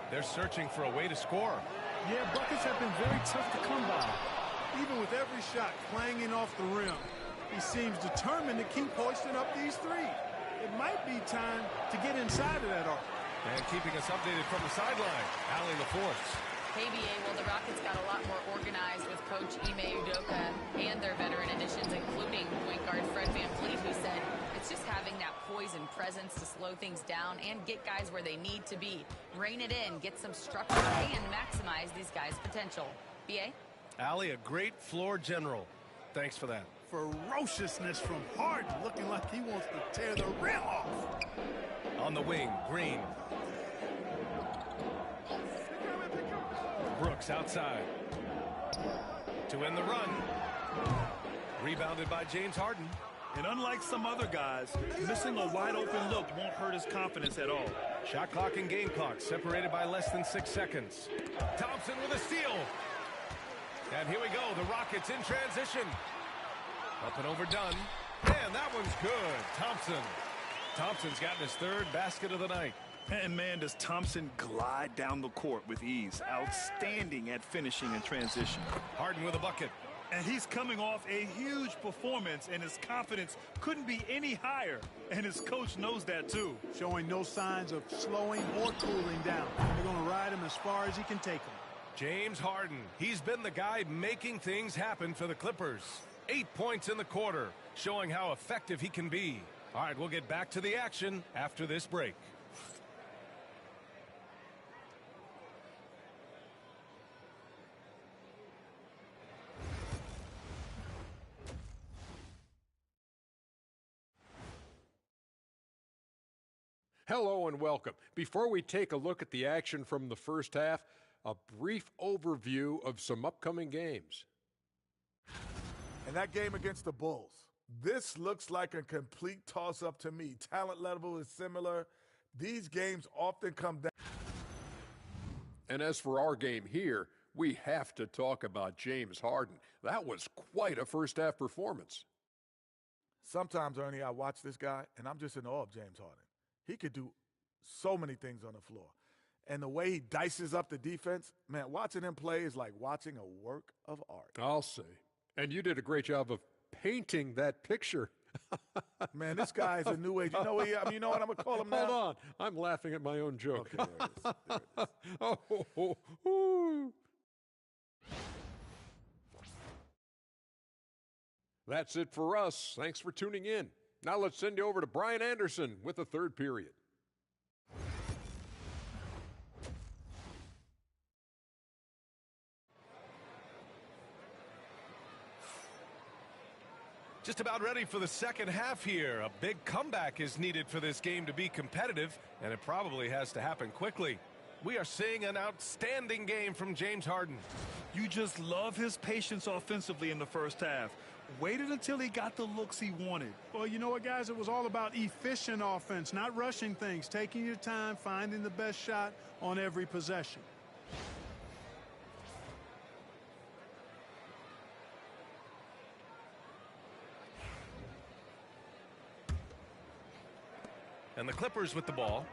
They're searching for a way to score. Yeah, buckets have been very tough to come by. Even with every shot clanging off the rim, he seems determined to keep hoisting up these threes. It might be time to get inside of that arc. And keeping us updated from the sideline, Allie LaForce. Hey, BA, well, the Rockets got a lot more organized with Coach Ime Udoka and their veteran additions, including point guard Fred VanVleet, who said it's just having that poise and presence to slow things down and get guys where they need to be. Rein it in, get some structure, and maximize these guys' potential. BA? Allie, a great floor general. Thanks for that. Ferociousness from Harden, looking like he wants to tear the rim off. On the wing, Green. Brooks outside. To end the run. Rebounded by James Harden. And unlike some other guys, missing a wide-open look won't hurt his confidence at all. Shot clock and game clock separated by less than 6 seconds. Thompson with a steal. And here we go, the Rockets in transition. Up and over Dunn. And that one's good. Thompson. Thompson's gotten his 3rd basket of the night. And man, does Thompson glide down the court with ease. Outstanding at finishing in transition. Harden with a bucket. And he's coming off a huge performance, and his confidence couldn't be any higher. And his coach knows that, too. Showing no signs of slowing or cooling down. They're going to ride him as far as he can take him. James Harden. He's been the guy making things happen for the Clippers. 8 points in the quarter, showing how effective he can be. All right, we'll get back to the action after this break. Hello and welcome. Before we take a look at the action from the first half, a brief overview of some upcoming games. And that game against the Bulls, this looks like a complete toss-up to me. Talent level is similar. These games often come down. And as for our game here, we have to talk about James Harden. That was quite a first-half performance. Sometimes, Ernie, I watch this guy, and I'm just in awe of James Harden. He could do so many things on the floor. And the way he dices up the defense, man, watching him play is like watching a work of art. I'll say. And you did a great job of painting that picture. Man, this guy is a new age. You know what? You know what I'm gonna call him now? Hold on, I'm laughing at my own joke. Okay, there it is. Oh. That's it for us. Thanks for tuning in. Now let's send you over to Brian Anderson with the 3rd period. Just about ready for the second half here. A big comeback is needed for this game to be competitive, and it probably has to happen quickly. We are seeing an outstanding game from James Harden. You just love his patience offensively in the first half. Waited until he got the looks he wanted. Well, you know what, guys? It was all about efficient offense, not rushing things, taking your time, finding the best shot on every possession. And the Clippers with the ball.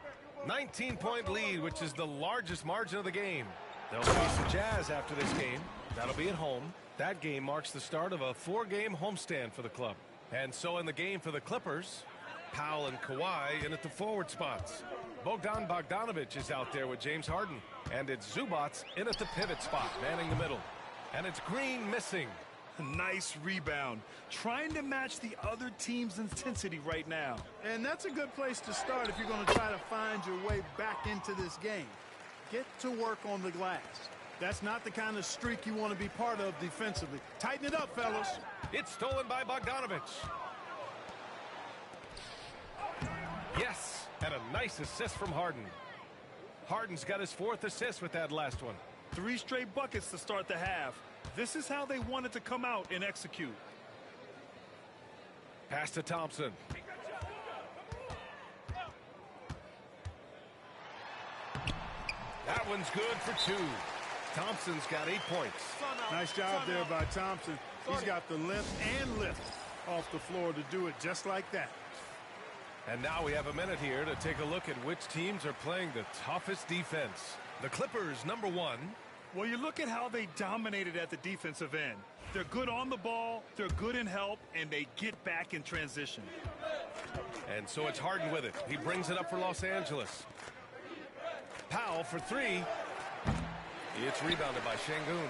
19-point lead, which is the largest margin of the game. They'll face the Jazz after this game. That'll be at home. That game marks the start of a 4-game homestand for the club. And so in the game for the Clippers, Powell and Kawhi in at the forward spots. Bogdan Bogdanović is out there with James Harden. And it's Zubac in at the pivot spot, manning the middle. And it's Green missing. Nice rebound. Trying to match the other team's intensity right now. And that's a good place to start if you're going to try to find your way back into this game. Get to work on the glass. That's not the kind of streak you want to be part of defensively. Tighten it up, fellas. It's stolen by Bogdanovich. Yes, and a nice assist from Harden. Harden's got his 4th assist with that last one. 3 straight buckets to start the half. This is how they wanted to come out and execute. Pass to Thompson. That one's good for 2. Thompson's got 8 points. Nice job there by Thompson. He's got the length and lift off the floor to do it just like that. And now we have a minute here to take a look at which teams are playing the toughest defense. The Clippers, number 1. Well, you look at how they dominated at the defensive end. They're good on the ball, they're good in help, and they get back in transition. And so it's Harden with it. He brings it up for Los Angeles. Powell for 3. It's rebounded by Şengün.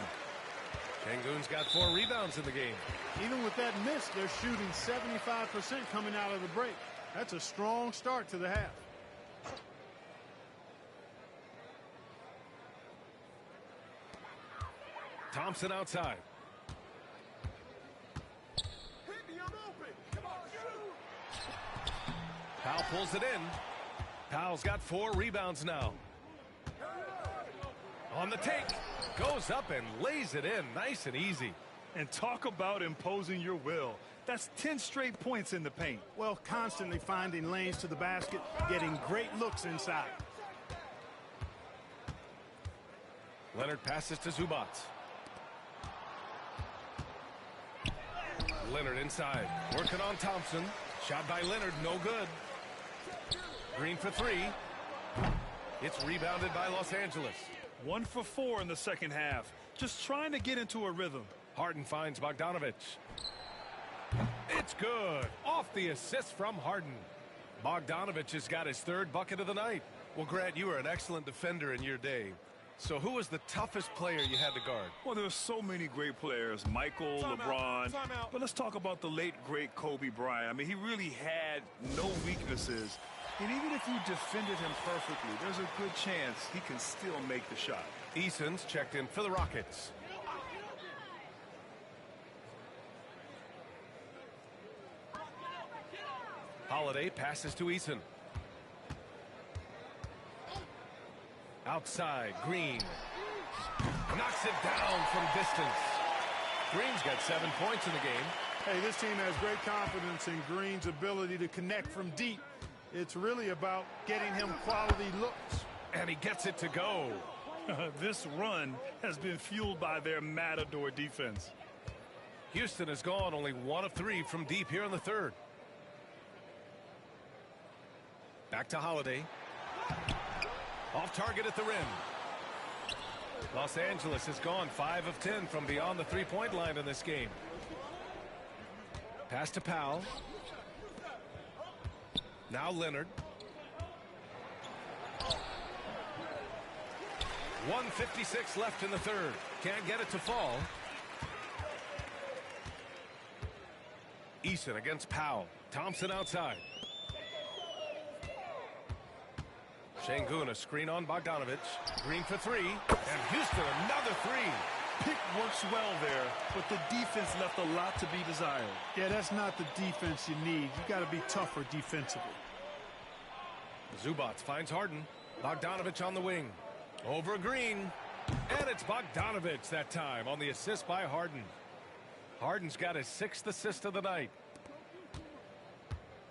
Şengün's got 4 rebounds in the game. Even with that miss, they're shooting 75% coming out of the break. That's a strong start to the half. Thompson outside. Powell pulls it in. Powell's got 4 rebounds now. On the take. Goes up and lays it in nice and easy. And talk about imposing your will. That's 10 straight points in the paint. Well, constantly finding lanes to the basket, getting great looks inside. Leonard passes to Zubac. Leonard inside. Working on Thompson. Shot by Leonard, no good. Green for 3. It's rebounded by Los Angeles. 1 for 4 in the second half. Just trying to get into a rhythm. Harden finds Bogdanovich. It's good. Off the assist from Harden. Bogdanovich has got his 3rd bucket of the night. Well, Grant, you were an excellent defender in your day. So who was the toughest player you had to guard? Well, there were so many great players. Michael, LeBron. But let's talk about the late, great Kobe Bryant. I mean, he really had no weaknesses. And even if you defended him perfectly, there's a good chance he can still make the shot. Eason's checked in for the Rockets. Holiday passes to Eason. Outside, Green. Knocks it down from distance. Green's got 7 points in the game. Hey, this team has great confidence in Green's ability to connect from deep. It's really about getting him quality looks. And he gets it to go. This run has been fueled by their Matador defense. Houston has gone only 1 of 3 from deep here in the 3rd. Back to Holiday. Off target at the rim. Los Angeles has gone 5 of 10 from beyond the 3-point line in this game. Pass to Powell. Now Leonard. 1:56 left in the 3rd. Can't get it to fall. Eason against Powell. Thompson outside. Şengün, a screen on Bogdanovich. Green for 3. And Houston, another 3. Pick works well there, but the defense left a lot to be desired. Yeah, that's not the defense you need. You got to be tougher defensively. Zubac finds Harden. Bogdanovich on the wing. Over Green. And it's Bogdanovich that time on the assist by Harden. Harden's got his 6th assist of the night.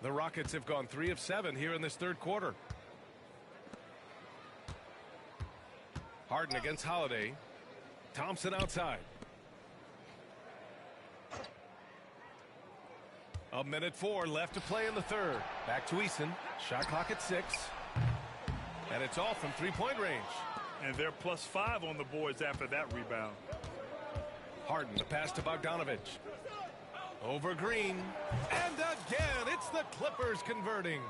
The Rockets have gone 3 of 7 here in this 3rd quarter. Harden against Holiday. Thompson outside. A minute 4 left to play in the 3rd. Back to Eason. Shot clock at 6. And it's all from 3-point range. And they're +5 on the boards after that rebound. Harden, the pass to Bogdanovich. Over Green. And again, it's the Clippers converting.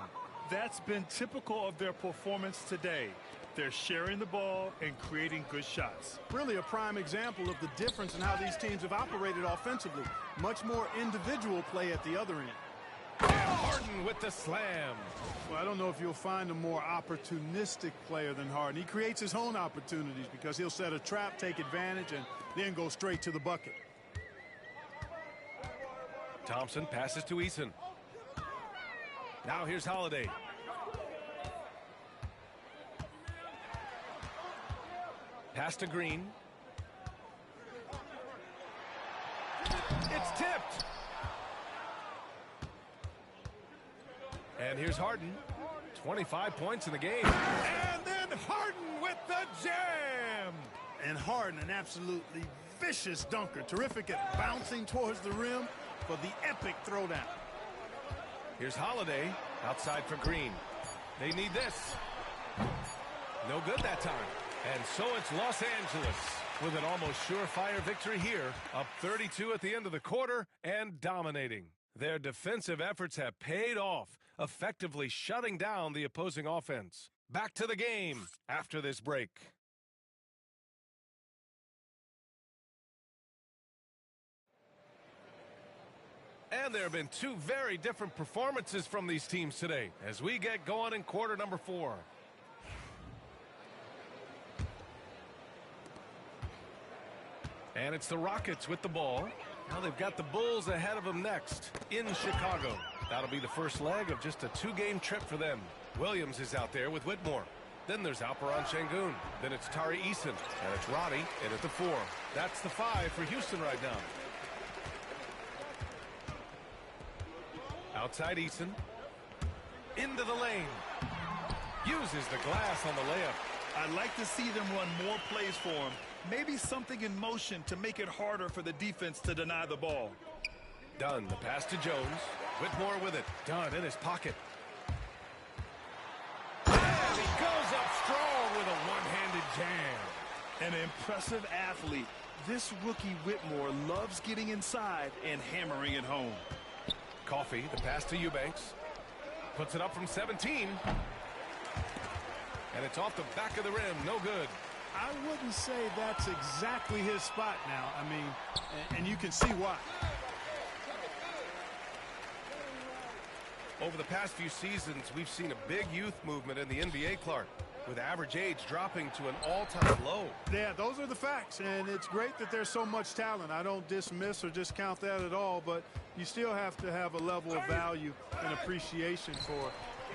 That's been typical of their performance today. They're sharing the ball and creating good shots. Really a prime example of the difference in how these teams have operated offensively. Much more individual play at the other end. And Harden with the slam. Well, I don't know if you'll find a more opportunistic player than Harden. He creates his own opportunities because he'll set a trap, take advantage, and then go straight to the bucket. Thompson passes to Eason. Now here's Holiday. Pass to Green. It's tipped. And here's Harden. 25 points in the game. And then Harden with the jam. And Harden, an absolutely vicious dunker. Terrific at bouncing towards the rim for the epic throwdown. Here's Holiday outside for Green. They need this. No good that time. And so it's Los Angeles with an almost surefire victory here, up 32 at the end of the quarter and dominating. Their defensive efforts have paid off, effectively shutting down the opposing offense. Back to the game after this break. And there have been two very different performances from these teams today as we get going in quarter number 4. And it's the Rockets with the ball. Now they've got the Bulls ahead of them next in Chicago. That'll be the first leg of just a 2-game trip for them. Williams is out there with Whitmore. Then there's Alperon Şengün. Then it's Tari Eason. And it's Roddy in at the 4. That's the 5 for Houston right now. Outside Eason. Into the lane. Uses the glass on the layup. I'd like to see them run more plays for him. Maybe something in motion to make it harder for the defense to deny the ball. Dunn, the pass to Jones. Whitmore with it. Dunn in his pocket. And he goes up strong with a one-handed jam. An impressive athlete. This rookie Whitmore loves getting inside and hammering it home. Coffee, the pass to Eubanks. Puts it up from 17. And it's off the back of the rim. No good. I wouldn't say that's exactly his spot now. I mean, and you can see why. Over the past few seasons, we've seen a big youth movement in the NBA, Clark, with average age dropping to an all-time low. Yeah, those are the facts, and it's great that there's so much talent. I don't dismiss or discount that at all, but you still have to have a level of value and appreciation for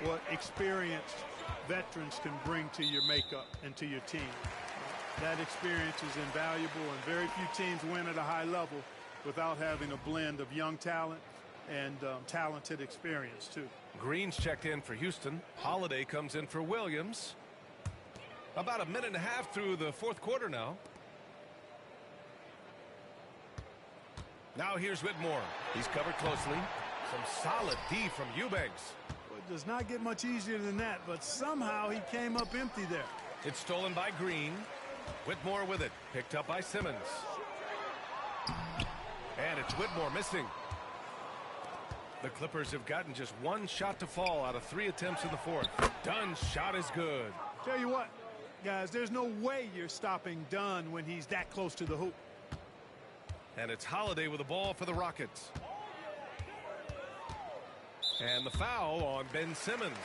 what experienced veterans can bring to your makeup and to your team. That experience is invaluable, and very few teams win at a high level without having a blend of young talent and talented experience, too. Green's checked in for Houston. Holiday comes in for Williams. About a minute and a half through the fourth quarter now. Now here's Whitmore. He's covered closely. Some solid D from Eubanks. Well, it does not get much easier than that, but somehow he came up empty there. It's stolen by Green. Whitmore with it. Picked up by Simmons. And it's Whitmore missing. The Clippers have gotten just one shot to fall out of 3 attempts in the fourth. Dunn's shot is good. Tell you what, guys, there's no way you're stopping Dunn when he's that close to the hoop. And it's Holiday with the ball for the Rockets. And the foul on Ben Simmons.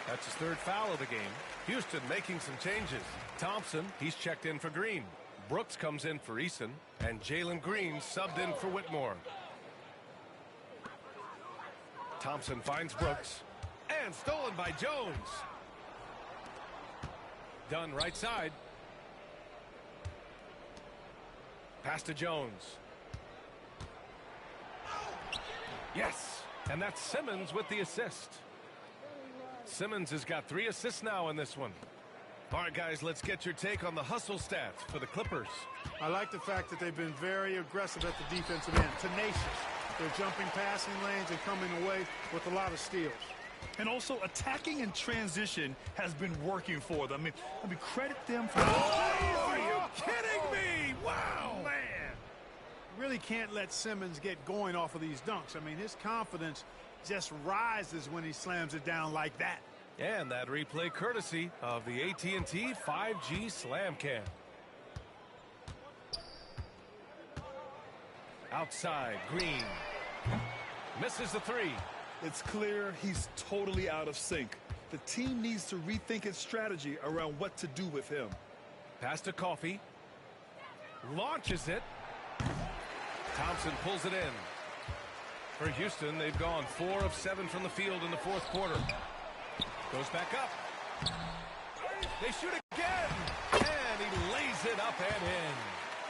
That's his 3rd foul of the game. Houston making some changes. Thompson, he's checked in for Green. Brooks comes in for Eason. And Jalen Green subbed in for Whitmore. Thompson finds Brooks. And stolen by Jones. Dunn right side. Pass to Jones. Yes. And that's Simmons with the assist. Simmons has got 3 assists now in this one. All right, guys, let's get your take on the hustle stats for the Clippers. I like the fact that they've been very aggressive at the defensive end. Tenacious. They're jumping passing lanes and coming away with a lot of steals. And also attacking in transition has been working for them. I mean credit them for... Oh, are you kidding me? Wow. Man. You really can't let Simmons get going off of these dunks. I mean, his confidence just rises when he slams it down like that. And that replay courtesy of the AT&T 5G Slam Cam. Outside, Green. Misses the three. It's clear he's totally out of sync. The team needs to rethink its strategy around what to do with him. Pass to Coffee. Launches it. Thompson pulls it in. For Houston, they've gone 4 of 7 from the field in the fourth quarter. Goes back up. They shoot again. And he lays it up and in.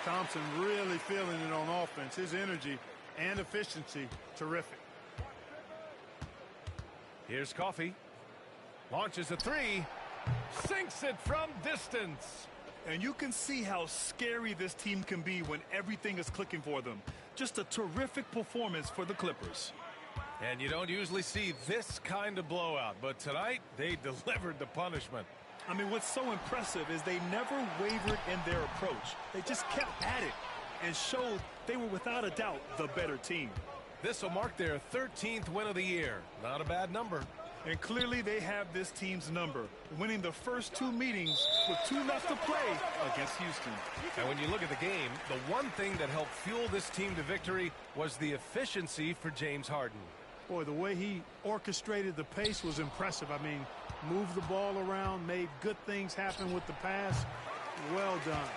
Thompson really feeling it on offense. His energy and efficiency, terrific. Here's Coffee. Launches a three. Sinks it from distance. And you can see how scary this team can be when everything is clicking for them. Just a terrific performance for the Clippers. And you don't usually see this kind of blowout, but tonight they delivered the punishment. I mean, what's so impressive is they never wavered in their approach. They just kept at it and showed they were without a doubt the better team. This will mark their 13th win of the year. Not a bad number. And clearly they have this team's number, winning the first 2 meetings with 2 left to play against Houston. And when you look at the game, the one thing that helped fuel this team to victory was the efficiency for James Harden. Boy, the way he orchestrated the pace was impressive. I mean, moved the ball around, made good things happen with the pass. Well done.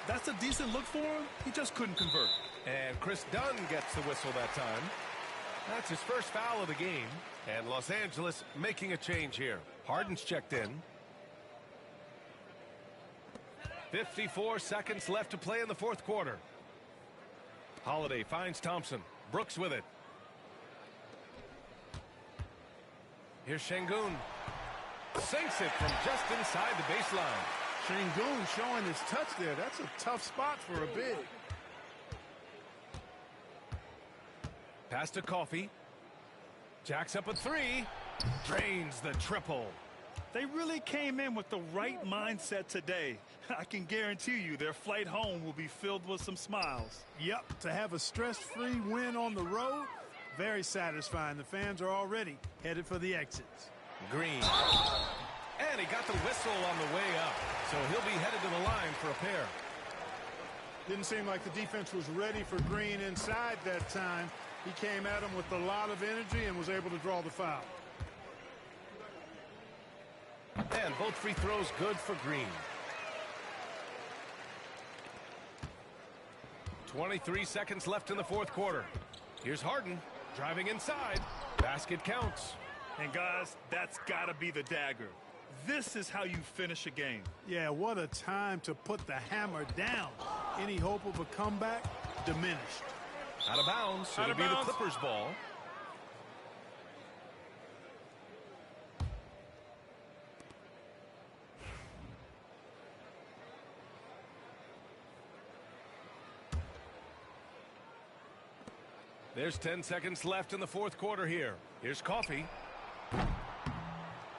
That's a decent look for him. He just couldn't convert. And Chris Dunn gets the whistle that time. That's his first foul of the game. And Los Angeles making a change here. Harden's checked in. 54 seconds left to play in the fourth quarter. Holiday finds Thompson. Brooks with it. Here's Şengün. Sinks it from just inside the baseline. Şengün showing his touch there. That's a tough spot for a big. Pass to Coffee. Jacks up a three. Drains the triple. They really came in with the right mindset today. I can guarantee you their flight home will be filled with some smiles. Yep, to have a stress-free win on the road, very satisfying. The fans are already headed for the exits. Green. And he got the whistle on the way up. So he'll be headed to the line for a pair. Didn't seem like the defense was ready for Green inside that time. He came at him with a lot of energy and was able to draw the foul. And both free throws good for Green. 23 seconds left in the fourth quarter. Here's Harden driving inside. Basket counts. And guys, that's got to be the dagger. This is how you finish a game. Yeah, what a time to put the hammer down. Any hope of a comeback diminished. Out of bounds. It'll be the Clippers' ball. There's 10 seconds left in the fourth quarter here. Here's Coffee.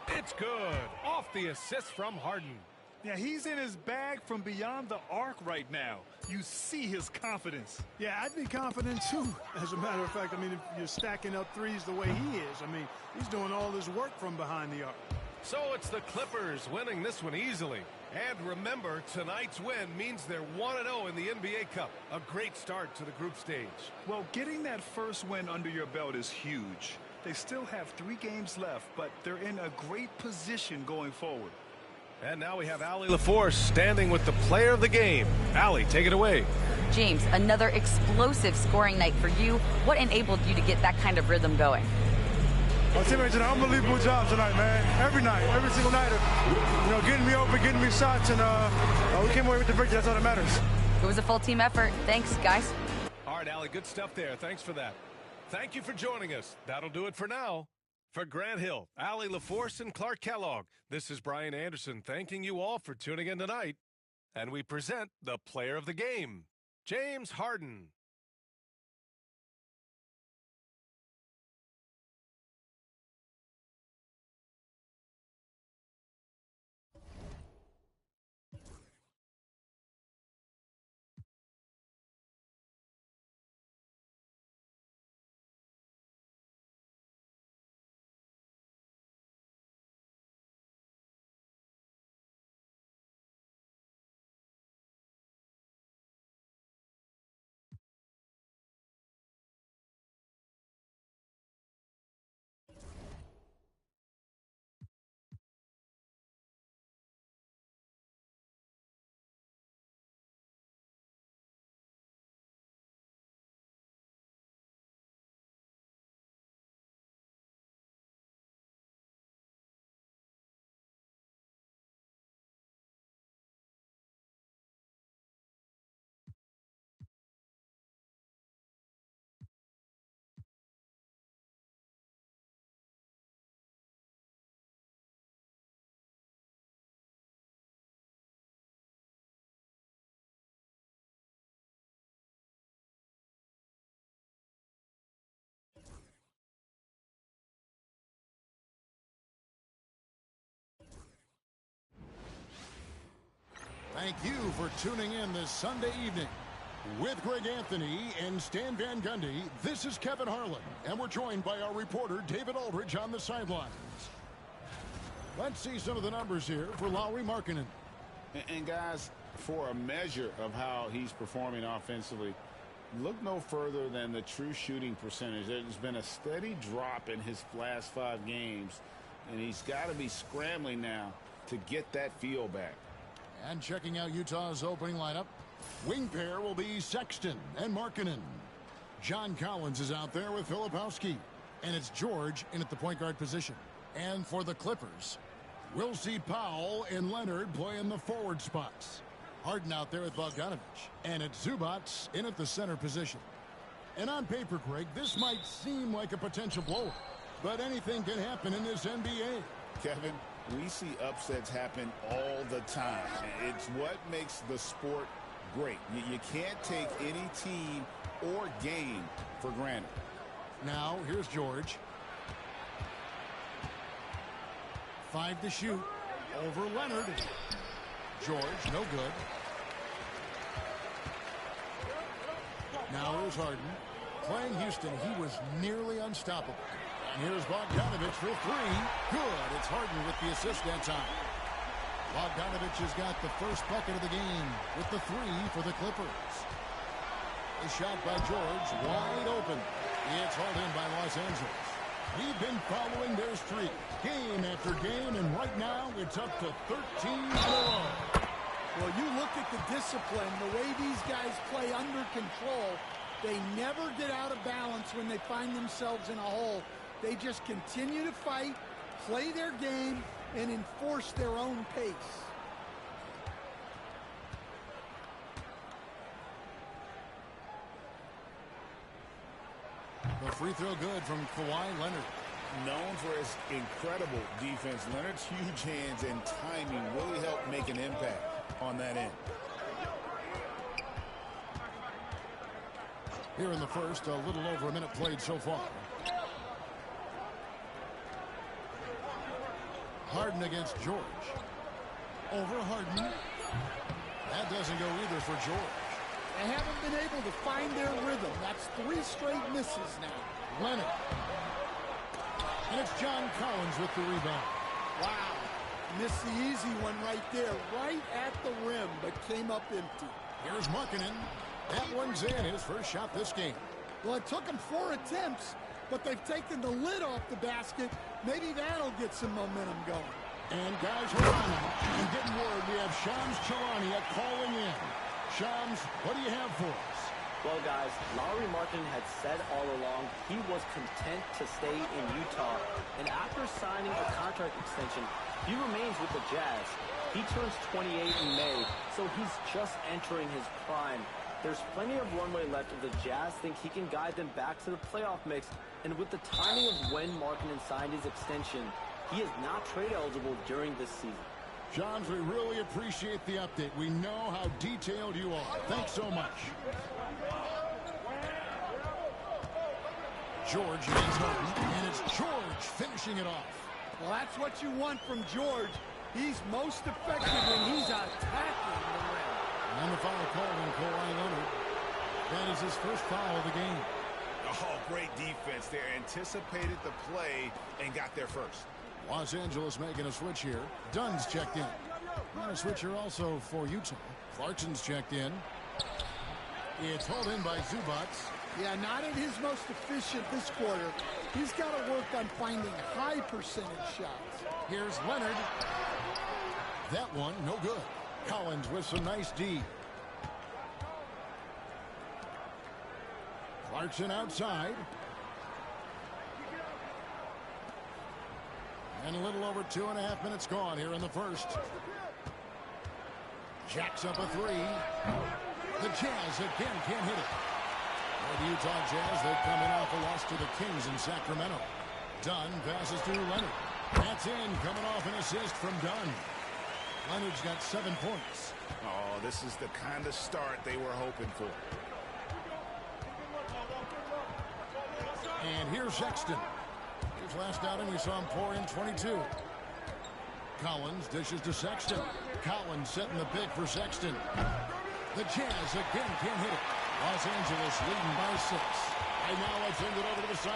It's good. Off the assist from Harden. Yeah, he's in his bag from beyond the arc right now. You see his confidence. Yeah, I'd be confident too. As a matter of fact, I mean, if you're stacking up threes the way he is, I mean, he's doing all his work from behind the arc. So it's the Clippers winning this one easily. And remember, tonight's win means they're 1-0 in the NBA Cup. A great start to the group stage. Well, getting that first win under your belt is huge. They still have 3 games left, but they're in a great position going forward. And now we have Allie LaForce standing with the player of the game. Allie, take it away. James, another explosive scoring night for you. What enabled you to get that kind of rhythm going? Our teammates did an unbelievable job tonight, man. Every night, every single night of, getting me open, getting me shots, and we came away with the victory. That's all that matters. It was a full team effort. Thanks, guys. All right, Allie, good stuff there. Thanks for that. Thank you for joining us. That'll do it for now. For Grant Hill, Allie LaForce, and Clark Kellogg, this is Brian Anderson thanking you all for tuning in tonight. And we present the player of the game, James Harden. Thank you for tuning in this Sunday evening. With Greg Anthony and Stan Van Gundy, this is Kevin Harlan, and we're joined by our reporter David Aldridge on the sidelines. Let's see some of the numbers here for Lauri Markkanen. And guys, for a measure of how he's performing offensively, look no further than the true shooting percentage. There's been a steady drop in his last 5 games, and he's got to be scrambling now to get that feel back. And checking out Utah's opening lineup, wing pair will be Sexton and Markkanen. John Collins is out there with Filipowski, and it's George in at the point guard position. And for the Clippers, we'll see Powell and Leonard play in the forward spots. Harden out there with Bogdanovich, and it's Zubats in at the center position. And on paper, Greg, this might seem like a potential blowout, but anything can happen in this NBA. Kevin, we see upsets happen all the time. It's what makes the sport great. You can't take any team or game for granted. Now, here's George. 5 to shoot. Over Leonard. George, no good. Now here's Harden. Playing Houston, he was nearly unstoppable. And here's Bogdanovich for 3. Good. It's Harden with the assist that time. Bogdanovich has got the first bucket of the game with the 3 for the Clippers. A shot by George, wide open. It's hauled in by Los Angeles. We've been following their streak game after game, and right now it's up to 13 in a row. Well, you look at the discipline, the way these guys play under control. They never get out of balance when they find themselves in a hole. They just continue to fight, play their game, and enforce their own pace. The free throw good from Kawhi Leonard. Known for his incredible defense, Leonard's huge hands and timing really help make an impact on that end. Here in the first, a little over a minute played so far. Harden against George. Over Harden. That doesn't go either for George. They haven't been able to find their rhythm. That's 3 straight misses now. Leonard. And it's John Collins with the rebound. Wow. Missed the easy one right there, right at the rim, but came up empty. Here's Markkanen. That one's in, his first shot this game. Well, it took him 4 attempts, but they've taken the lid off the basket. Maybe that'll get some momentum going. And guys, hold on. I'm getting word we have Shams Charania calling in. Shams, what do you have for us? Well, guys, Lauri Markkanen had said all along he was content to stay in Utah. And after signing a contract extension, he remains with the Jazz. He turns 28 in May, so he's just entering his prime. There's plenty of runway left if the Jazz think he can guide them back to the playoff mix. And with the timing of when Markkanen signed his extension, he is not trade eligible during this season. Johns, we really appreciate the update. We know how detailed you are. Thanks so much. George against Harden, and it's George finishing it off. Well, that's what you want from George. He's most effective when he's attacking the rim. And the foul called on Kawhi Leonard. That is his first foul of the game. Oh, great defense there. Anticipated the play and got there first. Los Angeles making a switch here. Dunn's checked in. And a switch here also for Utah. Clarkson's checked in. It's hauled in by Zubats. Yeah, not at his most efficient this quarter. He's got to work on finding high percentage shots. Here's Leonard. That one, no good. Collins with some nice D. Clarkson outside. And a little over 2.5 minutes gone here in the first. Jacks up a 3. The Jazz again can't hit it. For the Utah Jazz, they're coming off a loss to the Kings in Sacramento. Dunn passes to Leonard. That's in, coming off an assist from Dunn. Leonard's got 7 points. Oh, this is the kind of start they were hoping for. And here's Sexton. His last outing, we saw him pour in 22. Collins dishes to Sexton. Collins setting the pick for Sexton. The Jazz again can't hit it. Los Angeles leading by 6. And now let's send it over to the side.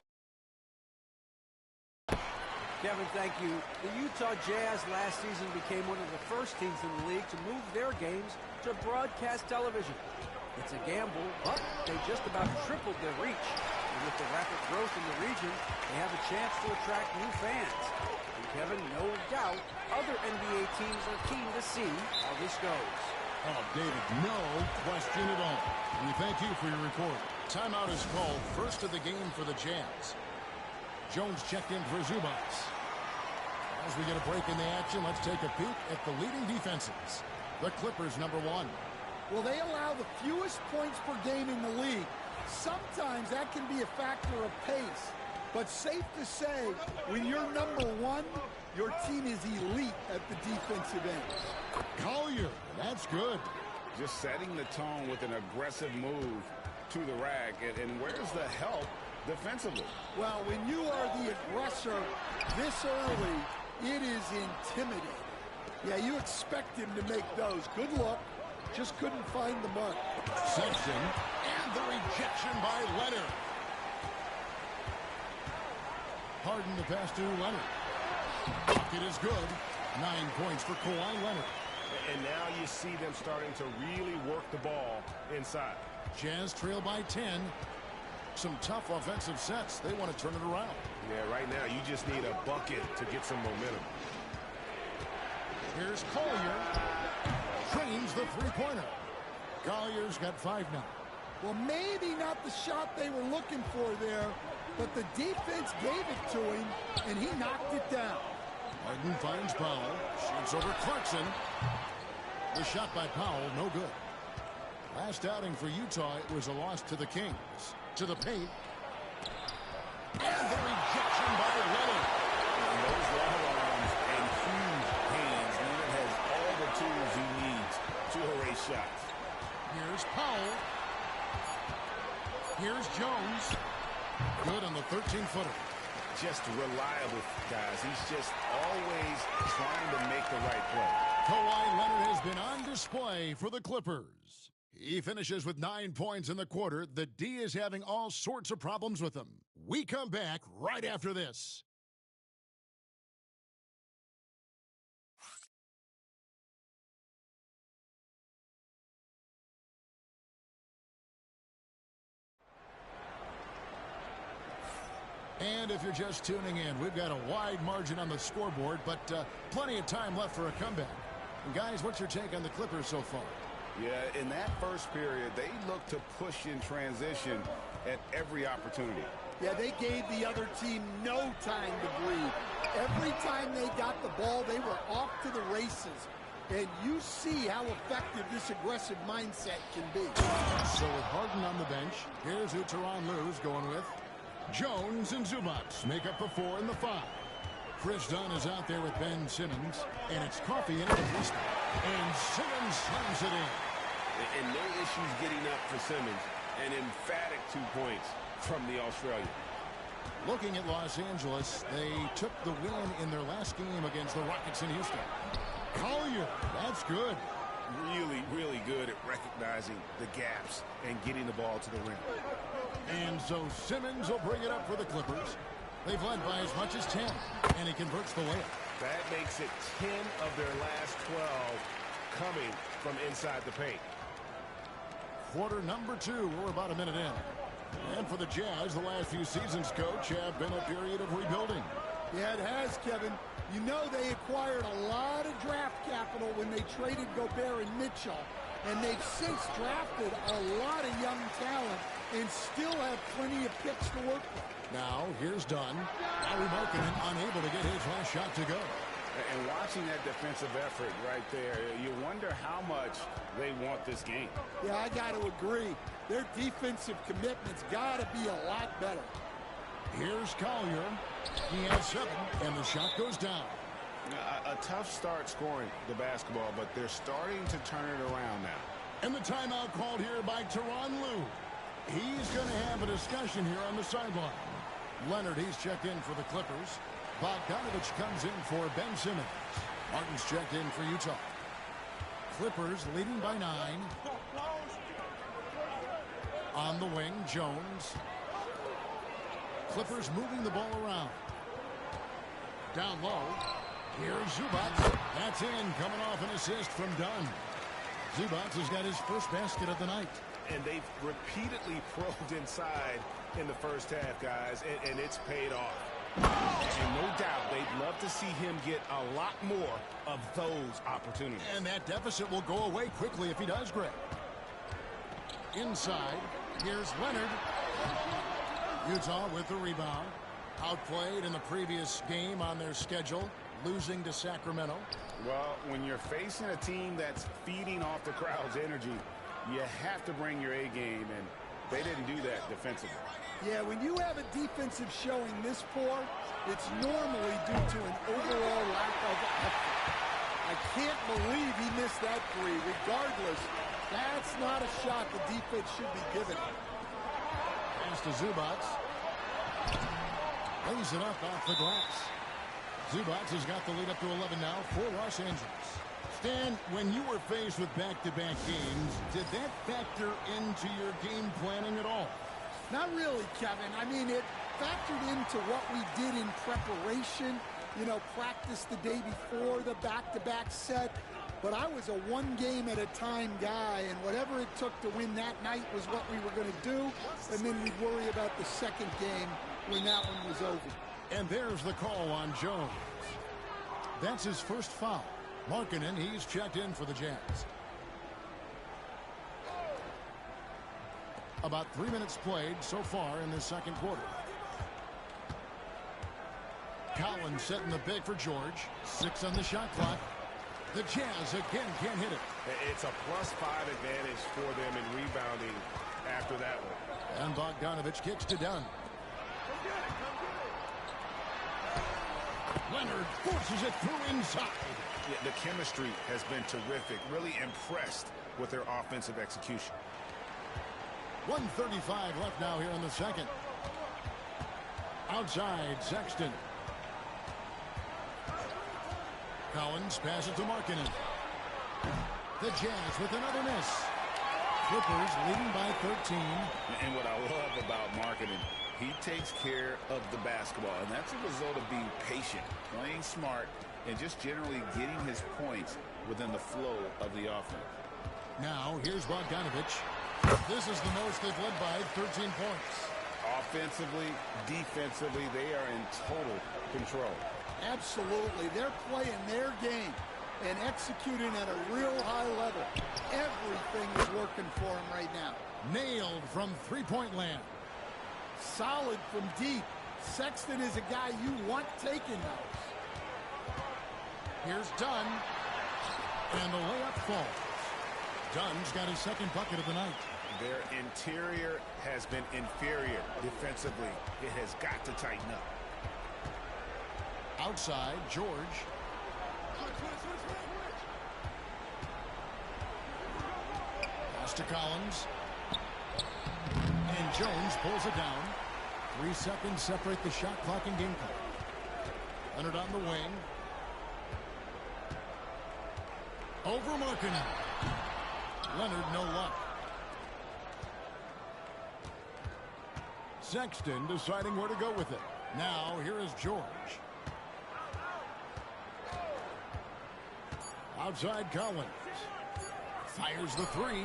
Kevin, thank you. The Utah Jazz last season became one of the first teams in the league to move their games to broadcast television. It's a gamble, but they just about tripled their reach. And with the rapid growth in the region, they have a chance to attract new fans. And Kevin, no doubt, other NBA teams are keen to see how this goes. Oh, David, no question at all. We thank you for your report. Timeout is called, first of the game for the Jazz. Jones checked in for Zubac. As we get a break in the action, let's take a peek at the leading defenses. The Clippers, number 1. Well, they allow the fewest points per game in the league. Sometimes that can be a factor of pace. But safe to say, when you're number 1, your team is elite at the defensive end. Collier, that's good. Just setting the tone with an aggressive move to the rack. And where's the help defensively? Well, when you are the aggressor this early, it is intimidating. Yeah, you expect him to make those. Good luck. Just couldn't find the mark. Sexton, and the rejection by Leonard. Harden the pass to Leonard. Bucket is good. 9 points for Kawhi Leonard. And now you see them starting to really work the ball inside. Jazz trail by 10. Some tough offensive sets. They want to turn it around. Yeah, right now you just need a bucket to get some momentum. Here's Collier. Trains the three-pointer. Collier's got 5 now. Well, maybe not the shot they were looking for there, but the defense gave it to him, and he knocked it down. Harden finds Powell. Shoots over Clarkson. The shot by Powell, no good. Last outing for Utah, it was a loss to the Kings. To the paint. And the rejection by Leonard. And those long arms and huge hands. Leonard has all the tools he needs to erase shots. Here's Powell. Here's Jones. Good on the 13-footer. Just reliable, guys. He's just always trying to make the right play. Kawhi Leonard has been on display for the Clippers. He finishes with 9 points in the quarter. The D is having all sorts of problems with him. We come back right after this. And if you're just tuning in, we've got a wide margin on the scoreboard, but plenty of time left for a comeback. And guys, what's your take on the Clippers so far? Yeah, in that first period, they looked to push in transition at every opportunity. Yeah, they gave the other team no time to breathe. Every time they got the ball, they were off to the races. And you see how effective this aggressive mindset can be. So with Harden on the bench, here's who Tyronn Lue's going with. Jones and Zubac make up the 4 and the 5. Chris Dunn is out there with Ben Simmons, and it's Coffey in at the free throw. And Simmons slams it in. And no issues getting up for Simmons. An emphatic 2 points from the Australian. Looking at Los Angeles, they took the win in their last game against the Rockets in Houston. Collier, that's good. Really, really good at recognizing the gaps and getting the ball to the rim. And so Simmons will bring it up for the Clippers. They've led by as much as 10, and he converts the layup. That makes it 10 of their last 12 coming from inside the paint. Quarter number 2, we're about a minute in. And for the Jazz, the last few seasons, Coach, have been a period of rebuilding. Yeah, it has, Kevin. You know they acquired a lot of draft capital when they traded Gobert and Mitchell. And they've since drafted a lot of young talent and still have plenty of picks to work with. Now, here's Dunn. Larry Markkinen unable to get his last shot to go. And watching that defensive effort right there, you wonder how much they want this game. Yeah, I got to agree. Their defensive commitment's got to be a lot better. Here's Collier. He has 7, and the shot goes down. A tough start scoring the basketball, but they're starting to turn it around now. And the timeout called here by Tyronn Lue. He's going to have a discussion here on the sideline. Leonard, he's checked in for the Clippers. Bogdanovich comes in for Ben Simmons. Harden's checked in for Utah. Clippers leading by 9. On the wing, Jones. Clippers moving the ball around. Down low. Here's Zubac. That's in, coming off an assist from Dunn. Zubac has got his first basket of the night. And they've repeatedly probed inside in the first half, guys, and it's paid off. And no doubt they'd love to see him get a lot more of those opportunities. And that deficit will go away quickly if he does, Greg. Inside, here's Leonard. Utah with the rebound. Outplayed in the previous game on their schedule, losing to Sacramento. Well, when you're facing a team that's feeding off the crowd's energy, you have to bring your A game, and they didn't do that defensively. Yeah, when you have a defensive showing this poor, it's normally due to an overall lack of effort. I can't believe he missed that three. Regardless, that's not a shot the defense should be giving. Pass to Zubac. Lays it up off the glass. Zubac has got the lead up to 11 now for Los Angeles. Stan, when you were faced with back-to-back games, did that factor into your game planning at all? Not really, Kevin. I mean, it factored into what we did in preparation. You know, practice the day before the back-to-back set. But I was a one-game-at-a-time guy, and whatever it took to win that night was what we were going to do. And then we'd worry about the second game when that one was over. And there's the call on Jones. That's his first foul. Markkanen, he's checked in for the Jazz. About 3 minutes played so far in this second quarter. Collins setting the pick for George. 6 on the shot clock. The Jazz again can't hit it. It's a +5 advantage for them in rebounding after that one. And Bogdanovich kicks to Dunn. Leonard forces it through inside. Yeah, the chemistry has been terrific. Really impressed with their offensive execution. 1:35 left now here in the second. Outside, Sexton. Collins passes to Markkanen. The Jazz with another miss. Clippers leading by 13. And what I love about Markkanen, he takes care of the basketball, and that's a result of being patient, playing smart, and just generally getting his points within the flow of the offense. Now, here's Bogdanovich. This is the most they've led by 13 points. Offensively, defensively, they are in total control. Absolutely. They're playing their game and executing at a real high level. Everything is working for them right now. Nailed from three-point land. Solid from deep. Sexton is a guy you want taking those. Here's Dunn. And the layup falls. Dunn's got his second bucket of the night. Their interior has been inferior defensively. It has got to tighten up. Outside, George. Pass to Collins. And Jones pulls it down. 3 seconds separate the shot clock and game clock. Leonard on the wing. Over Markkanen. Leonard, no luck. Sexton deciding where to go with it. Now, here is George. Outside Collins. Fires the three.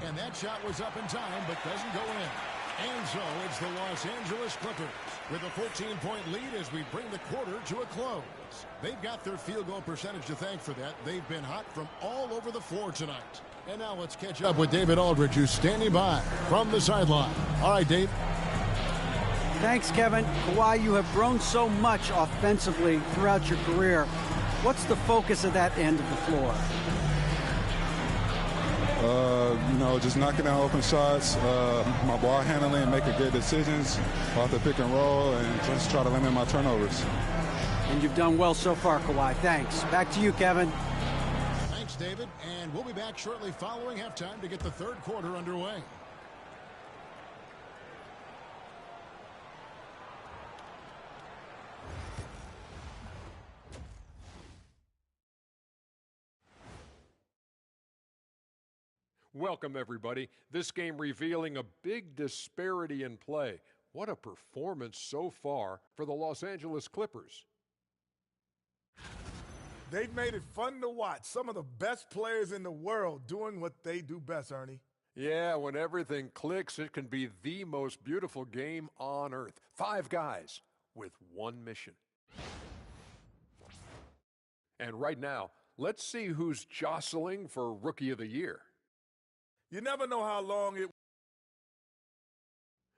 And that shot was up in time, but doesn't go in. And so it's the Los Angeles Clippers with a 14-point lead as we bring the quarter to a close. They've got their field goal percentage to thank for that. They've been hot from all over the floor tonight. And now let's catch up with David Aldridge, who's standing by from the sideline. All right, Dave. Thanks, Kevin. Kawhi, you have grown so much offensively throughout your career. What's the focus of that end of the floor? Just knocking down open shots, my ball handling, making good decisions off the pick and roll, and just try to limit my turnovers. And you've done well so far, Kawhi. Thanks. Back to you, Kevin. Thanks, David. And we'll be back shortly following halftime to get the third quarter underway. Welcome, everybody. This game revealing a big disparity in play. What a performance so far for the Los Angeles Clippers. They've made it fun to watch. Some of the best players in the world doing what they do best, Ernie. Yeah, when everything clicks, it can be the most beautiful game on earth. 5 guys with one mission. And right now, let's see who's jostling for Rookie of the Year. You never know how long it...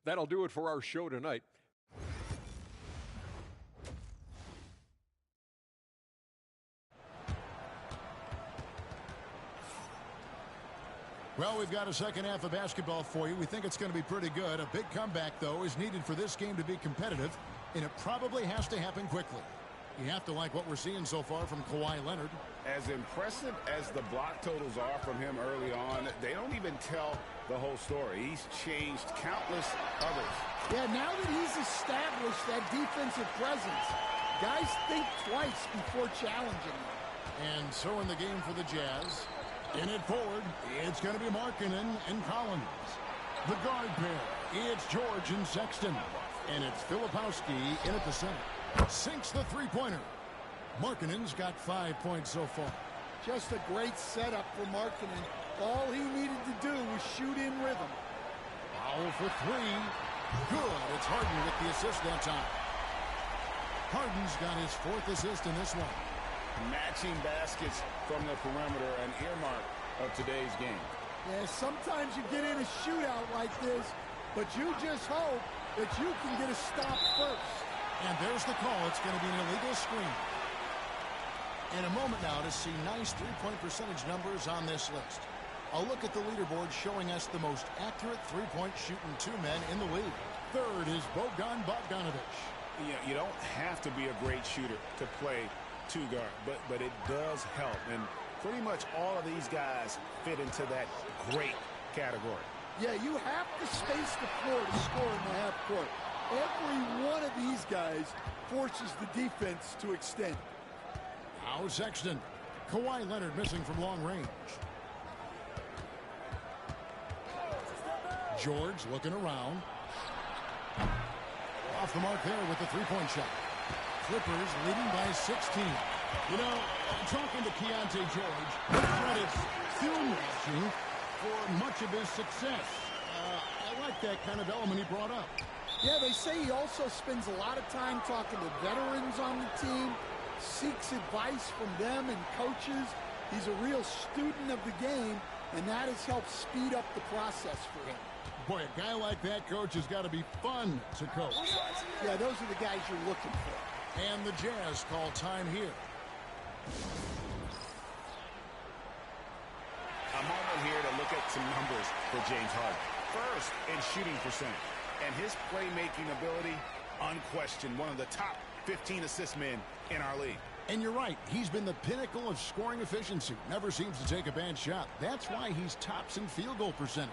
That'll do it for our show tonight. Well, we've got a second half of basketball for you. We think it's going to be pretty good. A big comeback, though, is needed for this game to be competitive, and it probably has to happen quickly. You have to like what we're seeing so far from Kawhi Leonard. As impressive as the block totals are from him early on, they don't even tell the whole story. He's changed countless others. Yeah, now that he's established that defensive presence, guys think twice before challenging him. And so in the game for the Jazz, in it forward, it's going to be Markkanen and Collins. The guard pair, it's George and Sexton. And it's Filipowski in at the center. Sinks the three-pointer. Markkanen's got 5 points so far. Just a great setup for Markkanen. All he needed to do was shoot in rhythm. Foul for 3. Good. It's Harden with the assist that time. Harden's got his 4th assist in this one. Matching baskets from the perimeter, an earmark of today's game. Yeah, sometimes you get in a shootout like this, but you just hope that you can get a stop first. And there's the call. It's going to be an illegal screen. In a moment now to see nice three-point percentage numbers on this list. A look at the leaderboard showing us the most accurate three-point shooting 2 men in the league. 3rd is Bogdan Bogdanović. Yeah, you don't have to be a great shooter to play 2 guard, but it does help. And pretty much all of these guys fit into that great category. Yeah, you have to space the floor to score in the half court. Every one of these guys forces the defense to extend. Now Sexton. Kawhi Leonard missing from long range. George looking around. Off the mark there with the three-point shot. Clippers leading by 16. You know, talking to Keontae George, credits film watching for much of his success. I like that kind of element he brought up. Yeah, they say he also spends a lot of time talking to veterans on the team, seeks advice from them and coaches. He's a real student of the game, and that has helped speed up the process for him. Boy, a guy like that, coach, has got to be fun to coach. Yeah, those are the guys you're looking for. And the Jazz call time here. A moment here to look at some numbers for James Harden. First in shooting percentage. And his playmaking ability, unquestioned, one of the top 15 assist men in our league. And you're right, he's been the pinnacle of scoring efficiency. Never seems to take a bad shot. That's why he's tops in field goal percentage.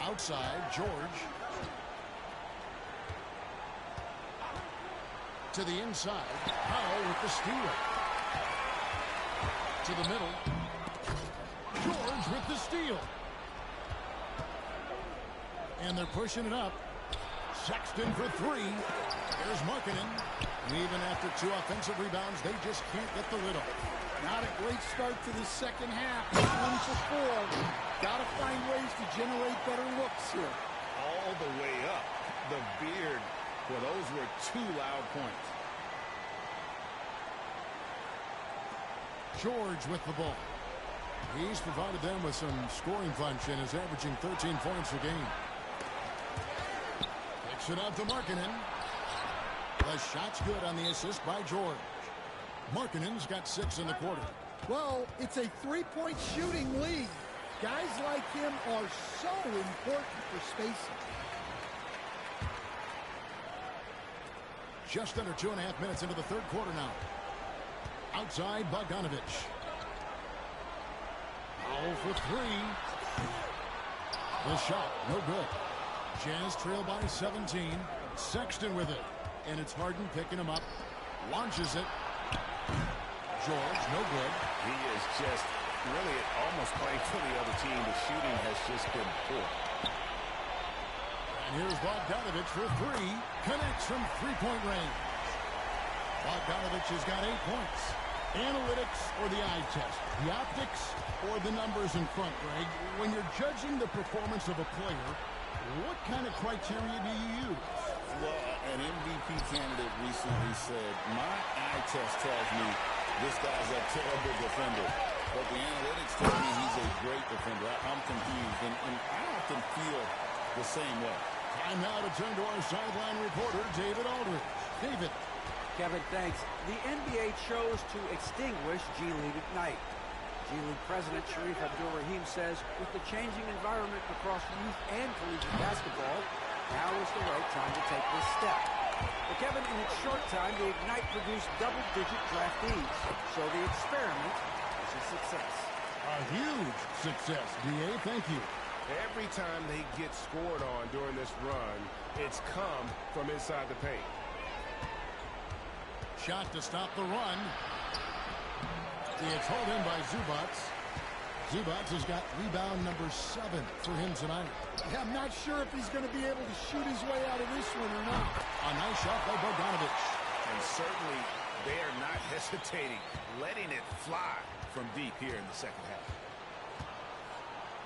Outside, George. To the inside, Powell with the steal. To the middle, George with the steal. And they're pushing it up. Sexton for 3. There's Markkanen. Even after 2 offensive rebounds, they just can't get the lid off. Not a great start to the second half. 1 for 4. Got to find ways to generate better looks here. All the way up. The beard. Well, those were 2 loud points. George with the ball. He's provided them with some scoring punch and is averaging 13 points a game. Kicks it out to Markkanen. The shot's good on the assist by George. Markkanen's got 6 in the quarter. Well, it's a three-point shooting league. Guys like him are so important for spacing. Just under 2.5 minutes into the third quarter now. Outside, Bogdanović. Foul for 3. The shot, no good. Jazz trail by 17. Sexton with it. And it's Harden picking him up. Launches it. George, no good. He is just really almost playing for the other team. The shooting has just been poor. And here's Bogdanovich for three. Connects from three-point range. Bogdanovich has got 8 points. Analytics or the eye test? The optics or the numbers in front, Greg? When you're judging the performance of a player, what kind of criteria do you use? Well, an MVP candidate recently said, my eye test tells me this guy's a terrible defender, but the analytics tell me he's a great defender. I'm confused, and I often feel the same way. Time now to turn to our sideline reporter, David Aldridge. David. Kevin, thanks. The NBA chose to extinguish G League Ignite. G League President Sharif Abdul-Rahim says with the changing environment across youth and collegiate basketball, now is the right time to take this step. But Kevin, in its short time, the Ignite produced double-digit draftees, so the experiment is a success. A huge success, D.A. Thank you. Every time they get scored on during this run, it's come from inside the paint. Shot to stop the run. It's hauled in by Zubats. Zubats has got rebound number 7 for him tonight. Yeah, I'm not sure if he's going to be able to shoot his way out of this one or not. A nice shot by Bogdanovich. And certainly they are not hesitating, letting it fly from deep here in the second half.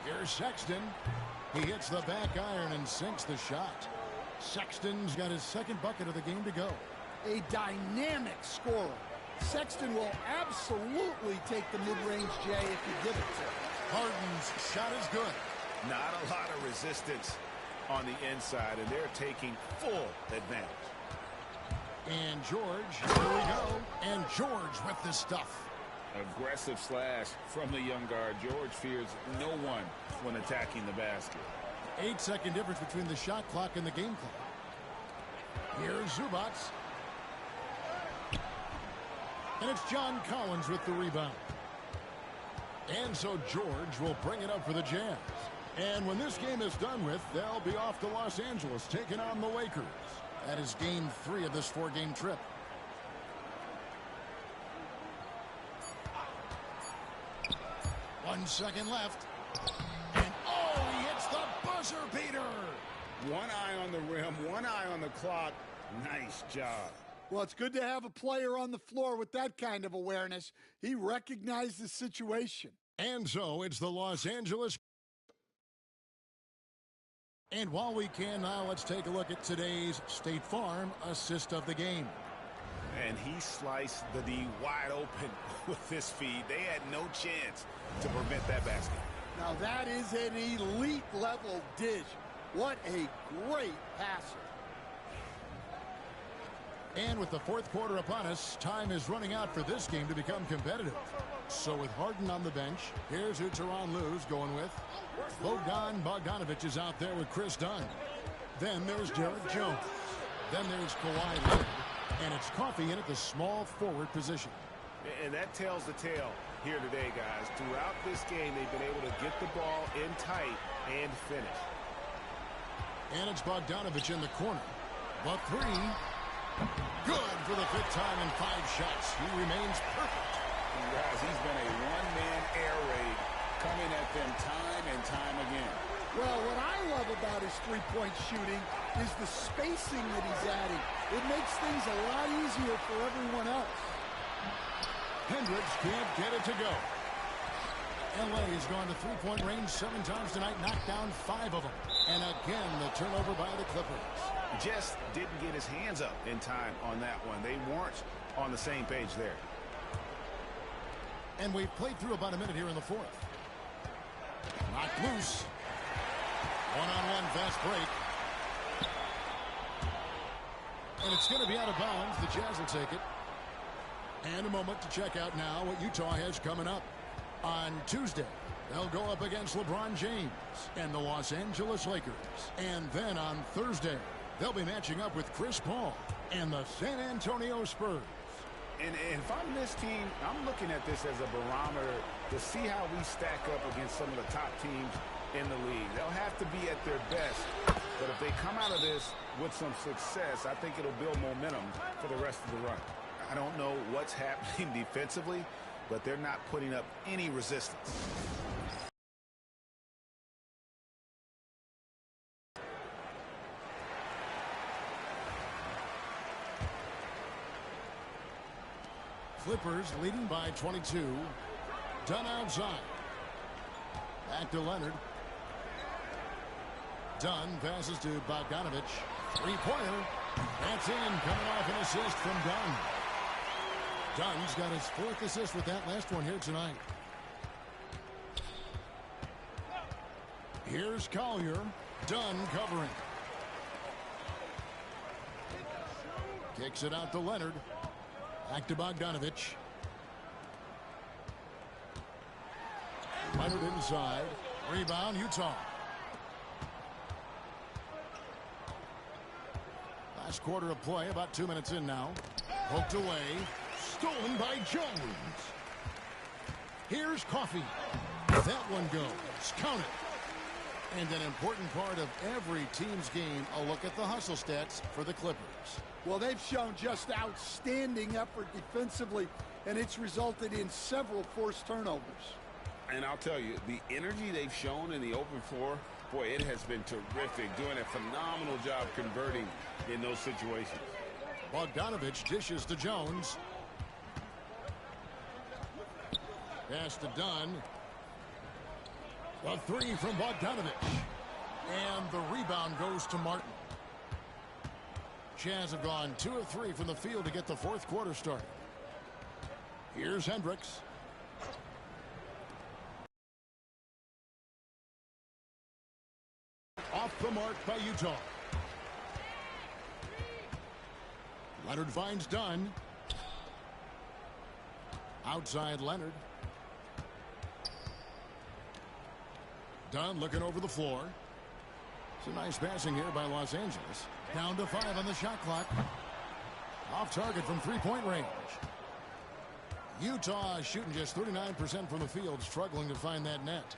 Here's Sexton. He hits the back iron and sinks the shot. Sexton's got his second bucket of the game to go. A dynamic scorer. Sexton will absolutely take the mid-range J if you give it to him. Harden's shot is good. Not a lot of resistance on the inside, and they're taking full advantage. And George, here we go. And George with the stuff. Aggressive slash from the young guard. George fears no one when attacking the basket. 8-second difference between the shot clock and the game clock. Here's Zubats. And it's John Collins with the rebound. And so George will bring it up for the Jazz. And when this game is done with, they'll be off to Los Angeles taking on the Lakers. That is game 3 of this 4-game trip. One second left. And oh, he hits the buzzer beater. One eye on the rim, one eye on the clock. Nice job. Well, it's good to have a player on the floor with that kind of awareness. He recognized the situation. And so it's the Los Angeles. And while we can now, let's take a look at today's State Farm assist of the game. And he sliced the D wide open with this feed. They had no chance to prevent that basket. Now that is an elite level dish. What a great passer. And with the fourth quarter upon us, time is running out for this game to become competitive. So with Harden on the bench, here's who Tyronn Lue's going with. Bogdanovich is out there with Chris Dunn. Then there's Derek Jones. Then there's Kawhi Leonard. And it's Coffey in at the small forward position. And that tells the tale here today, guys. Throughout this game, they've been able to get the ball in tight and finish. And it's Bogdanovich in the corner. The three. Good for the 5th time in 5 shots. He remains perfect. And guys, he's been a one-man air raid coming at them time and time again. Well, what I love about his three-point shooting is the spacing that he's adding. It makes things a lot easier for everyone else. Hendricks can't get it to go. LA has gone to three-point range 7 times tonight, knocked down 5 of them. And again, the turnover by the Clippers. Just didn't get his hands up in time on that one. They weren't on the same page there. And we've played through about a minute here in the 4th. Knocked loose. One-on-one fast break. And it's going to be out of bounds. The Jazz will take it. And a moment to check out now what Utah has coming up. On Tuesday, they'll go up against LeBron James and the Los Angeles Lakers. And then on Thursday, they'll be matching up with Chris Paul and the San Antonio Spurs. And if I'm this team, I'm looking at this as a barometer to see how we stack up against some of the top teams in the league. They'll have to be at their best, but if they come out of this with some success, I think it'll build momentum for the rest of the run. I don't know what's happening defensively, but they're not putting up any resistance. Clippers leading by 22. Dunn outside. Back to Leonard. Dunn passes to Bogdanovich. Three-pointer. That's in. Coming off an assist from Dunn. Dunn's got his 4th assist with that last one here tonight. Here's Collier. Dunn covering. Kicks it out to Leonard. Back to Bogdanovich. Leonard inside. Rebound, Utah. Last quarter of play, about 2 minutes in now. Poked away. Stolen by Jones. Here's Coffey. That one goes. Count it. And an important part of every team's game, a look at the hustle stats for the Clippers. Well, they've shown just outstanding effort defensively, and it's resulted in several forced turnovers. And I'll tell you, the energy they've shown in the open floor, boy, it has been terrific, doing a phenomenal job converting in those situations. Bogdanovich dishes to Jones. Pass to Dunn. A three from Bogdanovich. And the rebound goes to Martin. Jazz have gone 2 of 3 from the field to get the 4th quarter started. Here's Hendricks. Off the mark by Utah. Leonard finds Dunn. Outside Leonard. Dunn looking over the floor. It's a nice passing here by Los Angeles. Down to 5 on the shot clock. Off target from 3-point range. Utah shooting just 39% from the field, struggling to find that net.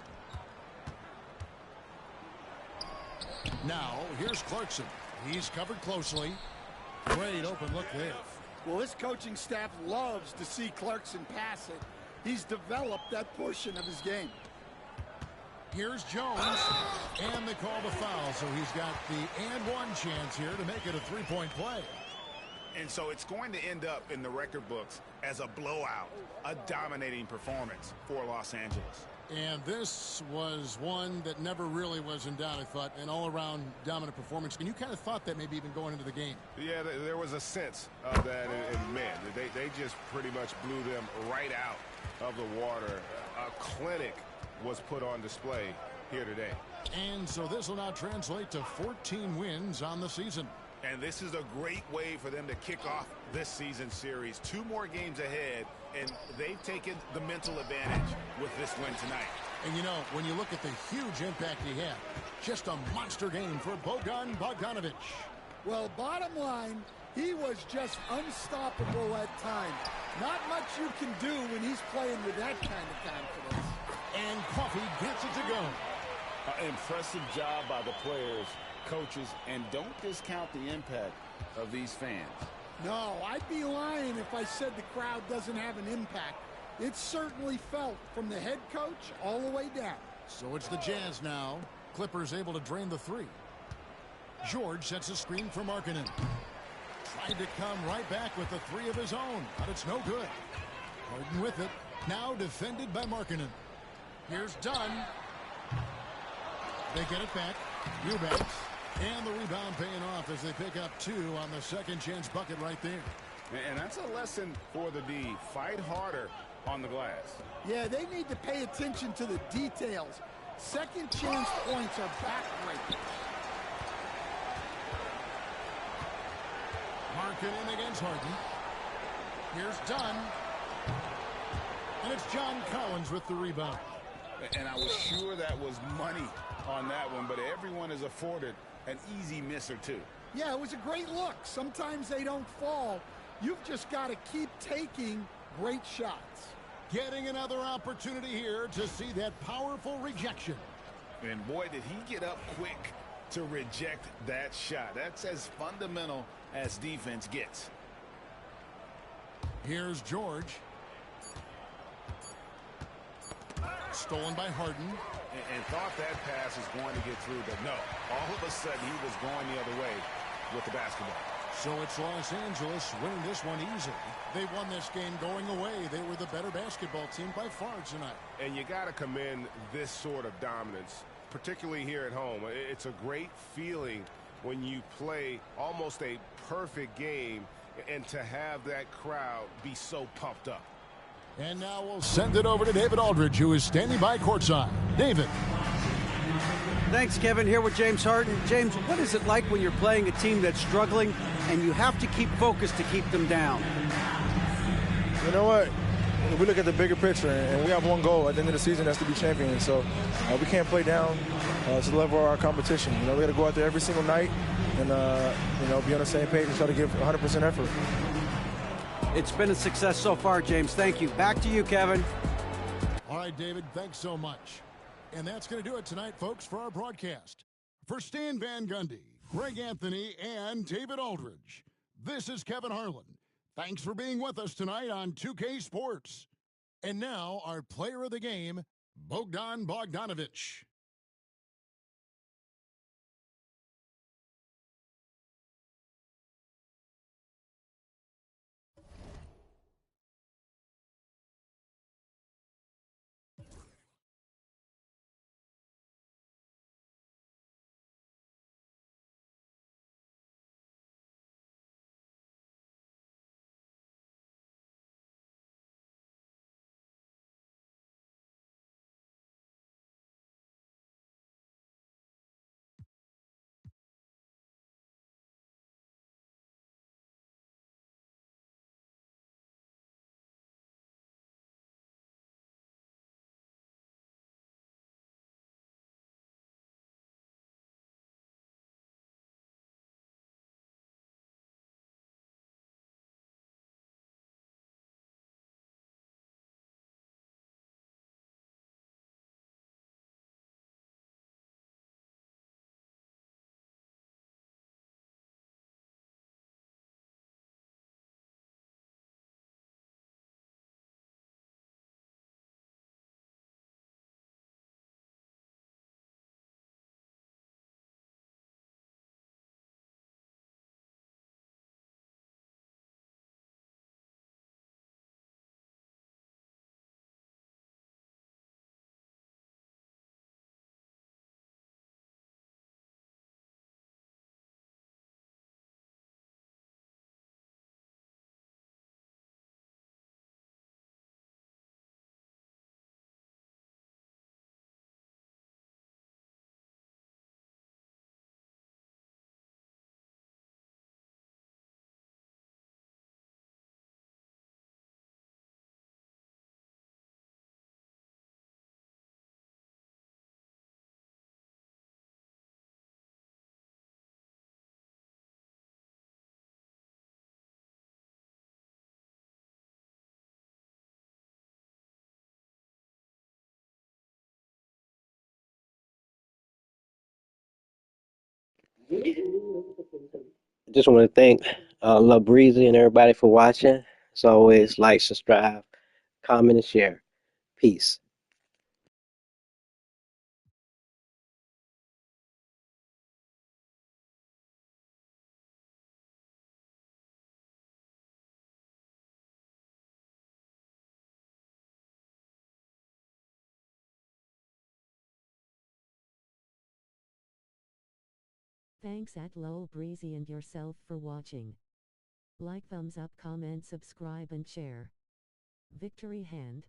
Now, here's Clarkson. He's covered closely. Great open look there. Well, this coaching staff loves to see Clarkson pass it. He's developed that portion of his game. Here's Jones, and they call the foul, so he's got the and one chance here to make it a 3-point play. And so it's going to end up in the record books as a blowout, a dominating performance for Los Angeles. And this was one that never really was in doubt, I thought, an all-around dominant performance. And you kind of thought that maybe even going into the game. Yeah, there was a sense of that, and man, they just pretty much blew them right out of the water. A clinic was put on display here today. And so this will now translate to 14 wins on the season. And this is a great way for them to kick off this season series. 2 more games ahead, and they've taken the mental advantage with this win tonight. And you know, when you look at the huge impact he had, just a monster game for Bogdanovich. Well, bottom line, he was just unstoppable at times. Not much you can do when he's playing with that kind of confidence. And Coffey gets it to go. Impressive job by the players, coaches, and don't discount the impact of these fans. No, I'd be lying if I said the crowd doesn't have an impact. It's certainly felt from the head coach all the way down. So it's the Jazz now. Clippers able to drain the 3. George sets a screen for Markkanen. Tried to come right back with the 3 of his own, but it's no good. Harden with it. Now defended by Markkanen. Here's Dunn. They get it back. Eubanks. And the rebound paying off as they pick up 2 on the second chance bucket right there. And that's a lesson for the D. Fight harder on the glass. Yeah, they need to pay attention to the details. Second chance points are backbreaking. Markkanen against Harden. Here's Dunn. And it's John Collins with the rebound. And I was sure that was money on that one, but everyone is afforded an easy miss or 2. Yeah, it was a great look. Sometimes they don't fall. You've just got to keep taking great shots. Getting another opportunity here to see that powerful rejection. And boy, did he get up quick to reject that shot. That's as fundamental as defense gets. Here's George. Stolen by Harden. And thought that pass was going to get through, but no. All of a sudden, he was going the other way with the basketball. So it's Los Angeles winning this one easily. They won this game going away. They were the better basketball team by far tonight. And you got to commend this sort of dominance, particularly here at home. It's a great feeling when you play almost a perfect game and to have that crowd be so pumped up. And now we'll send it over to David Aldridge, who is standing by courtside. David. Thanks, Kevin. Here with James Harden. James, what is it like when you're playing a team that's struggling and you have to keep focused to keep them down? You know what? We look at the bigger picture, and we have one goal at the end of the season, that's to be champions. So we can't play down to the level of our competition. You know, we got to go out there every single night and, you know, be on the same page and try to give 100% effort. It's been a success so far, James. Thank you. Back to you, Kevin. All right, David, thanks so much. And that's going to do it tonight, folks, for our broadcast. For Stan Van Gundy, Greg Anthony, and David Aldridge, this is Kevin Harlan. Thanks for being with us tonight on 2K Sports. And now, our player of the game, Bogdan Bogdanović. Just want to thank Lil Breezy and everybody for watching. As always, like, subscribe, comment, and share. Peace. Thanks at Lowell Breezy and yourself for watching. Like, thumbs up, comment, subscribe and share. Victory hand.